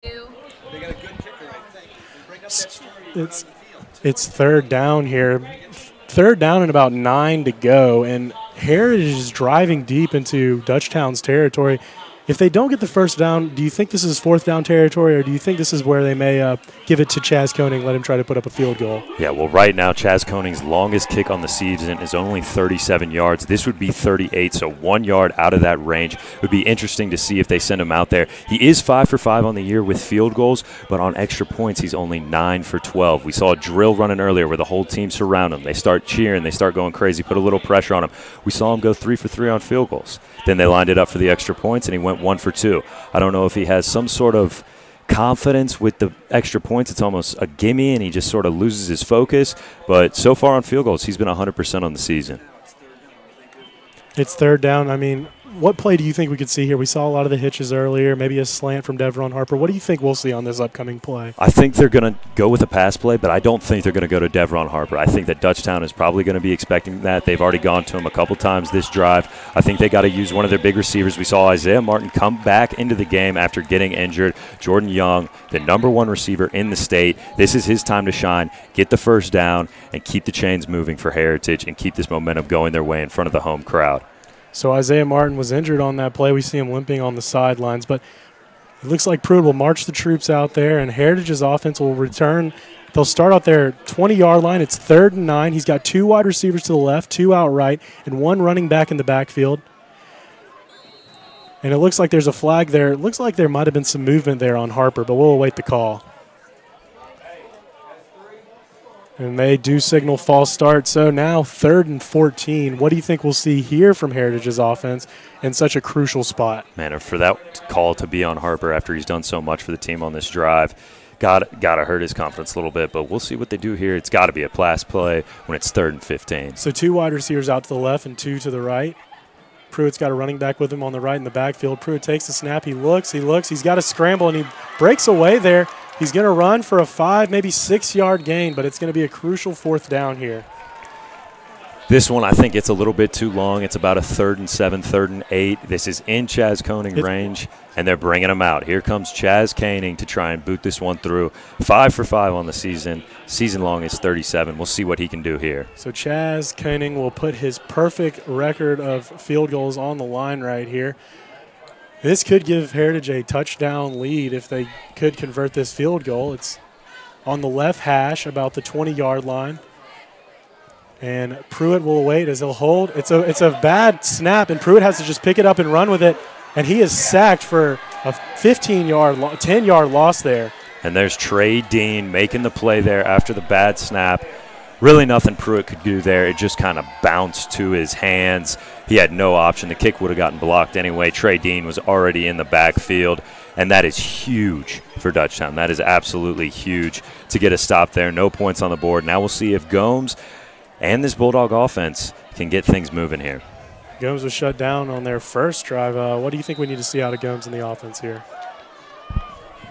They got a good kicker, I think. Bring up that story. It's 3rd down here. 3rd down and about 9 to go, and Heritage is driving deep into Dutchtown's territory. If they don't get the first down, do you think this is 4th down territory, or do you think this is where they may give it to Chaz Koenig, let him try to put up a field goal? Yeah, well, right now, Chaz Koenig's longest kick on the season is only 37 yards. This would be 38, so 1 yard out of that range. It would be interesting to see if they send him out there. He is 5 for 5 on the year with field goals, but on extra points, he's only 9 for 12. We saw a drill running earlier where the whole team surround him. They start cheering. They start going crazy, put a little pressure on him. We saw him go 3 for 3 on field goals. Then they lined it up for the extra points, and he went 1 for 2. I don't know if he has some sort of confidence with the extra points. It's almost a gimme, and he just sort of loses his focus. But so far on field goals, he's been 100% on the season. It's 3rd down. I mean, what play do you think we could see here? We saw a lot of the hitches earlier, maybe a slant from Devron Harper. What do you think we'll see on this upcoming play? I think they're going to go with a pass play, but I don't think they're going to go to Devron Harper. I think that Dutchtown is probably going to be expecting that. They've already gone to him a couple times this drive. I think they got to use one of their big receivers. We saw Isaiah Martin come back into the game after getting injured. Jordan Young, the #1 receiver in the state. This is his time to shine, get the first down, and keep the chains moving for Heritage and keep this momentum going their way in front of the home crowd. So Isaiah Martin was injured on that play. We see him limping on the sidelines, but it looks like Pruitt will march the troops out there, and Heritage's offense will return. They'll start out their 20-yard line. It's 3rd and 9. He's got 2 wide receivers to the left, 2 out right, and 1 running back in the backfield. And it looks like there's a flag there. It looks like there might have been some movement there on Harper, but we'll await the call. And they do signal false start. So now 3rd and 14. What do you think we'll see here from Heritage's offense in such a crucial spot? Man, for that call to be on Harper after he's done so much for the team on this drive, got to hurt his confidence a little bit. But we'll see what they do here. It's got to be a pass play when it's 3rd and 15. So 2 wide receivers out to the left and 2 to the right. Pruitt's got a running back with him on the right in the backfield. Pruitt takes the snap. He looks. He's got to scramble, and he breaks away there. He's going to run for a 5, maybe 6-yard gain, but it's going to be a crucial 4th down here. This one, I think it's a little bit too long. It's about a 3rd and 7, 3rd and 8. This is in Chaz Koenig range, and they're bringing him out. Here comes Chaz Koenig to try and boot this one through. 5 for 5 on the season. Season long is 37. We'll see what he can do here. So Chaz Koenig will put his perfect record of field goals on the line right here. This could give Heritage a touchdown lead if they could convert this field goal. It's on the left hash, about the 20-yard line. And Pruitt will wait as he'll hold. It's a bad snap, and Pruitt has to just pick it up and run with it. And he is sacked for a 10-yard loss there. And there's Trey Dean making the play there after the bad snap. Really nothing Pruitt could do there. It just kind of bounced to his hands. He had no option. The kick would have gotten blocked anyway. Trey Dean was already in the backfield, and that is huge for Dutchtown. That is absolutely huge to get a stop there. No points on the board. Now we'll see if Gomes and this Bulldog offense can get things moving here. Gomes was shut down on their first drive. What do you think we need to see out of Gomes in the offense here?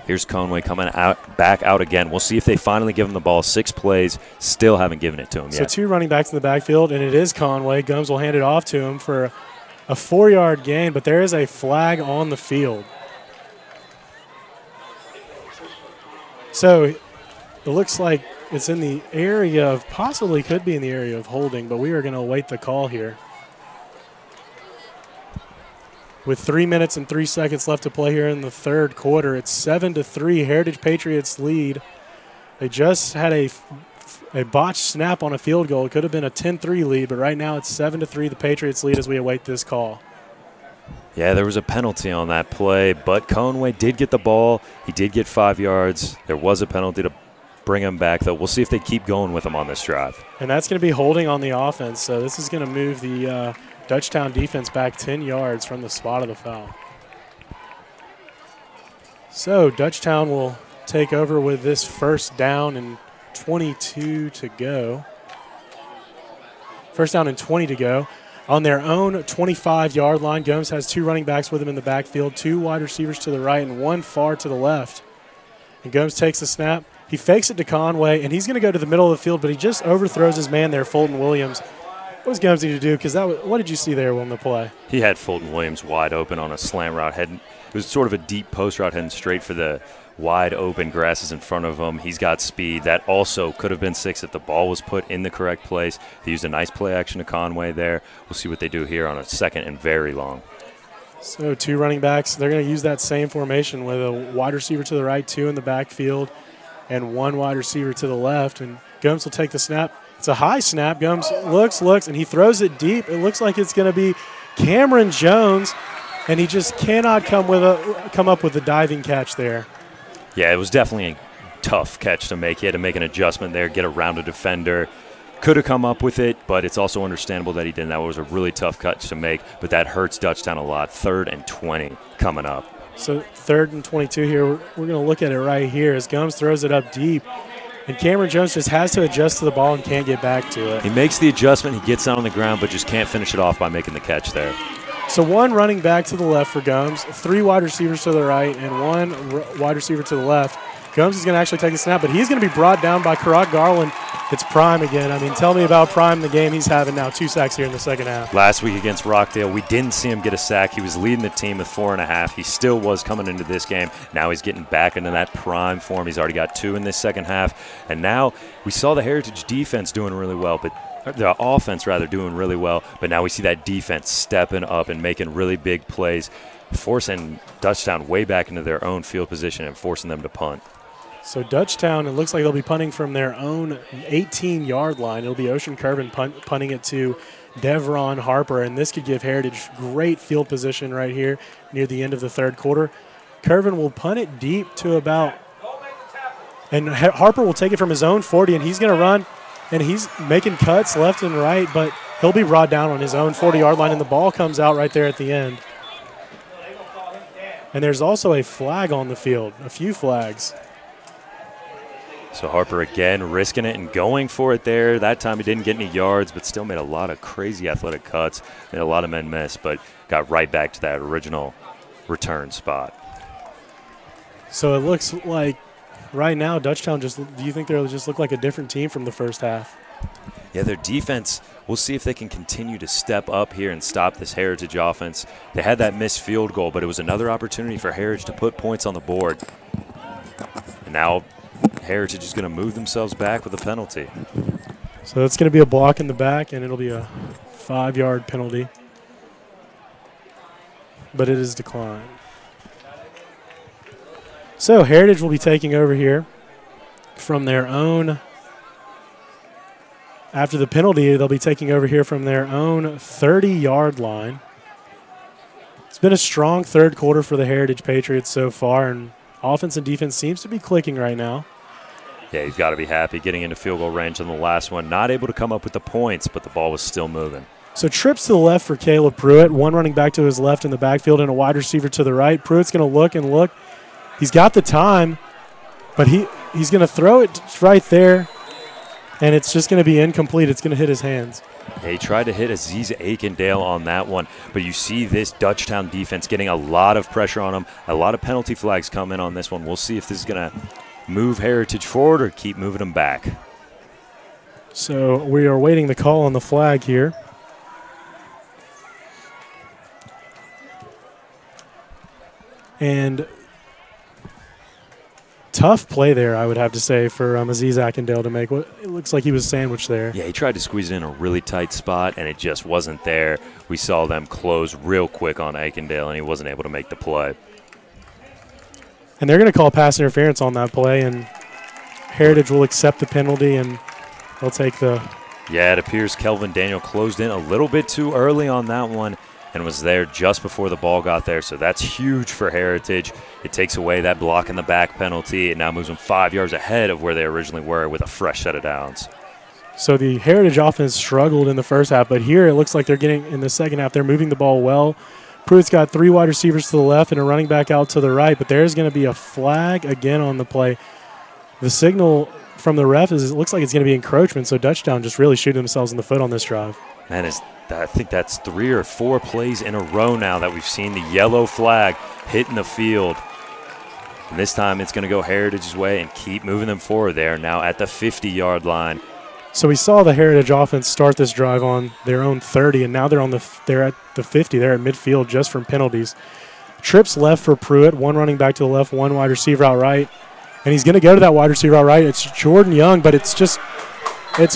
Here's Conway coming back out again. We'll see if they finally give him the ball. 6 plays, still haven't given it to him yet. So 2 running backs in the backfield, and it is Conway. Gomes will hand it off to him for a 4-yard gain, but there is a flag on the field. So it looks like it's in the area of, possibly could be in the area of holding, but we are going to await the call here. With 3 minutes and 3 seconds left to play here in the third quarter, it's 7-3, Heritage Patriots lead. They just had a botched snap on a field goal. It could have been a 10-3 lead, but right now it's 7-3, the Patriots lead as we await this call. Yeah, there was a penalty on that play, but Conway did get the ball. He did get 5 yards. There was a penalty to bring him back, though. We'll see if they keep going with him on this drive. And that's going to be holding on the offense, so this is going to move the Dutchtown defense back 10 yards from the spot of the foul. So Dutchtown will take over with this first down and 22 to go. First down and 20 to go. On their own 25-yard line, Gomes has 2 running backs with him in the backfield, 2 wide receivers to the right and 1 far to the left. And Gomes takes the snap. He fakes it to Conway, and he's going to go to the middle of the field, but he just overthrows his man there, Fulton Williams. What does Gomes need to do? Because what did you see there on the play? He had Fulton Williams wide open on a slant route. It was sort of a deep post route heading straight for the wide open grasses in front of him. He's got speed. That also could have been 6 if the ball was put in the correct place. They used a nice play action to Conway there. We'll see what they do here on a second and very long. So 2 running backs. They're going to use that same formation with a wide receiver to the right, 2 in the backfield, and 1 wide receiver to the left. And Gomes will take the snap. It's a high snap. Gomes looks, and he throws it deep. It looks like it's going to be Cameron Jones, and he just cannot come up with a diving catch there. Yeah, it was definitely a tough catch to make. He had to make an adjustment there, get around a defender. Could have come up with it, but it's also understandable that he didn't. That was a really tough catch to make, but that hurts Dutchtown a lot. 3rd and 20 coming up. So 3rd and 22 here. We're going to look at it right here as Gomes throws it up deep. And Cameron Jones just has to adjust to the ball and can't get back to it. He makes the adjustment. He gets down on the ground, but just can't finish it off by making the catch there. So 1 running back to the left for Gomes, 3 wide receivers to the right, and 1 wide receiver to the left. Gomes is going to actually take a snap, but he's going to be brought down by Karak Garland. It's Prime again. I mean, tell me about Prime, the game he's having now. 2 sacks here in the second half. Last week against Rockdale, we didn't see him get a sack. He was leading the team with 4.5. He still was coming into this game. Now he's getting back into that Prime form. He's already got 2 in this second half. And now we saw the Heritage defense doing really well, but the offense rather doing really well. But now we see that defense stepping up and making really big plays, forcing Dutchtown way back into their own field position and forcing them to punt. So Dutchtown, it looks like they'll be punting from their own 18-yard line. It'll be Ocean Curvin punting it to Devron Harper, and this could give Heritage great field position right here near the end of the third quarter. Curvin will punt it deep to about, and Harper will take it from his own 40, and he's going to run, and he's making cuts left and right, but he'll be brought down on his own 40-yard line, and the ball comes out right there at the end. And there's also a flag on the field, a few flags. So Harper again risking it and going for it there. That time he didn't get any yards, but still made a lot of crazy athletic cuts. Made a lot of men miss, but got right back to that original return spot. So it looks like right now Dutchtown do you think they'll just look like a different team from the first half? Yeah, their defense, we'll see if they can continue to step up here and stop this Heritage offense. They had that missed field goal, but it was another opportunity for Heritage to put points on the board. And now Heritage is going to move themselves back with a penalty. So it's going to be a block in the back, and it'll be a 5-yard penalty. But it is declined. So Heritage will be taking over here from their own. After the penalty, they'll be taking over here from their own 30-yard line. It's been a strong third quarter for the Heritage Patriots so far, and offense and defense seems to be clicking right now. Yeah, you've got to be happy getting into field goal range on the last one. Not able to come up with the points, but the ball was still moving. So trips to the left for Caleb Pruitt, 1 running back to his left in the backfield and a wide receiver to the right. Pruitt's going to look and look. He's got the time, but he's going to throw it right there, and it's just going to be incomplete. It's going to hit his hands. He tried to hit Aziz Aikendale on that one, but you see this Dutchtown defense getting a lot of pressure on him. A lot of penalty flags come in on this one. We'll see if this is going to move Heritage forward or keep moving them back. So we are waiting the call on the flag here. And Tough play there, I would have to say, for Aziz Akindale to make. It looks like he was sandwiched there. Yeah, he tried to squeeze it in a really tight spot, and it just wasn't there. We saw them close real quick on Akindale, and he wasn't able to make the play. And they're going to call pass interference on that play, and Heritage will accept the penalty, and they'll take the... Yeah, it appears Kelvin Daniel closed in a little bit too early on that one and was there just before the ball got there, so that's huge for Heritage. It takes away that block in the back penalty. It now moves them 5 yards ahead of where they originally were with a fresh set of downs. So the Heritage offense struggled in the first half, but here it looks like they're getting, in the second half, they're moving the ball well. Pruitt's got 3 wide receivers to the left and a running back out to the right, but there's going to be a flag again on the play. The signal from the ref is it looks like it's going to be encroachment, so Dutchtown just really shooting themselves in the foot on this drive. Man, I think that's 3 or 4 plays in a row now that we've seen the yellow flag hitting the field. And this time it's going to go Heritage's way and keep moving them forward. They are now at the 50-yard line. So we saw the Heritage offense start this drive on their own 30, and now they're at the 50. They're at midfield just from penalties. Trips left for Pruitt, 1 running back to the left, 1 wide receiver out right. And he's going to go to that wide receiver out right. It's Jordan Young, but it's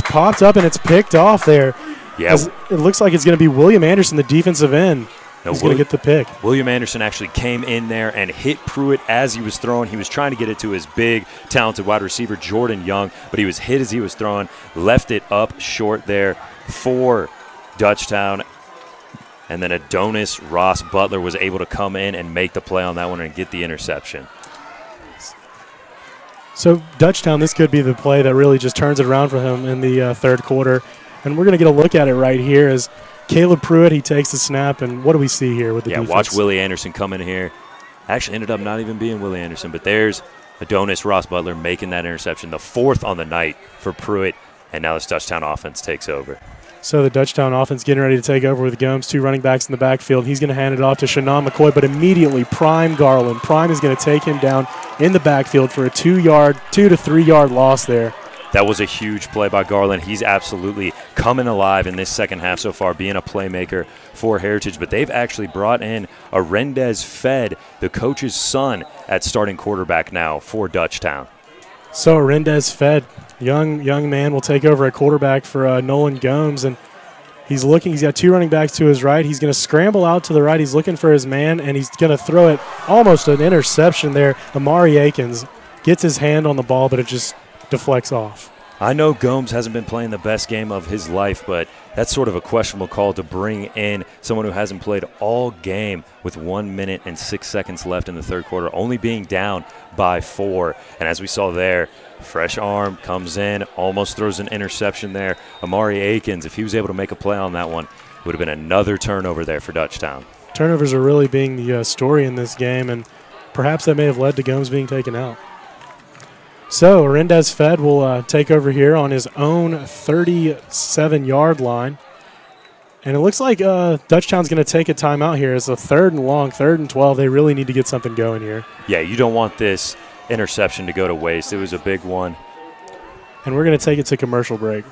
popped up and it's picked off there. Yeah. It looks like it's going to be William Anderson, the defensive end. He's going to get the pick. William Anderson actually came in there and hit Pruitt as he was throwing. He was trying to get it to his big, talented wide receiver, Jordan Young, but he was hit as he was throwing, left it up short there for Dutchtown. And then Adonis Ross Butler was able to come in and make the play on that one and get the interception. So Dutchtown, this could be the play that really just turns it around for him in the third quarter. And we're going to get a look at it right here as Caleb Pruitt, he takes the snap, and what do we see here with the defense? Watch Willie Anderson come in here. Actually ended up not even being Willie Anderson, but there's Adonis Ross Butler making that interception, the 4th on the night for Pruitt, and now this Dutchtown offense takes over. So the Dutchtown offense getting ready to take over with Gomes, 2 running backs in the backfield. He's going to hand it off to Shannon McCoy, but immediately Prime Garland. Prime is going to take him down in the backfield for a 2 to 3 yard loss there. That was a huge play by Garland. He's absolutely coming alive in this second half so far, being a playmaker for Heritage. But they've actually brought in Arendez Fed, the coach's son, at starting quarterback now for Dutchtown. So Arendez Fed, young man, will take over at quarterback for Nolan Gomes. And he's got 2 running backs to his right. He's going to scramble out to the right. He's looking for his man, and he's going to throw it almost an interception there. Amari Akins gets his hand on the ball, but it just deflects off. I know Gomes hasn't been playing the best game of his life, but that's sort of a questionable call to bring in someone who hasn't played all game with 1 minute and 6 seconds left in the third quarter, only being down by 4. And as we saw there, fresh arm comes in, almost throws an interception there. Amari Akins, if he was able to make a play on that one, it would have been another turnover there for Dutchtown. Turnovers are really being the story in this game, and perhaps that may have led to Gomes being taken out. So Arendez Fed will take over here on his own 37-yard line. And it looks like Dutchtown's going to take a timeout here. It's a 3rd and long, 3rd and 12. They really need to get something going here. Yeah, you don't want this interception to go to waste. It was a big one. And we're going to take it to commercial break.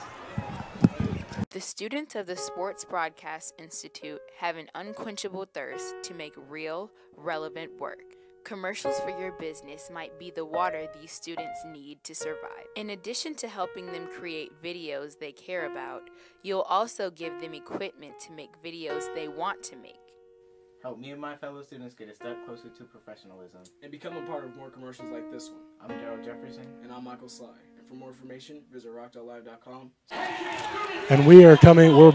The students of the Sports Broadcast Institute have an unquenchable thirst to make real, relevant work. Commercials for your business might be the water these students need to survive. In addition to helping them create videos they care about, you'll also give them equipment to make videos they want to make. Help me and my fellow students get a step closer to professionalism. And become a part of more commercials like this one. I'm Daryl Jefferson. And I'm Michael Sly. And for more information, visit rock.live.com. And we're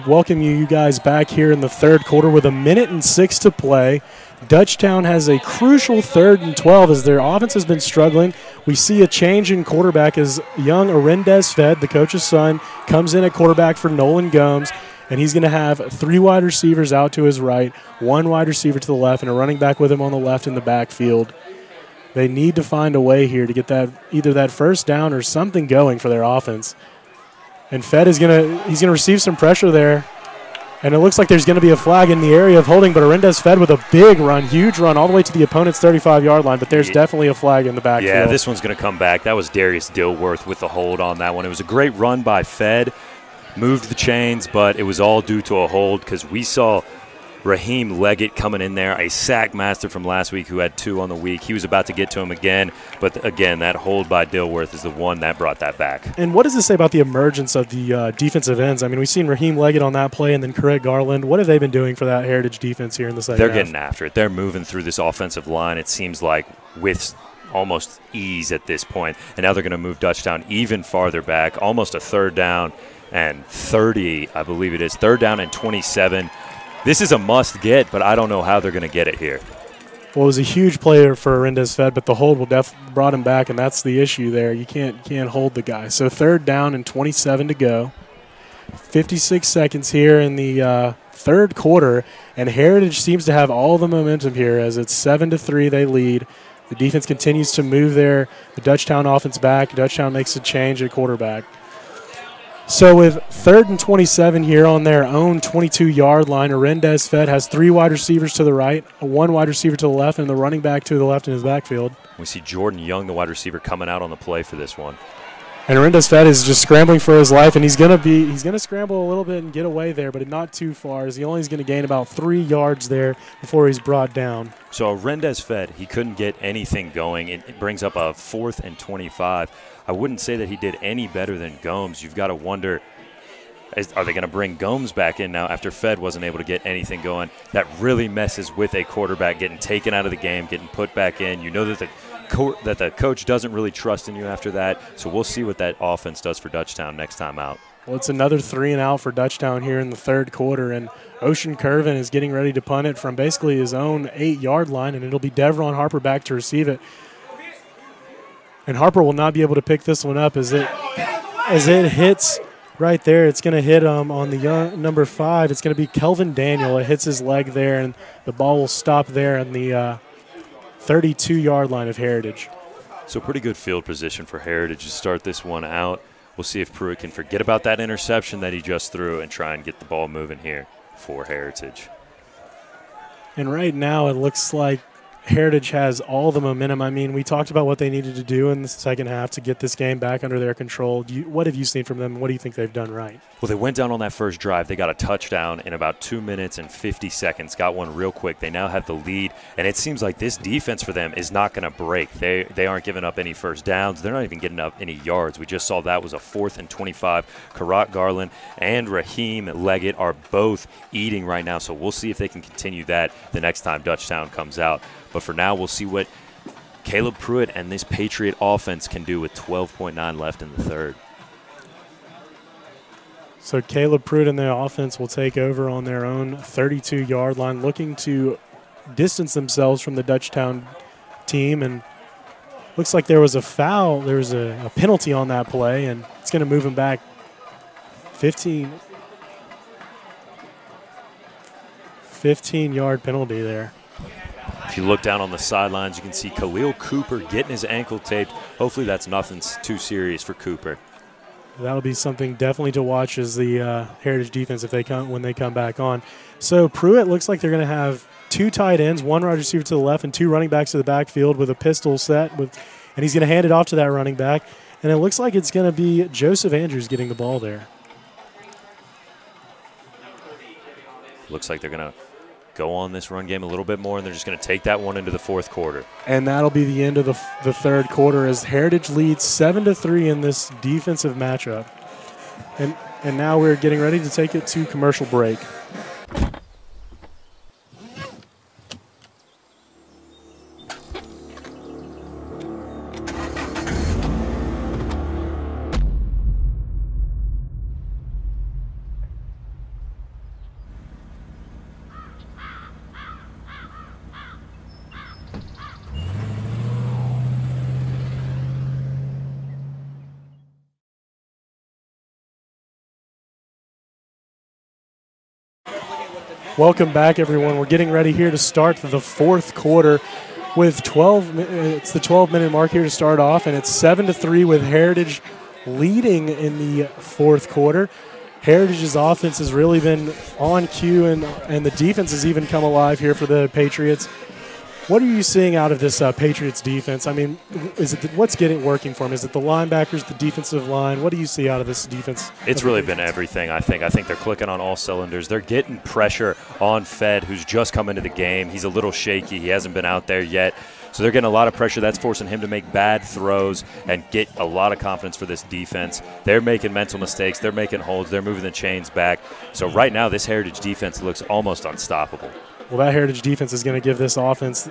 welcoming you guys back here in the third quarter with 1 minute and 6 to play. Dutchtown has a crucial 3rd and 12 as their offense has been struggling. We see a change in quarterback as young Arendez Fed, the coach's son, comes in at quarterback for Nolan Gomes, and he's going to have 3 wide receivers out to his right, 1 wide receiver to the left, and a running back with him on the left in the backfield. They need to find a way here to get either that first down or something going for their offense. And Fed is going to receive some pressure there. And it looks like there's going to be a flag in the area of holding, but Arendez Fed with a big run, huge run, all the way to the opponent's 35-yard line, but there's definitely a flag in the backfield. Yeah, this one's going to come back. That was Darius Dilworth with the hold on that one. It was a great run by Fed, moved the chains, but it was all due to a hold because we saw Raheem Leggett coming in there, a sack master from last week who had 2 on the week. He was about to get to him again, but again, that hold by Dilworth is the one that brought that back. And what does this say about the emergence of the defensive ends? I mean, we've seen Raheem Leggett on that play and then Craig Garland. What have they been doing for that Heritage defense here in the second They're half? getting after it. They're moving through this offensive line, it seems like, with almost ease at this point. And now they're going to move Dutchtown even farther back, almost a 3rd down and 30, I believe it is. 3rd down and 27. This is a must-get, but I don't know how they're going to get it here. Well, it was a huge play for Arendez Fed, but the hold will definitely brought him back, and that's the issue there. You can't hold the guy. So 3rd down and 27 to go. 56 seconds here in the third quarter, and Heritage seems to have all the momentum here as it's 7-3 they lead. The defense continues to move the Dutchtown offense back. Dutchtown makes a change at quarterback. So with 3rd and 27 here on their own 22-yard line, Arendez Fed has 3 wide receivers to the right, 1 wide receiver to the left, and the running back to the left in his backfield. We see Jordan Young, the wide receiver, coming out on the play for this one. And Arendez Fed is just scrambling for his life, and he's gonna scramble a little bit and get away there, but not too far, as he only is going to gain about 3 yards there before he's brought down. So Arendez Fed, he couldn't get anything going. It brings up a 4th and 25. I wouldn't say that he did any better than Gomes. You've got to wonder, are they going to bring Gomes back in now after Fed wasn't able to get anything going? That really messes with a quarterback getting taken out of the game, getting put back in. You know that the coach doesn't really trust in you after that, so we'll see what that offense does for Dutchtown next time out. Well, it's another 3 and out for Dutchtown here in the third quarter, and Ocean Curvin is getting ready to punt it from basically his own 8-yard line, and it'll be Devron Harper back to receive it. And Harper will not be able to pick this one up as it hits right there. It's going to hit on the number 5. It's going to be Kelvin Daniel. It hits his leg there, and the ball will stop there on the 32-yard line of Heritage. So pretty good field position for Heritage to start this one out. We'll see if Pruitt can forget about that interception that he just threw and try and get the ball moving here for Heritage. And right now it looks like Heritage has all the momentum. I mean, we talked about what they needed to do in the second half to get this game back under their control. What have you seen from them? What do you think they've done right? Well, they went down on that first drive. They got a touchdown in about 2 minutes and 50 seconds. Got one real quick. They now have the lead, and it seems like this defense for them is not going to break. They aren't giving up any first downs. They're not even getting up any yards. We just saw that was a 4th and 25. Karat Garland and Raheem Leggett are both eating right now, so we'll see if they can continue that the next time Dutchtown comes out. But for now, we'll see what Caleb Pruitt and this Patriot offense can do with 12.9 left in the third. So Caleb Pruitt and the offense will take over on their own 32-yard line, looking to distance themselves from the Dutchtown team. And looks like there was a foul. There was a penalty on that play, and it's going to move them back 15-yard penalty there. If you look down on the sidelines, you can see Khalil Cooper getting his ankle taped. Hopefully that's nothing too serious for Cooper. That'll be something definitely to watch as the Heritage defense when they come back on. So Pruitt looks like they're going to have 2 tight ends, 1 wide receiver to the left, and 2 running backs to the backfield with a pistol set. And he's going to hand it off to that running back. And it looks like it's going to be Joseph Andrews getting the ball there. Looks like they're going to go on this run game a little bit more, and they're just going to take that one into the fourth quarter. And that'll be the end of the third quarter as Heritage leads 7-3 in this defensive matchup. And now we're getting ready to take it to commercial break. Welcome back, everyone. We're getting ready here to start the fourth quarter with 12. It's the 12-minute mark here to start off, and it's 7-3 with Heritage leading in the fourth quarter. Heritage's offense has really been on cue, and the defense has even come alive here for the Patriots. What are you seeing out of this Patriots defense? I mean, what's working for them? Is it the linebackers, the defensive line? What do you see out of this defense? It's really been everything, I think. I think they're clicking on all cylinders. They're getting pressure on Fed, who's just come into the game. He's a little shaky. He hasn't been out there yet. So they're getting a lot of pressure. That's forcing him to make bad throws and get a lot of confidence for this defense. They're making mental mistakes. They're making holds. They're moving the chains back. So right now, this Heritage defense looks almost unstoppable. Well, that Heritage defense is going to give this offense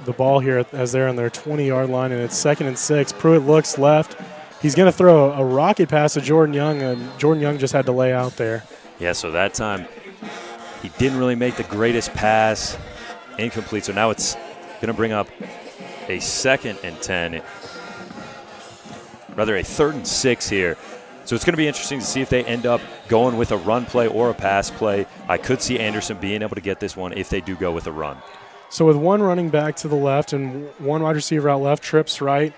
the ball here as they're on their 20-yard line, and it's 2nd and 6. Pruitt looks left. He's going to throw a rocket pass to Jordan Young, and Jordan Young just had to lay out there. Yeah, so that time he didn't really make the greatest pass. Incomplete. So now it's going to bring up a 2nd and 10. Rather, a 3rd and 6 here. So it's going to be interesting to see if they end up going with a run play or a pass play. I could see Anderson being able to get this one if they do go with a run. So with one running back to the left and one wide receiver out left, trips right,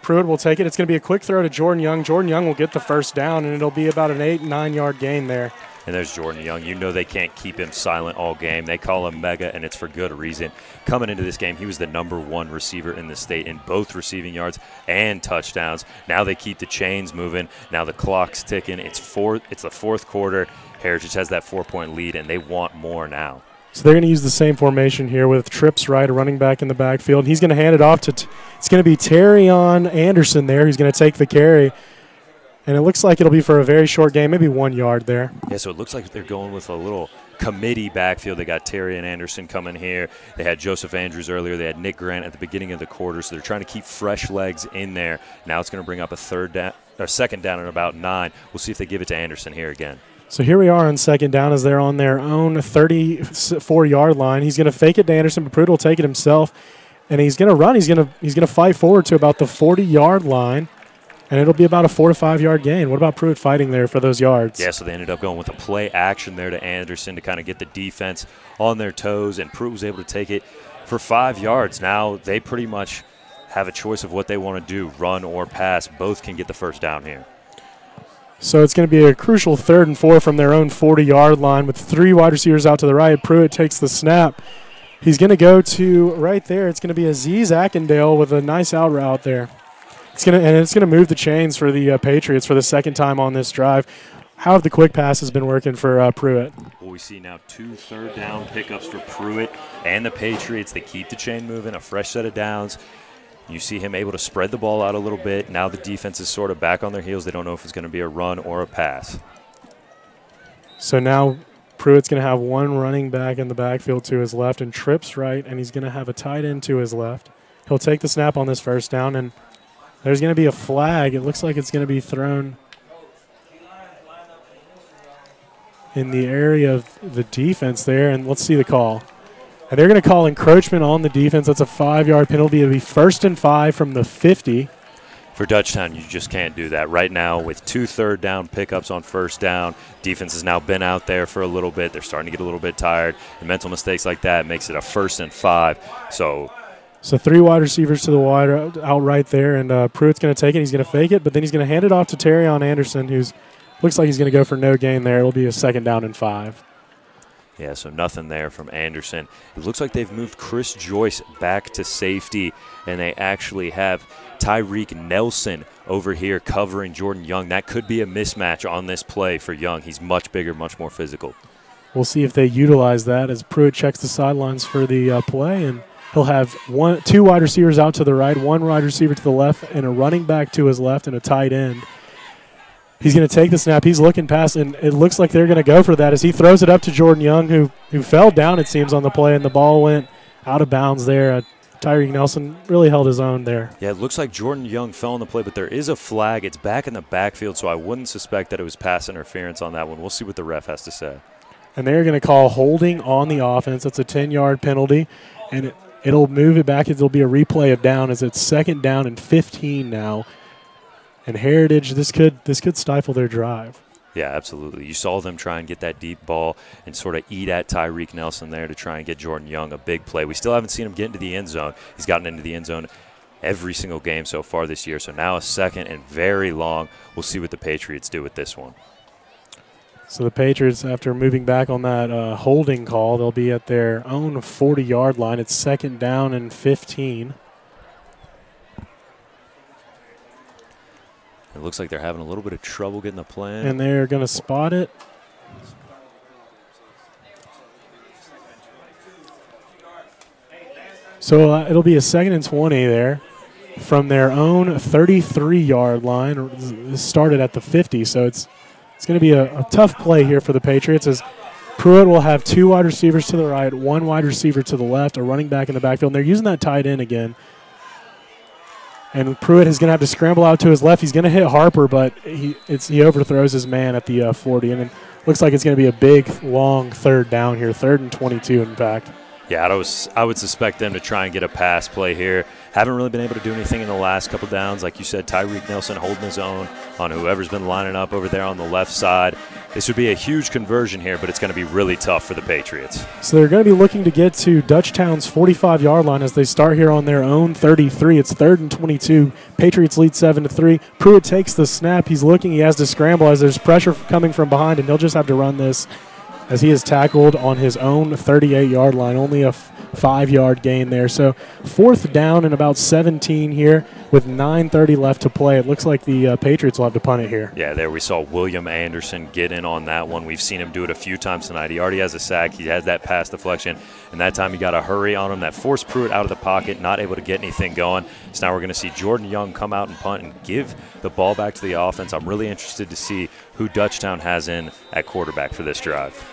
Pruitt will take it. It's going to be a quick throw to Jordan Young. Jordan Young will get the first down, and it'll be about an 8-9-yard gain there. And there's Jordan Young. You know they can't keep him silent all game. They call him Mega, and it's for good reason. Coming into this game, he was the #1 receiver in the state in both receiving yards and touchdowns. Now they keep the chains moving. Now the clock's ticking. It's the 4th quarter. Heritage has that 4-point lead, and they want more now. So they're going to use the same formation here with trips right, a running back in the backfield. He's going to hand it off to it's going to be Terrion Anderson there. He's going to take the carry. And it looks like it'll be for a very short game, maybe 1 yard there. Yeah, so it looks like they're going with a little committee backfield. They got Terry and Anderson coming here. They had Joseph Andrews earlier. They had Nick Grant at the beginning of the quarter. So they're trying to keep fresh legs in there. Now it's going to bring up a 2nd down and about 9. We'll see if they give it to Anderson here again. So here we are on 2nd down as they're on their own 34-yard line. He's going to fake it to Anderson, but Pruitt will take it himself. And he's going to run. He's going to fight forward to about the 40-yard line. And it'll be about a 4 to 5 yard gain. What about Pruitt fighting there for those yards? Yeah, so they ended up going with a play action there to Anderson to kind of get the defense on their toes, and Pruitt was able to take it for 5 yards. Now they pretty much have a choice of what they want to do, run or pass. Both can get the first down here. So it's going to be a crucial 3rd and 4 from their own 40-yard line with 3 wide receivers out to the right. Pruitt takes the snap. He's going to go to right there. It's going to be Aziz Akindale with a nice out route there. It's going to move the chains for the Patriots for the 2nd time on this drive. How have the quick passes been working for Pruitt? Well, we see now 2 3rd down pickups for Pruitt and the Patriots. They keep the chain moving, a fresh set of downs. You see him able to spread the ball out a little bit. Now the defense is sort of back on their heels. They don't know if it's going to be a run or a pass. So now Pruitt's going to have one running back in the backfield to his left and trips right, and he's going to have a tight end to his left. He'll take the snap on this 1st down, and there's going to be a flag. It looks like it's going to be thrown in the area of the defense there, and let's see the call. And they're going to call encroachment on the defense. That's a 5-yard penalty. It'll be 1st and 5 from the 50. For Dutchtown, you just can't do that. Right now, with 2 3rd down pickups on 1st down, defense has now been out there for a little bit. They're starting to get a little bit tired. And mental mistakes like that makes it a 1st and 5. So 3 wide receivers to the wide out right there, and Pruitt's going to take it. He's going to fake it, but then he's going to hand it off to Terrion Anderson, who's looks like he's going to go for no gain there. It'll be a 2nd down and 5. Yeah, so nothing there from Anderson. It looks like they've moved Chris Joyce back to safety, and they actually have Tyreek Nelson over here covering Jordan Young. That could be a mismatch on this play for Young. He's much bigger, much more physical. We'll see if they utilize that as Pruitt checks the sidelines for the play, and he'll have 2 wide receivers out to the right, 1 wide receiver to the left, and a running back to his left and a tight end. He's going to take the snap. He's looking past, and it looks like they're going to go for that as he throws it up to Jordan Young, who fell down, it seems, on the play, and the ball went out of bounds there. Tyreek Nelson really held his own there. Yeah, it looks like Jordan Young fell on the play, but there is a flag. It's back in the backfield, so I wouldn't suspect that it was pass interference on that one. We'll see what the ref has to say. And they're going to call holding on the offense. That's a 10-yard penalty, and it'll move it back. It'll be a replay of down as it's 2nd down and 15 now. And Heritage, this could stifle their drive. Yeah, absolutely. You saw them try and get that deep ball and sort of eat at Tyreek Nelson there to try and get Jordan Young a big play. We still haven't seen him get into the end zone. He's gotten into the end zone every single game so far this year. So now a 2nd and very long. We'll see what the Patriots do with this one. So the Patriots, after moving back on that holding call, they'll be at their own 40-yard line. It's 2nd down and 15. It looks like they're having a little bit of trouble getting the plan. And they're going to spot it. So it'll be a 2nd and 20 there from their own 33-yard line. This started at the 50, so it's going to be a tough play here for the Patriots, as Pruitt will have 2 wide receivers to the right, 1 wide receiver to the left, a running back in the backfield. And they're using that tight end again. And Pruitt is going to have to scramble out to his left. He's going to hit Harper, but he overthrows his man at the 40. And it looks like it's going to be a big, long 3rd down here, 3rd and 22, in fact. Yeah, I would suspect them to try and get a pass play here. Haven't really been able to do anything in the last couple downs. Like you said, Tyreek Nelson holding his own on whoever's been lining up over there on the left side. This would be a huge conversion here, but it's going to be really tough for the Patriots. So they're going to be looking to get to Dutchtown's 45-yard line as they start here on their own 33. It's 3rd and 22. Patriots lead 7-3. Pruitt takes the snap. He's looking. He has to scramble as there's pressure coming from behind, and they'll just have to run this as he is tackled on his own 38-yard line, only a 5-yard gain there. So 4th down and about 17 here with 9:30 left to play. It looks like the Patriots will have to punt it here. Yeah, there we saw William Anderson get in on that one. We've seen him do it a few times tonight. He already has a sack. He has that pass deflection, and that time he got a hurry on him that forced Pruitt out of the pocket, not able to get anything going. So now we're going to see Jordan Young come out and punt and give the ball back to the offense. I'm really interested to see who Dutchtown has in at quarterback for this drive.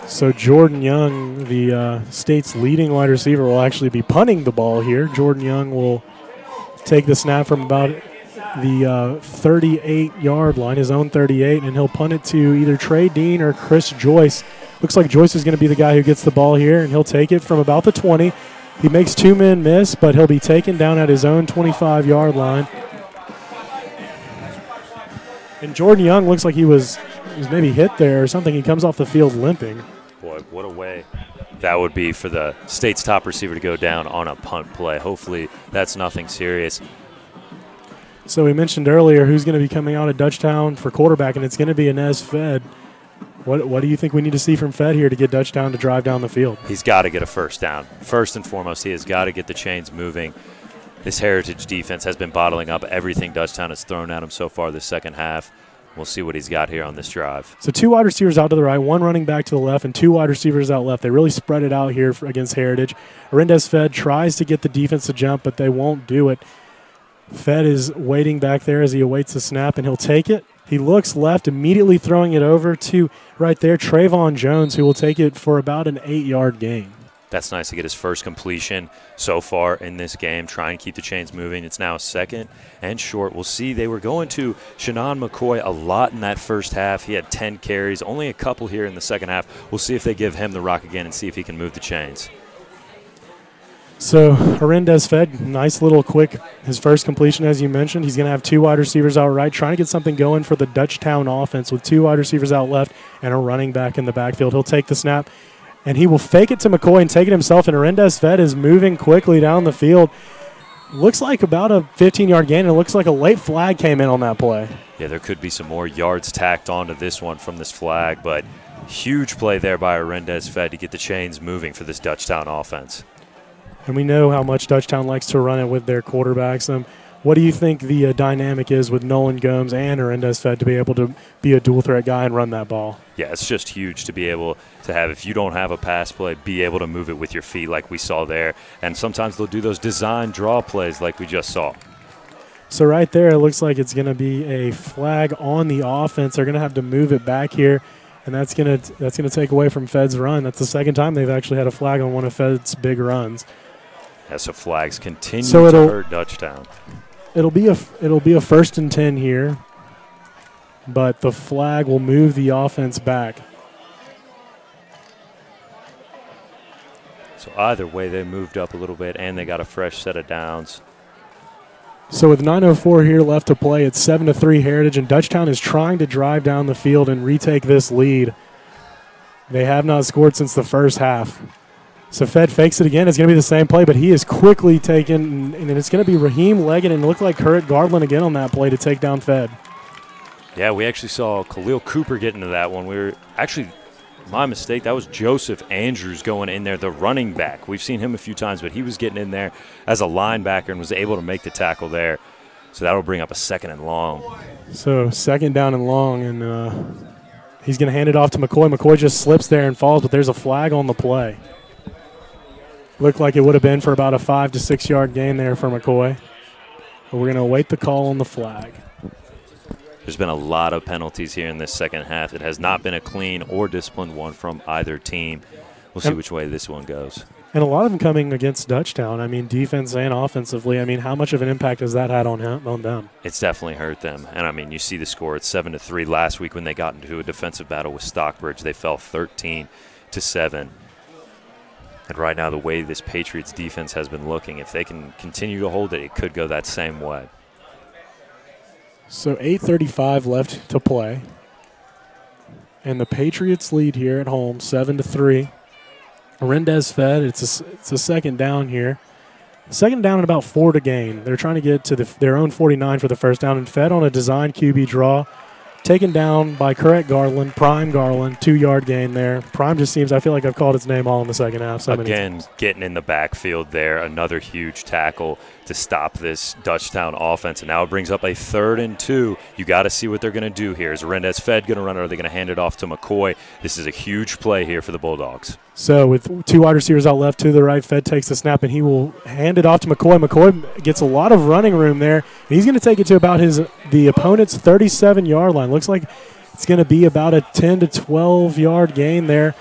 So Jordan Young, the state's leading wide receiver, will actually be punting the ball here. Jordan Young will take the snap from about the 38-yard line, his own 38, and he'll punt it to either Trey Dean or Chris Joyce. Looks like Joyce is going to be the guy who gets the ball here, and he'll take it from about the 20. He makes 2 men miss, but he'll be taken down at his own 25-yard line. And Jordan Young looks like he was maybe hit there or something. He comes off the field limping. Boy, what a way that would be for the state's top receiver to go down on a punt play. Hopefully that's nothing serious. So we mentioned earlier who's going to be coming out of Dutchtown for quarterback, and it's going to be Inez Fed. What do you think we need to see from Fed here to get Dutchtown to drive down the field? He's got to get a 1st down. First and foremost, he has got to get the chains moving. This Heritage defense has been bottling up everything Dutchtown has thrown at him so far this 2nd half. We'll see what he's got here on this drive. So 2 wide receivers out to the right, 1 running back to the left, and 2 wide receivers out left. They really spread it out here against Heritage. Arendez Fed tries to get the defense to jump, but they won't do it. Fed is waiting back there as he awaits the snap, and he'll take it. He looks left, immediately throwing it over to right there, Trayvon Jones, who will take it for about an 8-yard gain. That's nice to get his first completion so far in this game. Try and keep the chains moving. It's now 2nd and short. We'll see. They were going to Shannon McCoy a lot in that first half. He had 10 carries, only a couple here in the 2nd half. We'll see if they give him the rock again and see if he can move the chains. So Arendez Fed, nice little quick, his first completion, as you mentioned. He's going to have 2 wide receivers out right, trying to get something going for the Dutchtown offense with 2 wide receivers out left and a running back in the backfield. He'll take the snap, and he will fake it to McCoy and take it himself, and Arendez Fed is moving quickly down the field. Looks like about a 15-yard gain, and it looks like a late flag came in on that play. Yeah, there could be some more yards tacked onto this one from this flag, but huge play there by Arendez Fed to get the chains moving for this Dutchtown offense. And we know how much Dutchtown likes to run it with their quarterbacks. What do you think the dynamic is with Nolan Gomes and Arendez Fed to be able to be a dual-threat guy and run that ball? Yeah, it's just huge to be able to have, if you don't have a pass play, be able to move it with your feet like we saw there. And sometimes they'll do those design draw plays like we just saw. So right there, it looks like it's going to be a flag on the offense. They're going to have to move it back here, and that's going to take away from Fed's run. That's the 2nd time they've actually had a flag on one of Fed's big runs. Yeah, so flags continue to hurt Dutchtown. It'll be a 1st and 10 here, but the flag will move the offense back. So either way, they moved up a little bit, and they got a fresh set of downs. So with 9:04 here left to play, it's 7-3 Heritage, and Dutchtown is trying to drive down the field and retake this lead. They have not scored since the 1st half. So Fed fakes it again. It's going to be the same play, but he is quickly taken, and it's going to be Raheem Leggett, and it looked like Kurt Garland again on that play to take down Fed. Yeah, we actually saw Khalil Cooper get into that one. We were actually, my mistake, that was Joseph Andrews going in there, the running back. We've seen him a few times, but he was getting in there as a linebacker and was able to make the tackle there. So that'll bring up a 2nd and long. So 2nd down and long, and he's going to hand it off to McCoy. McCoy just slips there and falls, but there's a flag on the play. Looked like it would have been for about a 5 to 6 yard gain there for McCoy. But we're going to await the call on the flag. There's been a lot of penalties here in this second half. It has not been a clean or disciplined one from either team. We'll see which way this one goes. And a lot of them coming against Dutchtown. I mean, defense and offensively. I mean, how much of an impact has that had on them? It's definitely hurt them. And, I mean, you see the score. It's 7-3. Last week when they got into a defensive battle with Stockbridge, they fell 13-7. And right now, the way this Patriots defense has been looking, if they can continue to hold it, it could go that same way. So 8:35 left to play. And the Patriots lead here at home, 7-3. Arendez fed. It's a 2nd down here. 2nd down and about 4 to gain. They're trying to get to their own 49 for the first down, and fed on a design QB draw. Taken down by Correct Garland, Prime Garland, 2 yard gain there. Prime just seems, I feel like I've called its name all in the second half. Again, getting in the backfield there, another huge tackle to stop this Dutchtown offense. And now it brings up a 3rd and 2. You got to see what they're going to do here. Is Arendez Fed going to run, or are they going to hand it off to McCoy? This is a huge play here for the Bulldogs. So with 2 wide receivers out left to the right, Fed takes the snap, and he will hand it off to McCoy. McCoy gets a lot of running room there. And he's going to take it to about the opponent's 37-yard line. Looks like it's going to be about a 10 to 12-yard gain there.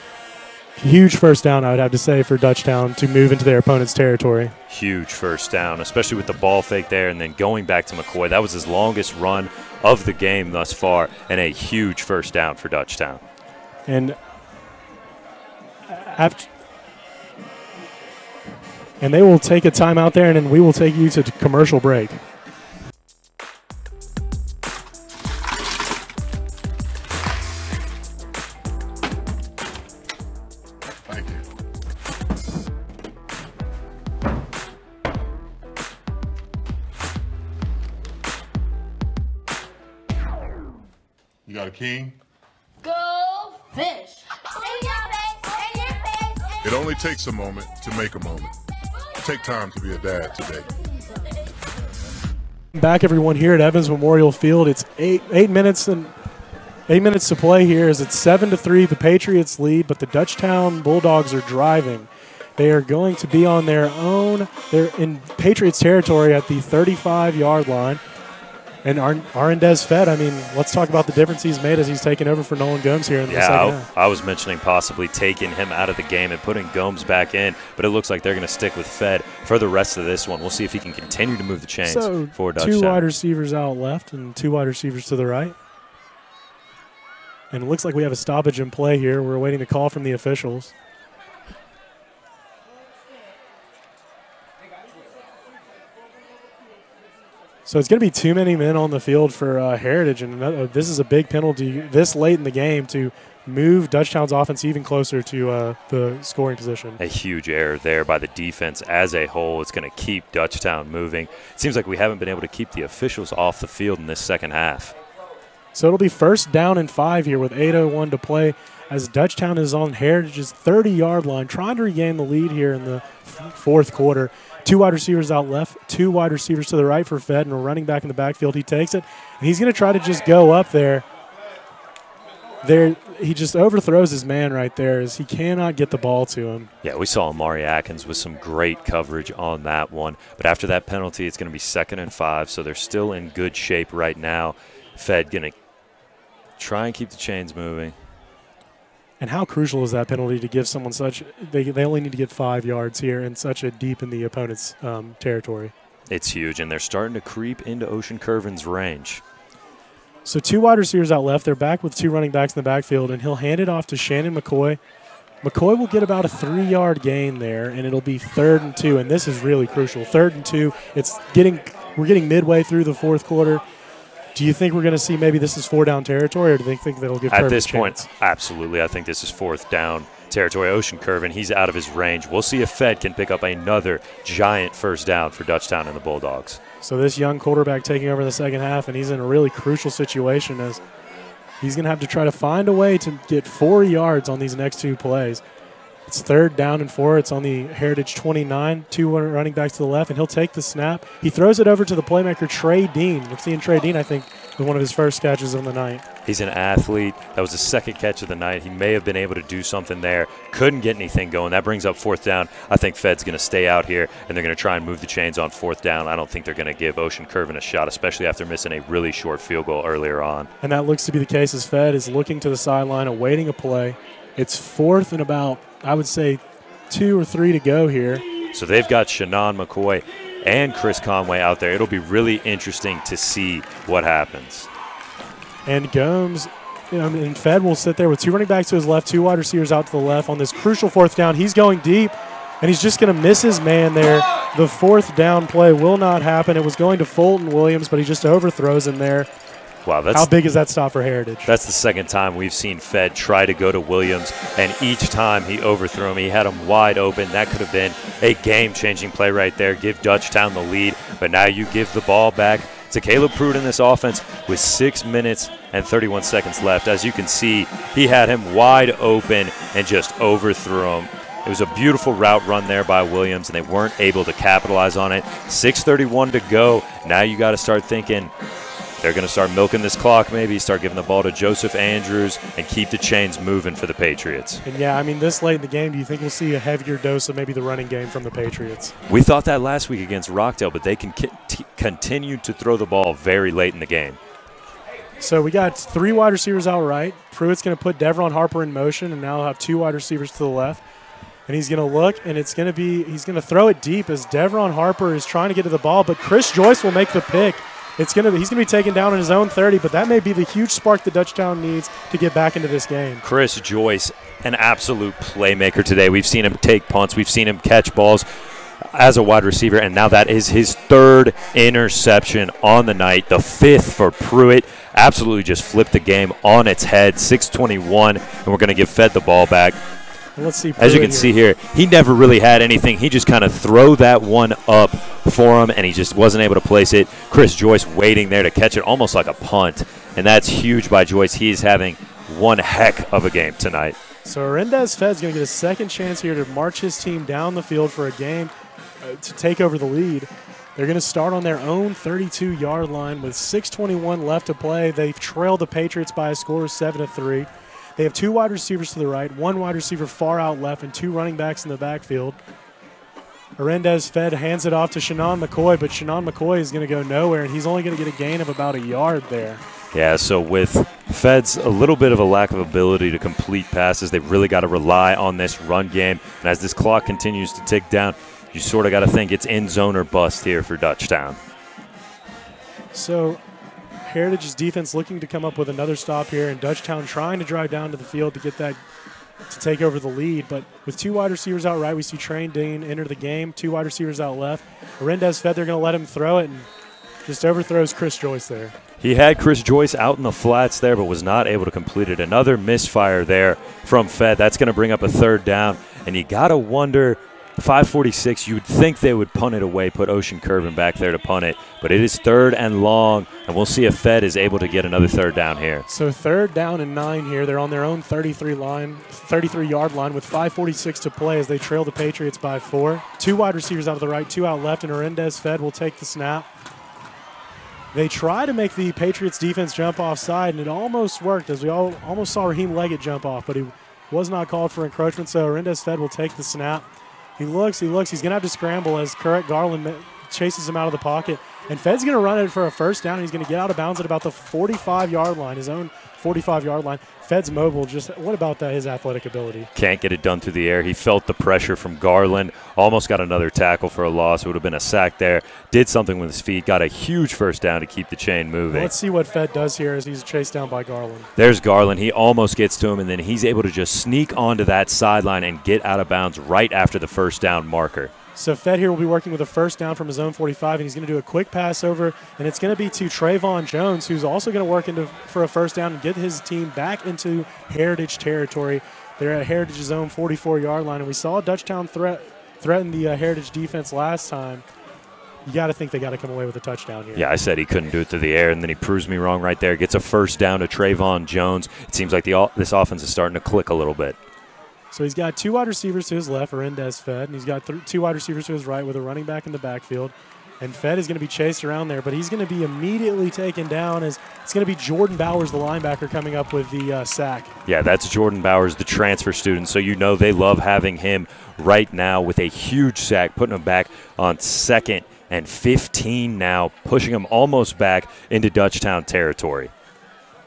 Huge first down, I would have to say, for Dutchtown to move into their opponent's territory. Huge first down, especially with the ball fake there and then going back to McCoy. That was his longest run of the game thus far, and a huge first down for Dutchtown. And they will take a timeout there, and then we will take you to commercial break. Thank you. You got a king? Go fish. It only takes a moment to make a moment. Take time to be a dad today. Back, everyone, here at Evans Memorial Field. It's 8 minutes to play here as it's 7-3. The Patriots lead, but the Dutchtown Bulldogs are driving. They are going to be on their own. They're in Patriots territory at the 35-yard line. And Arendez Fed, I mean, let's talk about the difference he's made as he's taken over for Nolan Gomes here in the second half. I was mentioning possibly taking him out of the game and putting Gomes back in, but it looks like they're going to stick with Fed for the rest of this one. We'll see if he can continue to move the chains for Dutchtown. 2 wide receivers out left and 2 wide receivers to the right. And it looks like we have a stoppage in play here. We're awaiting the call from the officials. So it's going to be too many men on the field for Heritage, and this is a big penalty this late in the game to move Dutchtown's offense even closer to the scoring position. A huge error there by the defense as a whole. It's going to keep Dutchtown moving. It seems like we haven't been able to keep the officials off the field in this second half. So it'll be 1st down and 5 here with 8:01 to play as Dutchtown is on Heritage's 30-yard line, trying to regain the lead here in the 4th quarter. 2 wide receivers out left, 2 wide receivers to the right for Fed, and a running back in the backfield. He takes it, and he's going to try to just go up there. He just overthrows his man right there as he cannot get the ball to him. Yeah, we saw Amari Atkins with some great coverage on that one. But after that penalty, it's going to be 2nd and 5, so they're still in good shape right now. Fed going to try and keep the chains moving. And how crucial is that penalty to give someone such – they only need to get 5 yards here and such a deep in the opponent's territory. It's huge, and they're starting to creep into Ocean Curvin's range. So 2 wide receivers out left. They're back with 2 running backs in the backfield, and he'll hand it off to Shannon McCoy. McCoy will get about a 3-yard gain there, and it'll be 3rd and 2, and this is really crucial. 3rd and 2. We're getting midway through the 4th quarter. Do you think we're going to see maybe this is 4-down territory, or do they think that'll give Curvin at this a chance? point? Absolutely. I think this is 4th down. territory. Ocean Curve, and he's out of his range. We'll see if Fed can pick up another giant first down for Dutchtown and the Bulldogs. So this young quarterback taking over the second half, and he's in a really crucial situation as he's going to have to try to find a way to get 4 yards on these next 2 plays. It's 3rd down and 4. It's on the Heritage 29, 2 running backs to the left, and he'll take the snap. He throws it over to the playmaker, Trey Dean. We're seeing Trey Dean, I think, with one of his first catches of the night. He's an athlete. That was his second catch of the night. He may have been able to do something there. Couldn't get anything going. That brings up 4th down. I think Fed's going to stay out here, and they're going to try and move the chains on 4th down. I don't think they're going to give Ocean Curvin a shot, especially after missing a really short field goal earlier on. And that looks to be the case as Fed is looking to the sideline, awaiting a play. It's 4th and about, I would say, 2 or 3 to go here. So they've got Shannon McCoy and Chris Conway out there. It'll be really interesting to see what happens. And Gomes, and Fed will sit there with 2 running backs to his left, 2 wide receivers out to the left on this crucial 4th down. He's going deep, and he's just going to miss his man there. The 4th down play will not happen. It was going to Fulton Williams, but he just overthrows him there. Wow, how big is that stop for Heritage? That's the second time we've seen Fed try to go to Williams, and each time he overthrew him. He had him wide open. That could have been a game-changing play right there. Give Dutchtown the lead, but now you give the ball back to Caleb Pruitt in this offense with 6 minutes and 31 seconds left. As you can see, he had him wide open and just overthrew him. It was a beautiful route run there by Williams, and they weren't able to capitalize on it. 6:31 to go. Now you got to start thinking, they're going to start milking this clock, maybe start giving the ball to Joseph Andrews and keep the chains moving for the Patriots. And yeah, I mean, this late in the game, do you think we'll see a heavier dose of maybe the running game from the Patriots? We thought that last week against Rockdale, but they can continue to throw the ball very late in the game. So we got 3 wide receivers out right. Pruitt's going to put Devron Harper in motion, and now have 2 wide receivers to the left. And he's going to look, and it's going to be, he's going to throw it deep as Devron Harper is trying to get to the ball, but Chris Joyce will make the pick. He's going to be taken down in his own 30, but that may be the huge spark that Dutchtown needs to get back into this game. Chris Joyce, an absolute playmaker today. We've seen him take punts. We've seen him catch balls as a wide receiver, and now that is his 3rd interception on the night, the 5th for Pruitt. Absolutely just flipped the game on its head, 6:21, and we're going to give Fed the ball back. Let's see. As you can see here, he never really had anything. He just kind of throw that one up for him, and he just wasn't able to place it. Chris Joyce waiting there to catch it almost like a punt, and that's huge by Joyce. He's having one heck of a game tonight. So Arendez Fed's going to get a second chance here to march his team down the field for a game to take over the lead. They're going to start on their own 32-yard line with 6:21 left to play. They've trailed the Patriots by a score of 7-3. They have 2 wide receivers to the right, 1 wide receiver far out left, and 2 running backs in the backfield. Arendez Fed hands it off to Shannon McCoy, but Shannon McCoy is going to go nowhere, and he's only going to get a gain of about a yard there. Yeah, so with Fed's a little bit of a lack of ability to complete passes, they've really got to rely on this run game. And as this clock continues to tick down, you sort of got to think it's end zone or bust here for Dutchtown. So Heritage's defense looking to come up with another stop here, and Dutchtown trying to drive down to the field to get that, to take over the lead. But with 2 wide receivers out right, we see Trey Dean enter the game. 2 wide receivers out left. Arendez Fed, they're going to let him throw it, and just overthrows Chris Joyce there. He had Chris Joyce out in the flats there, but was not able to complete it. Another misfire there from Fed. That's going to bring up a 3rd down, and you got to wonder, 5:46, you would think they would punt it away, put Ocean Curvin back there to punt it, but it is 3rd and long, and we'll see if Fed is able to get another 3rd down here. So 3rd down and 9 here. They're on their own 33-yard line with 5:46 to play as they trail the Patriots by 4. 2 wide receivers out of the right, 2 out left, and Arendez Fed will take the snap. They try to make the Patriots defense jump offside, and it almost worked as we almost saw Raheem Leggett jump off, but he was not called for encroachment, so Arendez Fed will take the snap. He looks. He's going to have to scramble as Currett Garland chases him out of the pocket. And Fed's going to run it for a 1st down. He's going to get out of bounds at about the 45-yard line, his own 45-yard line. Fed's mobile. Just what about that, his athletic ability? Can't get it done through the air. He felt the pressure from Garland. Almost got another tackle for a loss. It would have been a sack there. Did something with his feet. Got a huge 1st down to keep the chain moving. Well, let's see what Fed does here as he's chased down by Garland. There's Garland. He almost gets to him, and then he's able to just sneak onto that sideline and get out of bounds right after the 1st down marker. So Fed here will be working with a 1st down from his own 45, and he's going to do a quick pass over, and it's going to be to Trayvon Jones, who's also going to work for a 1st down and get his team back into Heritage territory. They're at Heritage's own 44-yard line, and we saw Dutchtown threaten the Heritage defense last time. You got to think they got to come away with a touchdown here. Yeah, I said he couldn't do it through the air, and then he proves me wrong right there. Gets a first down to Trayvon Jones. It seems like this offense is starting to click a little bit. So he's got 2 wide receivers to his left, Arendez Fed, and he's got 2 wide receivers to his right with a running back in the backfield. And Fed is going to be chased around there, but he's going to be immediately taken down as it's going to be Jordan Bowers, the linebacker, coming up with the sack. Yeah, that's Jordan Bowers, the transfer student, so you know they love having him right now with a huge sack, putting him back on 2nd and 15 now, pushing him almost back into Dutchtown territory.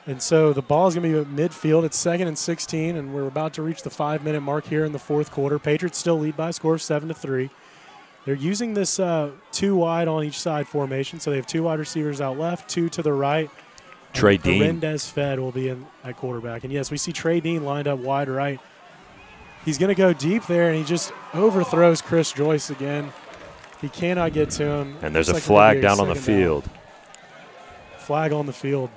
And so the ball is going to be at midfield. It's 2nd and 16, and we're about to reach the 5-minute mark here in the 4th quarter. Patriots still lead by a score of 7-3. They're using this 2 wide on each side formation, so they have 2 wide receivers out left, 2 to the right. Trey Dean. Arendez Fed will be in at quarterback. And, yes, we see Trey Dean lined up wide right. He's going to go deep there, and he just overthrows Chris Joyce again. He cannot get to him. And there's a flag down on the field. Flag on the field.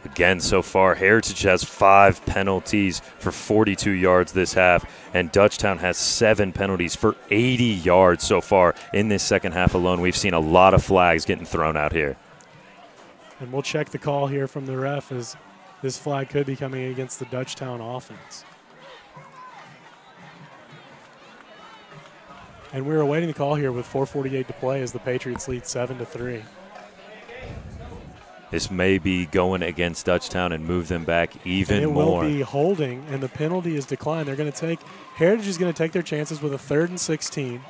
Again, so far, Heritage has 5 penalties for 42 yards this half, and Dutchtown has 7 penalties for 80 yards so far in this second half alone. We've seen a lot of flags getting thrown out here. And we'll check the call here from the ref as this flag could be coming against the Dutchtown offense. And we're awaiting the call here with 4:48 to play as the Patriots lead 7-3. This may be going against Dutchtown and move them back even more. It will be holding, and the penalty is declined. They're going to take – Heritage is going to take their chances with a 3rd and 16.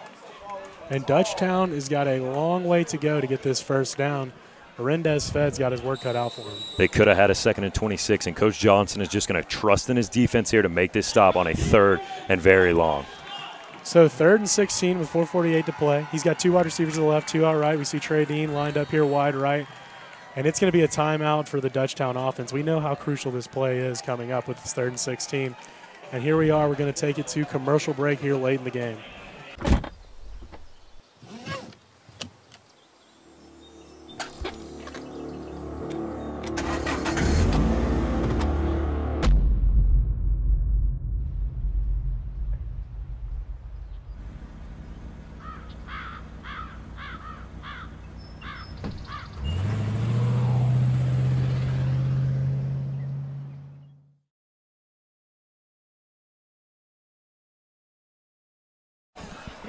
And Dutchtown has got a long way to go to get this first down. Arendez Fed's got his work cut out for him. They could have had a 2nd and 26, and Coach Johnson is just going to trust in his defense here to make this stop on a 3rd and very long. So 3rd and 16 with 4:48 to play. He's got 2 wide receivers to the left, 2 out right. We see Trey Dean lined up here wide right. And it's going to be a timeout for the Dutchtown offense. We know how crucial this play is coming up with this 3rd and 16. And here we are. We're going to take it to commercial break here late in the game.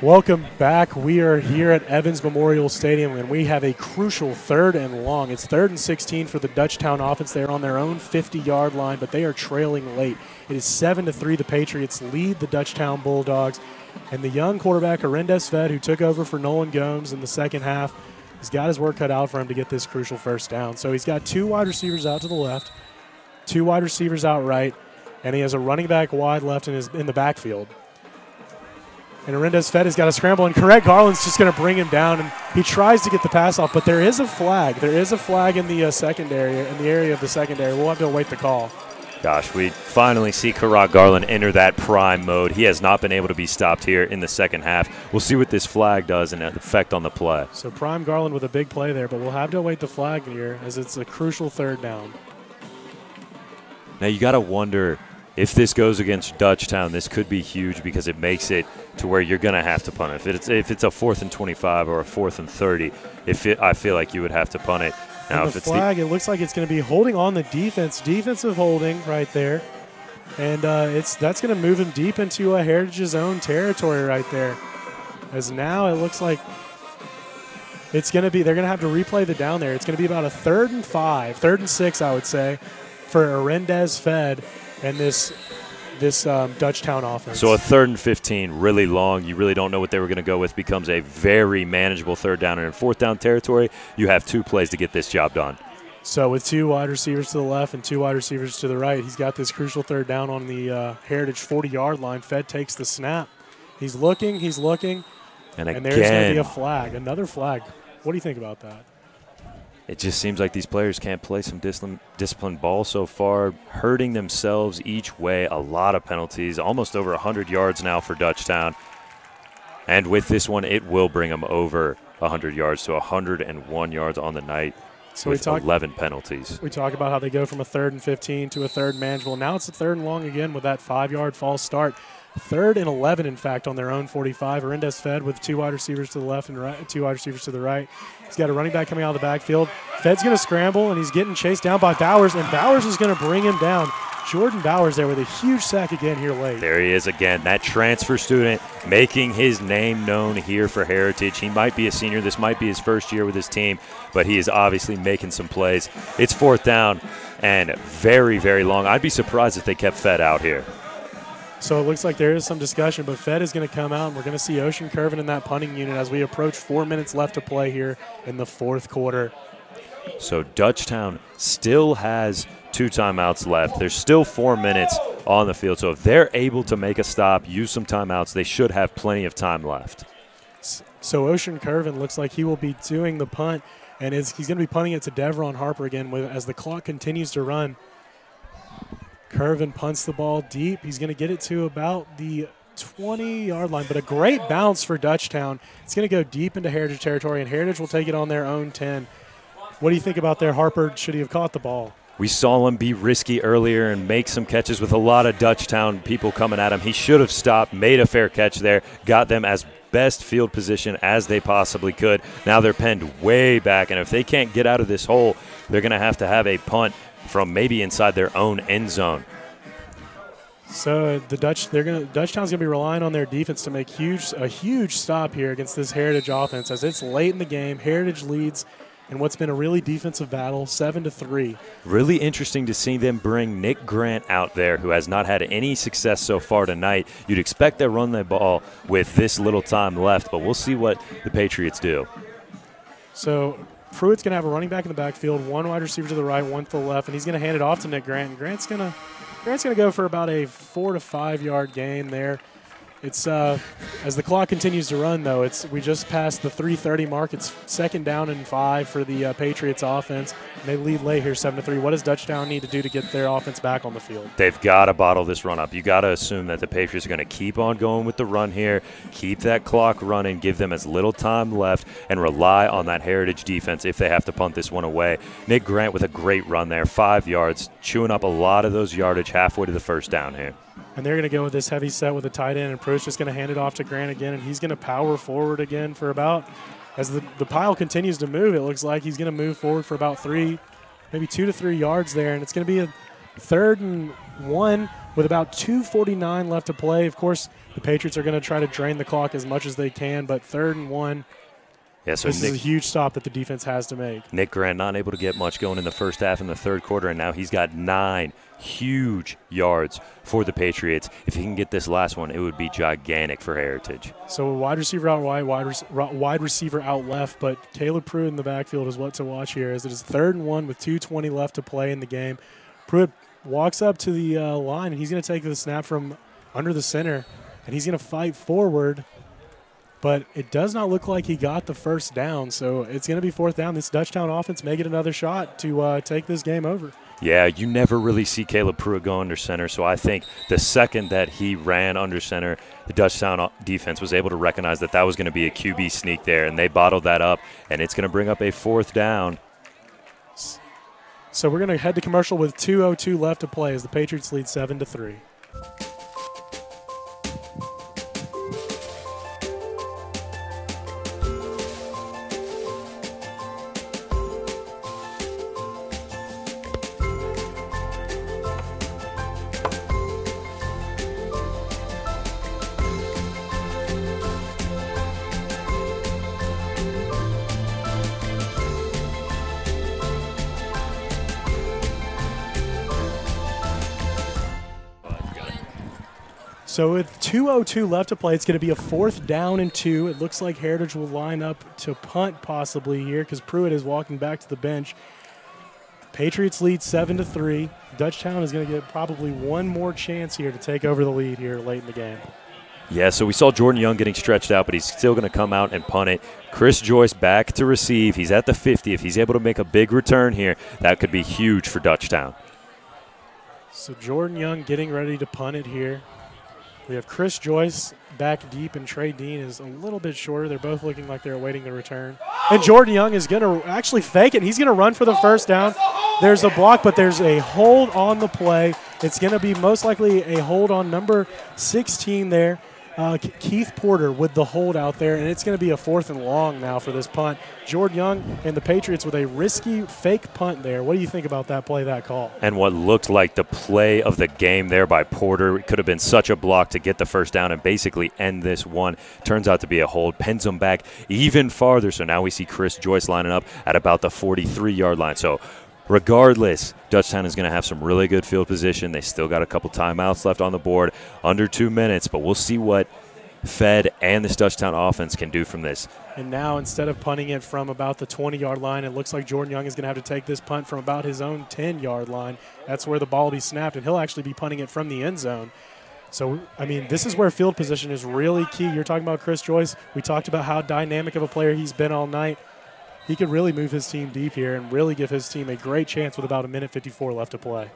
Welcome back. We are here at Evans Memorial Stadium, and we have a crucial 3rd and long. It's 3rd and 16 for the Dutchtown offense. They're on their own 50-yard line, but they are trailing late. It is 7-3. The Patriots lead the Dutchtown Bulldogs, and the young quarterback, Arendez Fed, who took over for Nolan Gomes in the second half, has got his work cut out for him to get this crucial first down. So he's got 2 wide receivers out to the left, 2 wide receivers out right, and he has a running back wide left in the backfield. And Arendez Fed has got a scramble, and Correct Garland's just going to bring him down, and he tries to get the pass off, but there is a flag. There is a flag in the secondary, in the area of the secondary. We'll have to await the call. Gosh, we finally see Correct Garland enter that prime mode. He has not been able to be stopped here in the second half. We'll see what this flag does and effect on the play. So prime Garland with a big play there, but we'll have to await the flag here as it's a crucial 3rd down. Now you got to wonder, if this goes against Dutchtown, this could be huge because it makes it to where you're going to have to punt it. If it's a 4th and 25 or a 4th and 30, I feel like you would have to punt it. Now, and the flag, it looks like it's going to be holding on the defense, defensive holding right there. And that's going to move him deep into a Heritage's own territory right there. As now it looks like it's going to be, they're going to have to replay the down there. It's going to be about a 3rd and 5, 3rd and 6, I would say, for Arendez Fed and this Dutchtown offense. So a 3rd and 15, really long. You really don't know what they were going to go with. Becomes a very manageable 3rd down. And in 4th down territory, you have 2 plays to get this job done. So with 2 wide receivers to the left and 2 wide receivers to the right, he's got this crucial 3rd down on the Heritage 40-yard line. Fed takes the snap. He's looking, and there's going to be a flag, another flag. What do you think about that? It just seems like these players can't play some disciplined ball so far, hurting themselves each way. A lot of penalties, almost over 100 yards now for Dutchtown. And with this one, it will bring them over 100 yards to 101 yards on the night. So with 11 penalties. We talk about how they go from a 3rd and 15 to a 3rd and manageable. Now it's a 3rd and long again with that 5-yard false start. 3rd and 11, in fact, on their own 45. Arendez Fed with 2 wide receivers to the left and right, 2 wide receivers to the right. He's got a running back coming out of the backfield. Fed's going to scramble, and he's getting chased down by Bowers, and Bowers is going to bring him down. Jordan Bowers there with a huge sack again here late. There he is again, that transfer student making his name known here for Heritage. He might be a senior. This might be his first year with his team, but he is obviously making some plays. It's 4th down and very, very long. I'd be surprised if they kept Fed out here. So it looks like there is some discussion, but Fed is going to come out, and we're going to see Ocean Curvin in that punting unit as we approach 4 minutes left to play here in the 4th quarter. So Dutchtown still has 2 timeouts left. There's still 4 minutes on the field. So if they're able to make a stop, use some timeouts, they should have plenty of time left. So Ocean Curvin looks like he will be doing the punt, and he's going to be punting it to Devron Harper again as the clock continues to run. Curvin punts the ball deep. He's going to get it to about the 20-yard line, but a great bounce for Dutchtown. It's going to go deep into Heritage territory, and Heritage will take it on their own 10. What do you think about there, Harper? Should he have caught the ball? We saw him be risky earlier and make some catches with a lot of Dutchtown people coming at him. He should have stopped, made a fair catch there, got them as best field position as they possibly could. Now they're penned way back, and if they can't get out of this hole, they're going to have a punt from maybe inside their own end zone. So Dutchtown's going to be relying on their defense to make a huge stop here against this Heritage offense as it's late in the game. Heritage leads in what's been a really defensive battle, 7-3. Really interesting to see them bring Nick Grant out there, who has not had any success so far tonight. You'd expect they run the ball with this little time left, but we'll see what the Patriots do. So Pruitt's going to have a running back in the backfield, 1 wide receiver to the right, 1 to the left, and he's going to hand it off to Nick Grant. And Grant's going to go for about a 4 to 5 yard gain there. It's as the clock continues to run, though, we just passed the 3:30 mark. It's 2nd down and 5 for the Patriots offense. They lead late here, 7-3. What does Dutchtown need to do to get their offense back on the field? They've got to bottle this run up. You got to assume that the Patriots are going to keep on going with the run here, keep that clock running, give them as little time left, and rely on that Heritage defense if they have to punt this one away. Nick Grant with a great run there, 5 yards, chewing up a lot of those yardage halfway to the 1st down here. And they're going to go with this heavy set with a tight end, and Pruitt's just going to hand it off to Grant again, and he's going to power forward again for about, as the pile continues to move, it looks like he's going to move forward for about 2 to 3 yards there, and it's going to be a 3rd and 1 with about 2:49 left to play. Of course, the Patriots are going to try to drain the clock as much as they can, but 3rd and 1. Yeah, so this is a huge stop that the defense has to make. Nick Grant not able to get much going in the 1st half and the 3rd quarter, and now he's got 9 huge yards for the Patriots. If he can get this last one, it would be gigantic for Heritage. So a wide receiver out wide, wide receiver out left, but Caleb Pruitt in the backfield is what to watch here, as it is 3rd and 1 with 2:20 left to play in the game. Pruitt walks up to the line, and he's going to take the snap from under the center, and he's going to fight forward. But it does not look like he got the 1st down, so it's going to be 4th down. This Dutchtown offense may get another shot to take this game over. Yeah, you never really see Caleb Pruitt go under center, so I think the second that he ran under center, the Dutchtown defense was able to recognize that was going to be a QB sneak there, and they bottled that up, and it's going to bring up a 4th down. So we're going to head to commercial with 2:02 left to play as the Patriots lead 7-3. So with 2:02 left to play, it's going to be a 4th down and 2. It looks like Heritage will line up to punt possibly here because Pruitt is walking back to the bench. Patriots lead 7-3. Dutchtown is going to get probably one more chance here to take over the lead here late in the game. Yeah, so we saw Jordan Young getting stretched out, but he's still going to come out and punt it. Chris Joyce back to receive. He's at the 50. If he's able to make a big return here, that could be huge for Dutchtown. So Jordan Young getting ready to punt it here. We have Chris Joyce back deep, and Trey Dean is a little bit shorter. They're both looking like they're awaiting the return. And Jordan Young is going to actually fake it. He's going to run for the first down. There's a block, but there's a hold on the play. It's going to be most likely a hold on number 16 there. Keith Porter with the hold out there, and it's going to be a 4th and long now for this punt. Jordan Young and the Patriots with a risky fake punt there. What do you think about that play, that call? And what looked like the play of the game there by Porter. It could have been such a block to get the first down and basically end this one. Turns out to be a hold, pins them back even farther. So now we see Chris Joyce lining up at about the 43-yard line. So regardless, Dutchtown is going to have some really good field position. They still got a couple timeouts left on the board, under 2 minutes, but we'll see what Fed and this Dutchtown offense can do from this. And now instead of punting it from about the 20-yard line, it looks like Jordan Young is going to have to take this punt from about his own 10-yard line. That's where the ball will be snapped, and he'll actually be punting it from the end zone. So, I mean, this is where field position is really key. You're talking about Chris Joyce. We talked about how dynamic of a player he's been all night. He could really move his team deep here and really give his team a great chance with about 1:54 left to play.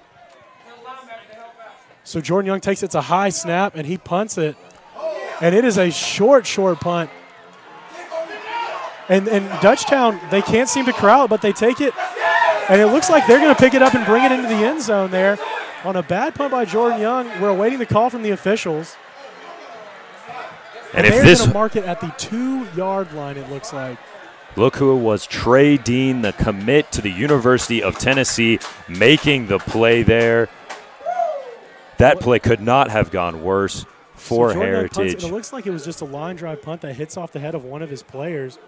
So Jordan Young takes it to high snap, and he punts it. And it is a short punt. And Dutchtown, they can't seem to corral it, but they take it. And it looks like they're going to pick it up and bring it into the end zone there. On a bad punt by Jordan Young, we're awaiting the call from the officials. And they're going to mark it at the 2-yard line, it looks like. Look who it was, Trey Dean, the commit to the University of Tennessee, making the play there. That play could not have gone worse for Heritage. It looks like it was just a line drive punt that hits off the head of one of his players.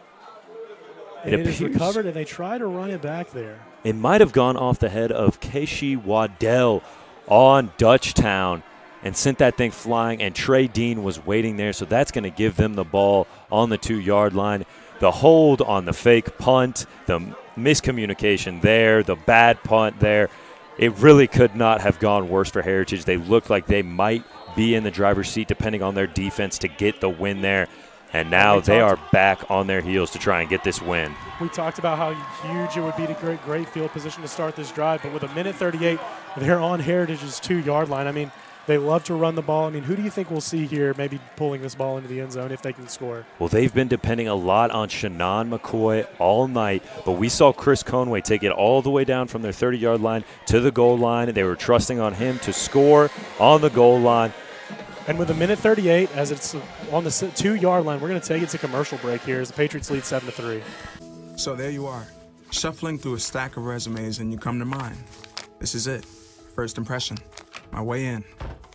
And it is recovered, and they try to run it back there. It might have gone off the head of Keshi Waddell on Dutchtown and sent that thing flying, and Trey Dean was waiting there, so that's going to give them the ball on the 2-yard line. The hold on the fake punt, the miscommunication there, the bad punt there. It really could not have gone worse for Heritage. They looked like they might be in the driver's seat depending on their defense to get the win there. And now they are back on their heels to try and get this win. We talked about how huge it would be to great field position to start this drive, but with 1:38, they're on Heritage's 2-yard line. I mean, they love to run the ball. I mean, who do you think we'll see here maybe pulling this ball into the end zone if they can score? Well, they've been depending a lot on Shannon McCoy all night, but we saw Chris Conway take it all the way down from their 30-yard line to the goal line. They were trusting on him to score on the goal line. And with 1:38, as it's on the 2-yard line, we're going to take it to commercial break here as the Patriots lead 7-3. So there you are, shuffling through a stack of resumes, and you come to mine. This is it, first impression, my way in.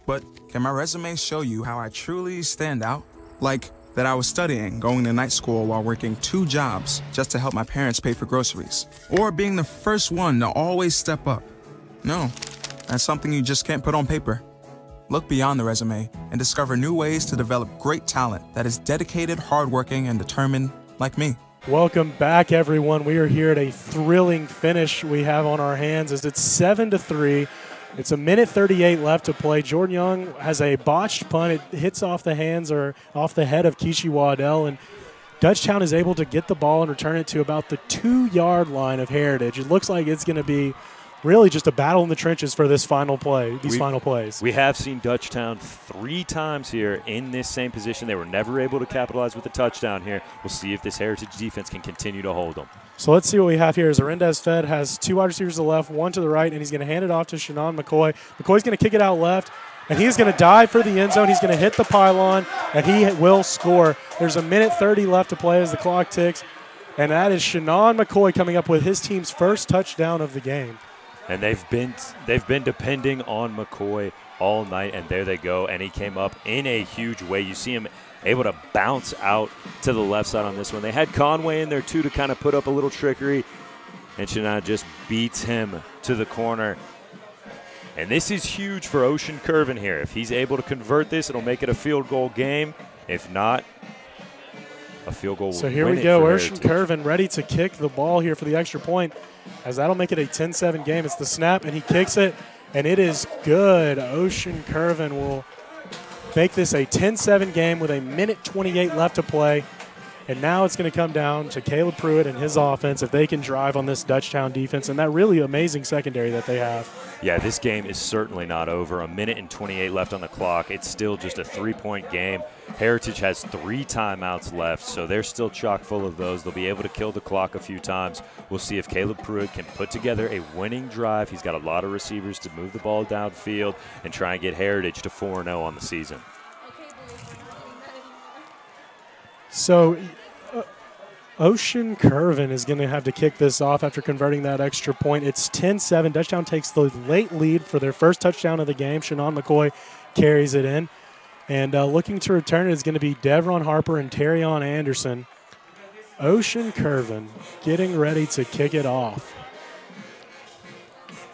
But can my resume show you how I truly stand out? Like that I was studying, going to night school while working 2 jobs just to help my parents pay for groceries. Or being the first one to always step up. No, that's something you just can't put on paper. Look beyond the resume and discover new ways to develop great talent that is dedicated, hardworking, and determined like me. Welcome back, everyone. We are here at a thrilling finish we have on our hands as it's 7-3. It's 1:38 left to play. Jordan Young has a botched punt. It hits off the hands or off the head of Keshi Waddell, and Dutchtown is able to get the ball and return it to about the 2-yard line of Heritage. It looks like it's going to be really just a battle in the trenches for this final play, final plays. We have seen Dutchtown 3 times here in this same position. They were never able to capitalize with a touchdown here. We'll see if this Heritage defense can continue to hold them. So let's see what we have here. As Arendez Fed has 2 wide receivers to the left, 1 to the right, and he's going to hand it off to Shannon McCoy. McCoy's going to kick it out left, and he's going to dive for the end zone. He's going to hit the pylon, and he will score. There's 1:30 left to play as the clock ticks, and that is Shannon McCoy coming up with his team's first touchdown of the game. And they've been depending on McCoy all night, and there they go. And he came up in a huge way. You see him able to bounce out to the left side on this one. They had Conway in there too to kind of put up a little trickery, and Shannon just beats him to the corner. And this is huge for Ocean Curvin here. If he's able to convert this, it'll make it a field goal game. If not, a field goal will So here we go, Ocean Curvin ready to kick the ball here for the extra point, as that'll make it a 10-7 game. It's the snap, and he kicks it, and it is good. Ocean Curvin will make this a 10-7 game with 1:28 left to play. And now it's going to come down to Caleb Pruitt and his offense if they can drive on this Dutchtown defense and that really amazing secondary that they have. Yeah, this game is certainly not over. 1:28 left on the clock. It's still just a 3-point game. Heritage has 3 timeouts left, so they're still chock full of those. They'll be able to kill the clock a few times. We'll see if Caleb Pruitt can put together a winning drive. He's got a lot of receivers to move the ball downfield and try and get Heritage to 4-0 on the season. So Ocean Curvin is going to have to kick this off after converting that extra point. It's 10-7. Dutchtown takes the late lead for their first touchdown of the game. Shannon McCoy carries it in. And looking to return it is going to be Devron Harper and Terrion Anderson. Ocean Curvin getting ready to kick it off.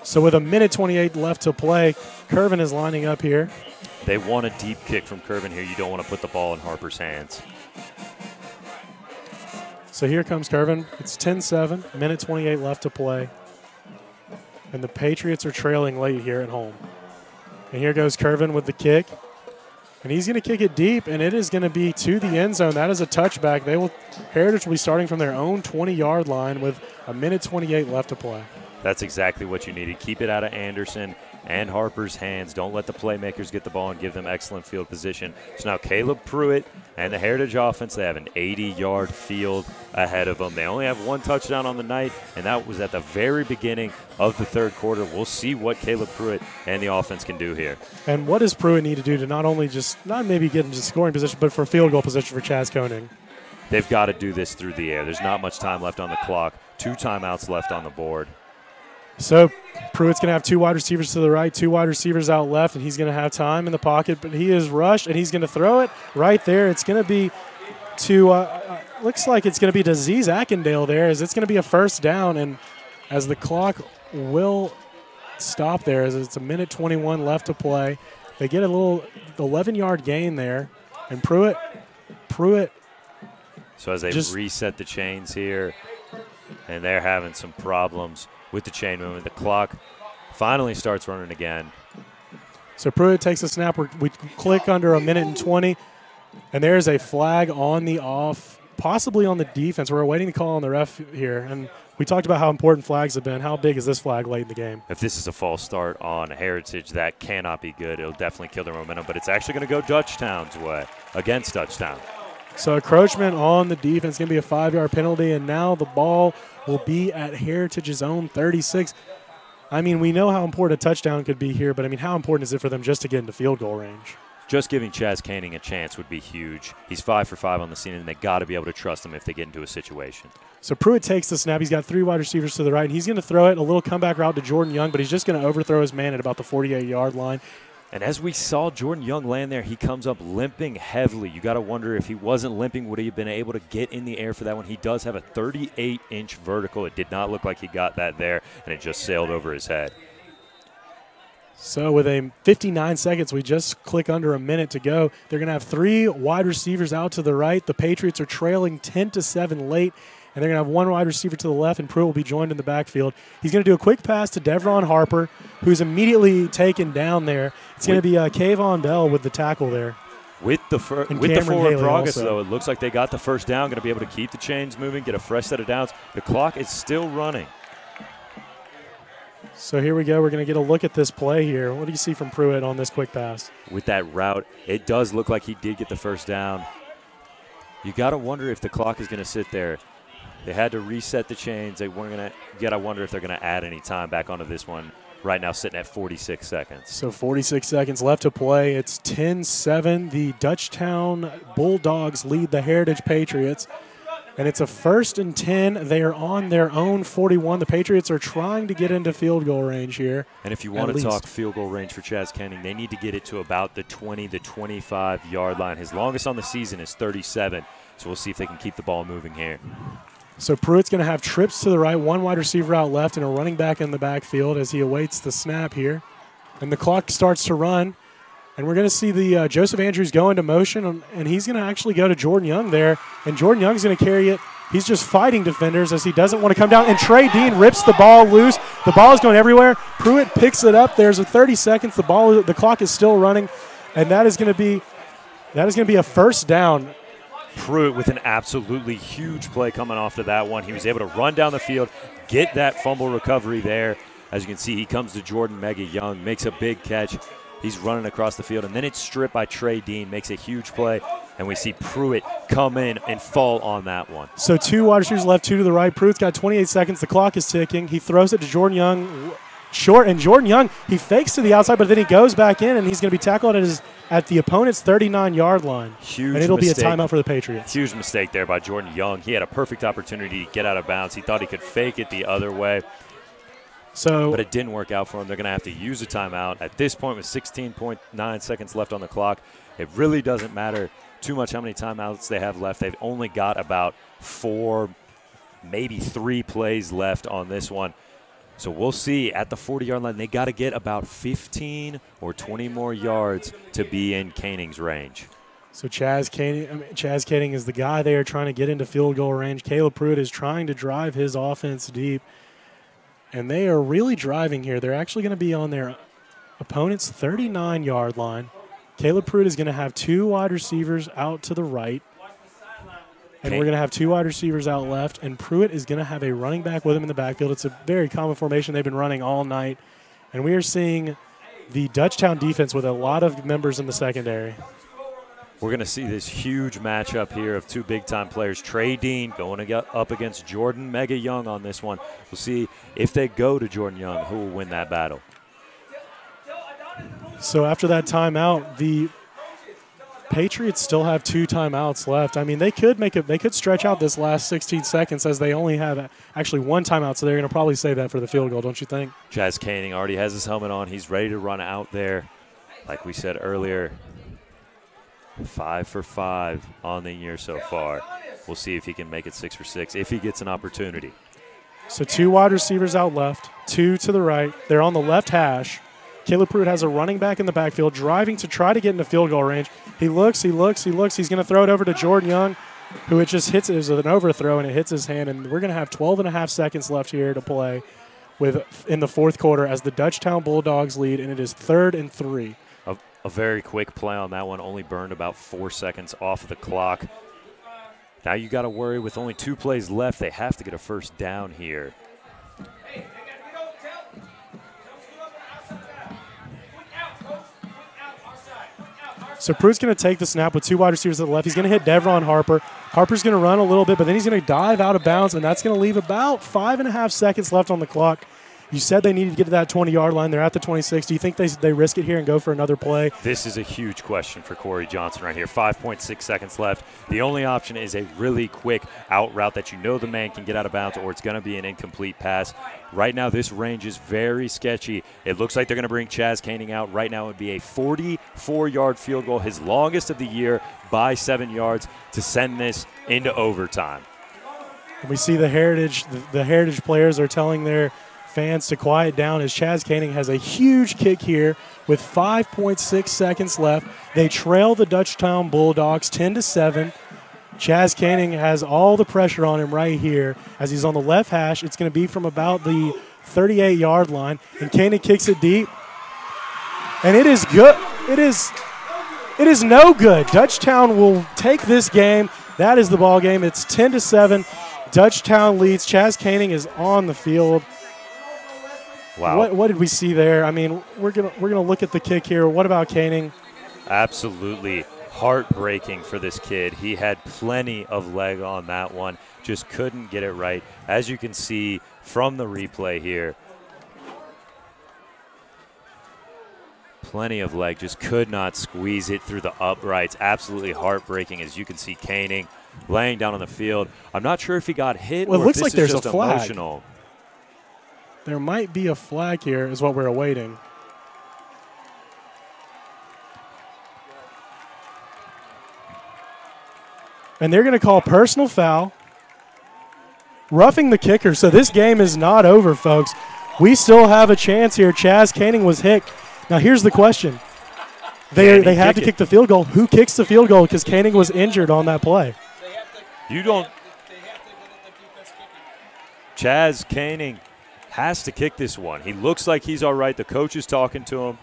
So with 1:28 left to play, Curvin is lining up here. They want a deep kick from Curvin here. You don't want to put the ball in Harper's hands. So here comes Curvin. It's 10-7, 1:28 left to play. And the Patriots are trailing late here at home. And here goes Curvin with the kick. And he's going to kick it deep, and it is going to be to the end zone. That is a touchback. Heritage will be starting from their own 20-yard line with 1:28 left to play. That's exactly what you needed. Keep it out of Anderson and Harper's hands. Don't let the playmakers get the ball and give them excellent field position. So now Caleb Pruitt and the Heritage offense, they have an 80-yard field ahead of them. They only have 1 touchdown on the night, and that was at the very beginning of the third quarter. We'll see what Caleb Pruitt and the offense can do here. And what does Pruitt need to do to not maybe get into scoring position, but for field goal position for Chaz Koenig? They've got to do this through the air. There's not much time left on the clock. 2 timeouts left on the board. So Pruitt's going to have 2 wide receivers to the right, 2 wide receivers out left, and he's going to have time in the pocket. But he is rushed, and he's going to throw it right there. It's going to be to looks like it's going to be to Aziz Akindale there, as it's going to be a first down. And as the clock will stop there, as it's 1:21 left to play, they get a little 11-yard gain there. And Pruitt. So as they reset the chains here, and they're having some problems with the chain movement. The clock finally starts running again. So Pruitt takes a snap. We click under 1:20, and there's a flag on the off, possibly on the defense. We're awaiting the call on the ref here, and we talked about how important flags have been. How big is this flag late in the game? If this is a false start on Heritage, that cannot be good. It'll definitely kill their momentum, but it's actually going to go Dutchtown's way, against Dutchtown. So encroachment on the defense, going to be a 5-yard penalty, and now the ball will be at Heritage's own 36. I mean, we know how important a touchdown could be here, but, I mean, how important is it for them just to get into field goal range? Just giving Chaz Koenig a chance would be huge. He's 5 for 5 on the season, and they got to be able to trust him if they get into a situation. So Pruitt takes the snap. He's got 3 wide receivers to the right, and he's going to throw it, a little comeback route to Jordan Young, but he's just going to overthrow his man at about the 48-yard line. And as we saw Jordan Young land there, he comes up limping heavily. You got to wonder if he wasn't limping, would he have been able to get in the air for that one? He does have a 38-inch vertical. It did not look like he got that there, and it just sailed over his head. So with a 59 seconds, we just click under a minute to go. They're going to have 3 wide receivers out to the right. The Patriots are trailing 10-7 late, and they're going to have 1 wide receiver to the left, and Pruitt will be joined in the backfield. He's going to do a quick pass to Devron Harper, who's immediately taken down there. It's going to be Kayvon Bell with the tackle there. With the forward progress, though, it looks like they got the first down, going to be able to keep the chains moving, get a fresh set of downs. The clock is still running. So here we go. We're going to get a look at this play here. What do you see from Pruitt on this quick pass? With that route, it does look like he did get the first down. You got to wonder if the clock is going to sit there. They had to reset the chains. They weren't going to. You got to wonder if they're going to add any time back onto this one. Right now, sitting at 46 seconds. So 46 seconds left to play. It's 10-7. The Dutchtown Bulldogs lead the Heritage Patriots. And it's a 1st and 10. They are on their own 41. The Patriots are trying to get into field goal range here. And if you want to talk field goal range for Chaz Koenig, they need to get it to about the 20 to 25-yard line. His longest on the season is 37. So we'll see if they can keep the ball moving here. So Pruitt's going to have trips to the right, 1 wide receiver out left, and a running back in the backfield as he awaits the snap here. And the clock starts to run. And we're going to see the Joseph Andrews go into motion, and he's going to actually go to Jordan Young there. And Jordan Young's going to carry it. He's just fighting defenders as he doesn't want to come down. And Trey Dean rips the ball loose. The ball is going everywhere. Pruitt picks it up. There's a 30 seconds. The clock is still running, and that is going to be a first down. Pruitt with an absolutely huge play coming off to that one. He was able to run down the field, get that fumble recovery there. As you can see, he comes to Jordan Mega Young, makes a big catch. He's running across the field, and then it's stripped by Trey Dean, makes a huge play, and we see Pruitt come in and fall on that one. So 2 wide receivers left, 2 to the right. Pruitt's got 28 seconds. The clock is ticking. He throws it to Jordan Young, short, and Jordan Young, he fakes to the outside, but then he goes back in, and he's going to be tackled at the opponent's 39-yard line. Huge and it'll mistake. be a timeout for the Patriots. Huge mistake there by Jordan Young. He had a perfect opportunity to get out of bounds. He thought he could fake it the other way. But it didn't work out for him. They're going to have to use a timeout. At this point, with 16.9 seconds left on the clock, it really doesn't matter too much how many timeouts they have left. They've only got about 4, maybe 3 plays left on this one. So we'll see at the 40-yard line. They got to get about 15 or 20 more yards to be in Koenig's range. So Chaz Koenig is the guy there trying to get into field goal range. Caleb Pruitt is trying to drive his offense deep. And they are really driving here. They're actually going to be on their opponent's 39-yard line. Caleb Pruitt is going to have 2 wide receivers out to the right. And we're going to have 2 wide receivers out left. And Pruitt is going to have a running back with him in the backfield. It's a very common formation they've been running all night. And we are seeing the Dutchtown defense with a lot of members in the secondary. We're going to see this huge matchup here of 2 big-time players. Trey Dean going up against Jordan Mega Young on this one. We'll see if they go to Jordan Young, who will win that battle. So after that timeout, the Patriots still have 2 timeouts left. I mean, they could stretch out this last 16 seconds as they only have actually 1 timeout, so they're going to probably save that for the field goal, don't you think? Chaz Koenig already has his helmet on. He's ready to run out there. Like we said earlier, 5 for 5 on the year so far. We'll see if he can make it 6 for 6 if he gets an opportunity. So 2 wide receivers out left, 2 to the right. They're on the left hash. Caleb Pruitt has a running back in the backfield, driving to try to get into field goal range. He looks. He's going to throw it over to Jordan Young, who it just hits. It was an overthrow, and it hits his hand. And we're going to have 12.5 seconds left here to play in the 4th quarter as the Dutchtown Bulldogs lead, and it is 3rd and 3. A very quick play on that one, only burned about 4 seconds off of the clock. Now you got to worry with only 2 plays left. They have to get a first down here. So Pruitt's going to take the snap with 2 wide receivers to the left. He's going to hit Devron Harper. Harper's going to run a little bit, but then he's going to dive out of bounds, and that's going to leave about 5.5 seconds left on the clock. You said they needed to get to that 20-yard line. They're at the 26. Do you think they risk it here and go for another play? This is a huge question for Corey Johnson right here. 5.6 seconds left. The only option is a really quick out route that you know the man can get out of bounds, or it's going to be an incomplete pass. Right now, this range is very sketchy. It looks like they're going to bring Chaz Koenig out. Right now, it would be a 44-yard field goal, his longest of the year, by 7 yards to send this into overtime. And we see the Heritage players are telling their fans to quiet down as Chaz Koenig has a huge kick here with 5.6 seconds left. They trail the Dutchtown Bulldogs 10-7. Chaz Koenig has all the pressure on him right here as he's on the left hash. It's going to be from about the 38-yard line, and Koenig kicks it deep. And it is good. It is no good. Dutchtown will take this game. That is the ball game. It's 10-7. Dutchtown leads. Chaz Koenig is on the field. Wow. What did we see there? I mean, we're gonna look at the kick here. What about Koenig? Absolutely heartbreaking for this kid. He had plenty of leg on that one, just couldn't get it right. As you can see from the replay here, plenty of leg, just could not squeeze it through the uprights. Absolutely heartbreaking, as you can see Koenig laying down on the field. I'm not sure if he got hit or or it looks if this like is there's just a flag. emotional. There might be a flag here is what we're awaiting. And they're going to call personal foul, roughing the kicker. So this game is not over, folks. We still have a chance here. Chaz Koenig was hit. Now here's the question. They have to kick the field goal. Who kicks the field goal? Because Koenig was injured on that play. You don't. Chaz Koenig has to kick this one. He looks like he's all right. The coach is talking to him.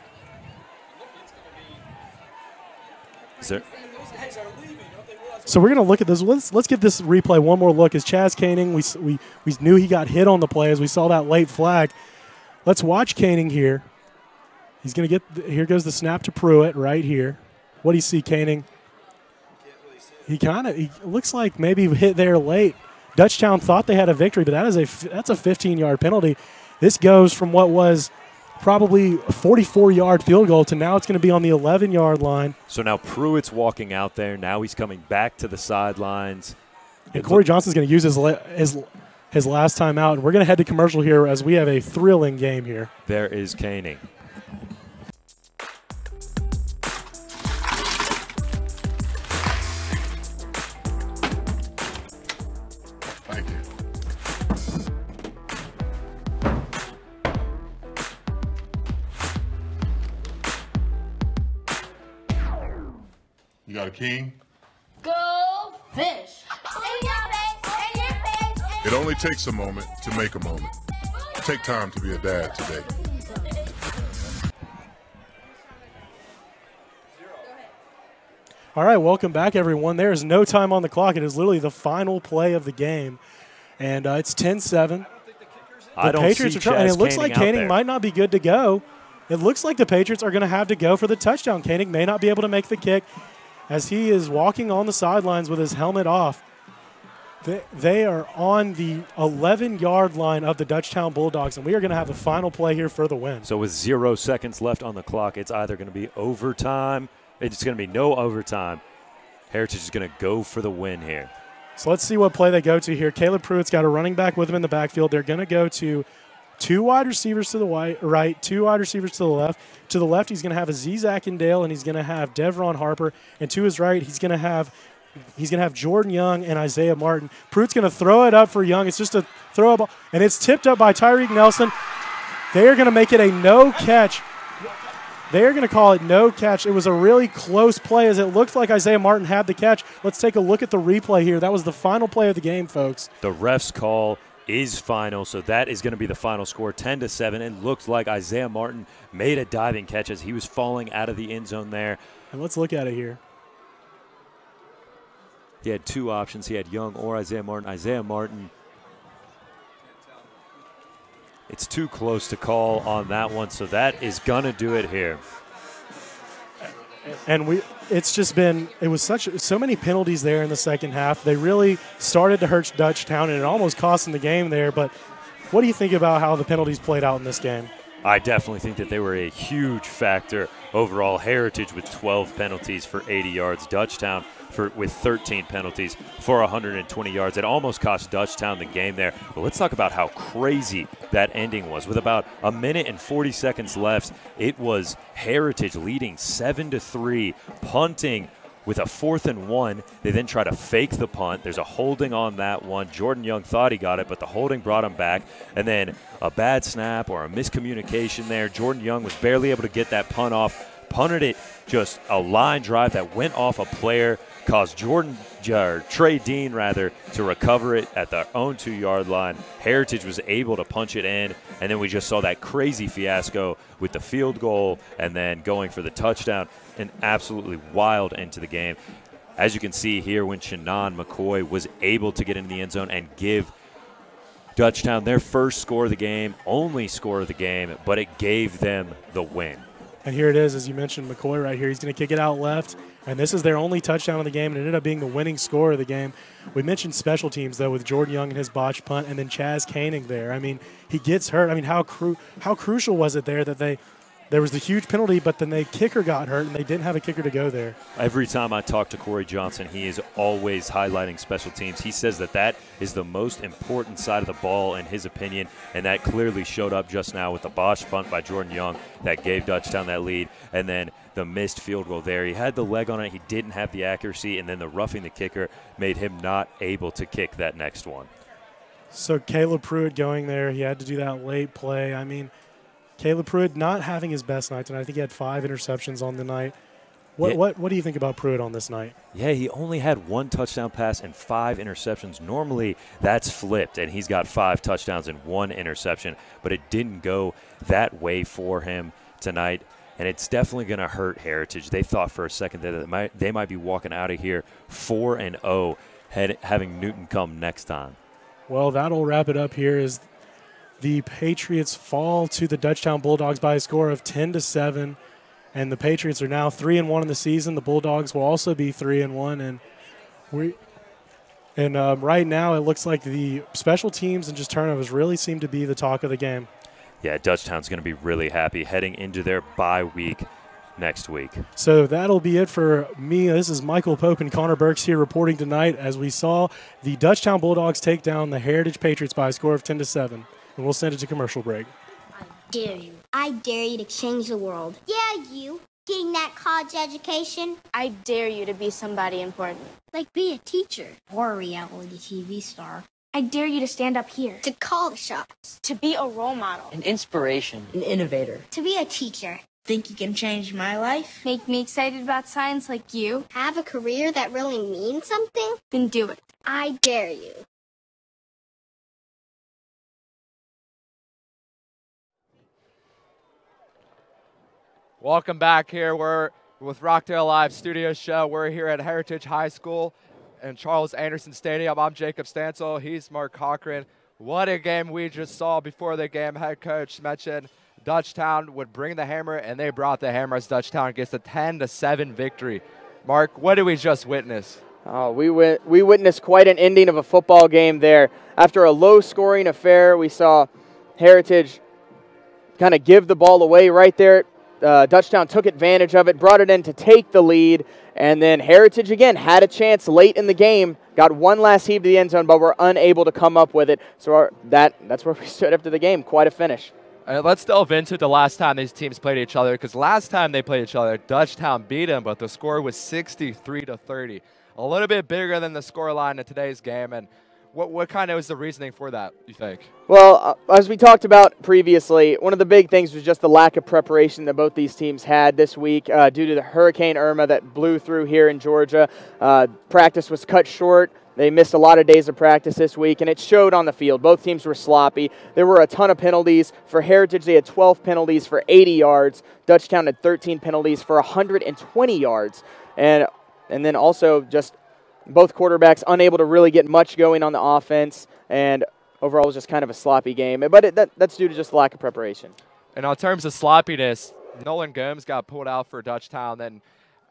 Is there? So we're going to look at this. Let's give this replay one more look. As Chaz Koenig, we knew he got hit on the play as we saw that late flag. Let's watch Koenig here. He's going to get – here goes the snap to Pruitt right here. What do you see, Koenig? He looks like maybe hit there late. Dutchtown thought they had a victory, but that's a 15-yard penalty. This goes from what was probably a 44-yard field goal to now it's going to be on the 11-yard line. So now Pruitt's walking out there. Now he's coming back to the sidelines. And Corey Johnson's going to use his last time out. We're going to head to commercial here as we have a thrilling game here. There is Koenig. Thank you. You got a king? Go fish. It only takes a moment to make a moment. Take time to be a dad today. All right, welcome back, everyone. There is no time on the clock. It is literally the final play of the game, and it's 10-7. I don't Patriots see are trying, and it looks like Koenig Koenig might not be good to go. It looks like the Patriots are going to have to go for the touchdown. Koenig may not be able to make the kick as he is walking on the sidelines with his helmet off. They are on the 11-yard line of the Dutchtown Bulldogs, and we are going to have the final play here for the win. So with 0 seconds left on the clock, it's either going to be overtime. It's going to be no overtime. Heritage is going to go for the win here. So let's see what play they go to here. Caleb Pruitt's got a running back with him in the backfield. They're going to go to 2 wide receivers to the right, 2 wide receivers to the left. To the left, he's going to have Aziz Akindale, and he's going to have Devron Harper. And to his right, he's going to have Jordan Young and Isaiah Martin. Pruitt's going to throw it up for Young. It's just a throw ball, and it's tipped up by Tyreek Nelson. They are going to make it a no catch. They are going to call it no catch. It was a really close play as it looked like Isaiah Martin had the catch. Let's take a look at the replay here. That was the final play of the game, folks. The ref's call is final, so that is going to be the final score, 10-7. It looked like Isaiah Martin made a diving catch as he was falling out of the end zone there. And let's look at it here. He had 2 options. He had Young or Isaiah Martin. Isaiah Martin, it's too close to call on that one, so that is going to do it here. And it was so many penalties there in the second half. They really started to hurt Dutchtown, and it almost cost them the game there. But what do you think about how the penalties played out in this game? I definitely think that they were a huge factor overall. Heritage with 12 penalties for 80 yards. Dutchtown with 13 penalties for 120 yards. It almost cost Dutchtown the game there. But let's talk about how crazy that ending was. With about a minute and 40 seconds left, it was Heritage leading 7-3, punting with a 4th and 1. They then try to fake the punt. There's a holding on that one. Jordan Young thought he got it, but the holding brought him back. And then a bad snap or a miscommunication there. Jordan Young was barely able to get that punt off. Punted it, just a line drive that went off a player, caused Trey Dean to recover it at their own 2-yard line. Heritage was able to punch it in, and then we just saw that crazy fiasco with the field goal and then going for the touchdown. An absolutely wild end to the game. As you can see here, when Shannon McCoy was able to get into the end zone and give Dutchtown their first score of the game, only score of the game, but it gave them the win. And here it is, as you mentioned, McCoy right here. He's going to kick it out left, and this is their only touchdown of the game, and it ended up being the winning score of the game. We mentioned special teams, though, with Jordan Young and his botched punt, and then Chaz Koenig there. I mean, he gets hurt. I mean, how crucial was it there that there was the huge penalty, but then the kicker got hurt, and they didn't have a kicker to go there. Every time I talk to Corey Johnson, he is always highlighting special teams. He says that is the most important side of the ball, in his opinion, and that clearly showed up just now with the botched punt by Jordan Young that gave Dutchtown that lead, and then the missed field goal there. He had the leg on it. He didn't have the accuracy, and then the roughing the kicker made him not able to kick that next one. So Caleb Pruitt going there. He had to do that late play. I mean, Caleb Pruitt not having his best night tonight. I think he had 5 interceptions on the night. What do you think about Pruitt on this night? Yeah, he only had 1 touchdown pass and 5 interceptions. Normally, that's flipped, and he's got 5 touchdowns and 1 interception, but it didn't go that way for him tonight. and it's definitely going to hurt Heritage. They thought for a second that they might be walking out of here 4-0, having Newton come next time. Well, that'll wrap it up here as the Patriots fall to the Dutchtown Bulldogs by a score of 10-7, and the Patriots are now 3-1 in the season. The Bulldogs will also be 3-1, and right now it looks like the special teams and just turnovers really seem to be the talk of the game. Yeah, Dutchtown's going to be really happy heading into their bye week next week. So that'll be it for me. This is Michael Pope and Connor Burks here reporting tonight as we saw the Dutchtown Bulldogs take down the Heritage Patriots by a score of 10-7. And we'll send it to commercial break. I dare you. I dare you to change the world. Yeah, you. Getting that college education. I dare you to be somebody important. Like be a teacher or a reality TV star. I dare you to stand up here. To call the shots. To be a role model. An inspiration. An innovator. To be a teacher. Think you can change my life? Make me excited about science like you? Have a career that really means something? Then do it. I dare you. Welcome back here. We're with Rockdale Live Studio Show. We're here at Heritage High School in Charles Anderson Stadium. I'm Jacob Stansel. He's Mark Cochran. What a game we just saw. Before the game, head coach mentioned Dutchtown would bring the hammer, and they brought the hammer as Dutchtown gets a 10-7 victory. Mark, what did we just witness? Oh, we witnessed quite an ending of a football game there. After a low-scoring affair, we saw Heritage kind of give the ball away right there. Dutchtown took advantage of it, brought it in to take the lead, and then Heritage again had a chance late in the game, got one last heave to the end zone, but were unable to come up with it. So that's where we stood after the game. Quite a finish. Let's delve into the last time these teams played each other, because last time they played each other, Dutchtown beat them, but the score was 63-30. A little bit bigger than the score line in today's game, and what kind of was the reasoning for that, you think? Well, as we talked about previously, one of the big things was just the lack of preparation that both these teams had this week due to the Hurricane Irma that blew through here in Georgia. Practice was cut short. They missed a lot of days of practice this week, and it showed on the field. Both teams were sloppy. There were a ton of penalties. For Heritage, they had 12 penalties for 80 yards. Dutchtown had 13 penalties for 120 yards. And then also just both quarterbacks unable to really get much going on the offense, and overall it was just kind of a sloppy game. But that's due to just lack of preparation. And in terms of sloppiness, Nolan Gomes got pulled out for Dutchtown, then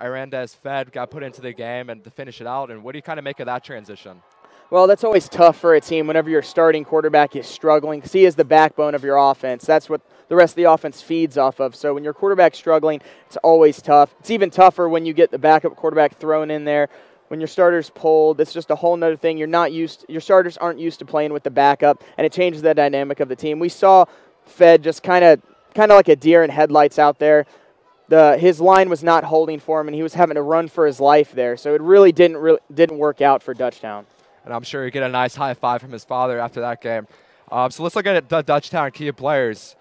Arendez Fed got put into the game and to finish it out. And what do you kind of make of that transition? Well, that's always tough for a team whenever your starting quarterback is struggling, because he is the backbone of your offense. That's what the rest of the offense feeds off of. So when your quarterback's struggling, it's always tough. It's even tougher when you get the backup quarterback thrown in there. When your starter's pulled, it's just a whole nother thing. Your starters aren't used to playing with the backup, and it changes the dynamic of the team. We saw Fed just kind of like a deer in headlights out there. His line was not holding for him, and he was having to run for his life there. So it really didn't work out for Dutchtown. And I'm sure you get a nice high five from his father after that game. So let's look at the Dutchtown key players.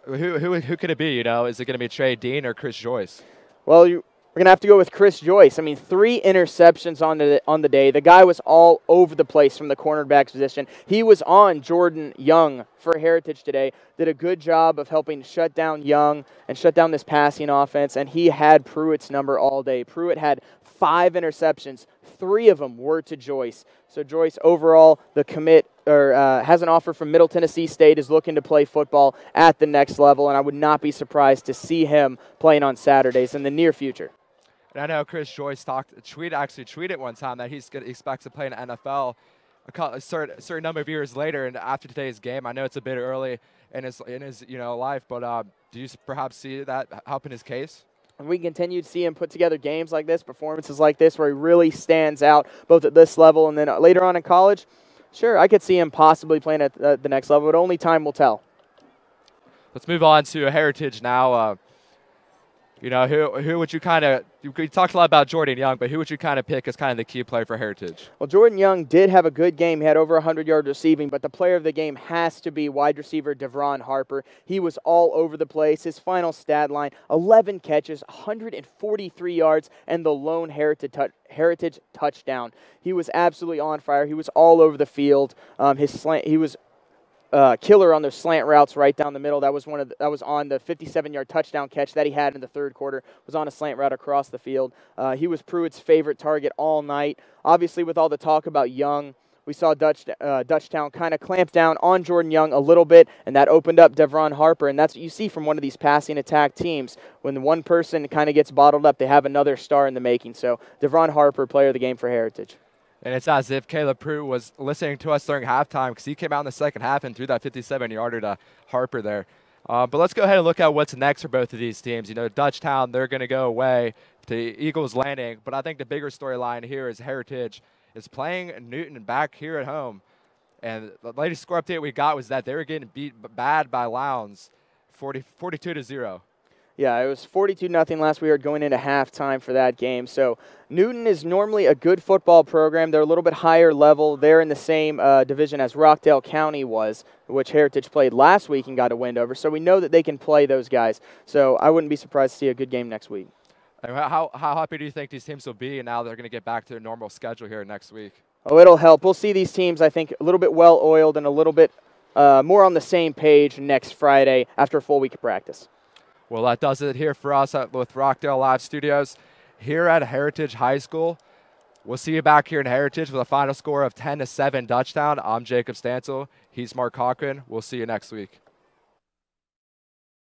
Who could it be? Is it going to be Trey Dean or Chris Joyce? Well, we're going to have to go with Chris Joyce. I mean, 3 interceptions on the day. The guy was all over the place from the cornerback position. He was on Jordan Young for Heritage today. Did a good job of helping shut down Young and shut down this passing offense, and he had Pruitt's number all day. Pruitt had 5 interceptions. 3 of them were to Joyce. So Joyce, overall, the commit has an offer from Middle Tennessee State, is looking to play football at the next level, and I would not be surprised to see him playing on Saturdays in the near future. And I know Chris Joyce tweeted one time that he expects to play in the NFL a certain number of years later. And after today's game, I know it's a bit early in his life, but do you perhaps see that helping his case? And we continue to see him put together games like this, performances like this, where he really stands out both at this level and then later on in college. Sure, I could see him possibly playing at the next level, but only time will tell. Let's move on to Heritage now. Who would you kind of – you talked a lot about Jordan Young, but who would you kind of pick as kind of the key player for Heritage? Well, Jordan Young did have a good game. He had over 100 yards receiving, but the player of the game has to be wide receiver Devron Harper. He was all over the place. His final stat line, 11 catches, 143 yards, and the lone Heritage touchdown. He was absolutely on fire. He was all over the field. killer on those slant routes right down the middle. That was that was on the 57-yard touchdown catch that he had in the third quarter. Was on a slant route across the field. He was Pruitt's favorite target all night. Obviously, with all the talk about Young, we saw Dutchtown kind of clamp down on Jordan Young a little bit, and that opened up Devron Harper. And that's what you see from one of these passing attack teams. When one person kind of gets bottled up, they have another star in the making. So Devron Harper, player of the game for Heritage. And it's as if Caleb Pruitt was listening to us during halftime because he came out in the second half and threw that 57-yarder to Harper there. But let's go ahead and look at what's next for both of these teams. You know, Dutchtown, they're going to go away to Eagles Landing. But I think the bigger storyline here is Heritage is playing Newton back here at home. And the latest score update we got was that they were getting beat bad by Lowndes, 42-0. Yeah, it was 42-0 last we heard going into halftime for that game. So Newton is normally a good football program. They're a little bit higher level. They're in the same division as Rockdale County was, which Heritage played last week and got a win over. So we know that they can play those guys. So I wouldn't be surprised to see a good game next week. And how happy do you think these teams will be and now they're going to get back to their normal schedule here next week? Oh, it'll help. We'll see these teams, I think, a little bit well-oiled and a little bit more on the same page next Friday after a full week of practice. Well, that does it here for us with Rockdale Live Studios here at Heritage High School. We'll see you back here in Heritage with a final score of 10-7 Dutchtown. I'm Jacob Stansel. He's Mark Cochran. We'll see you next week.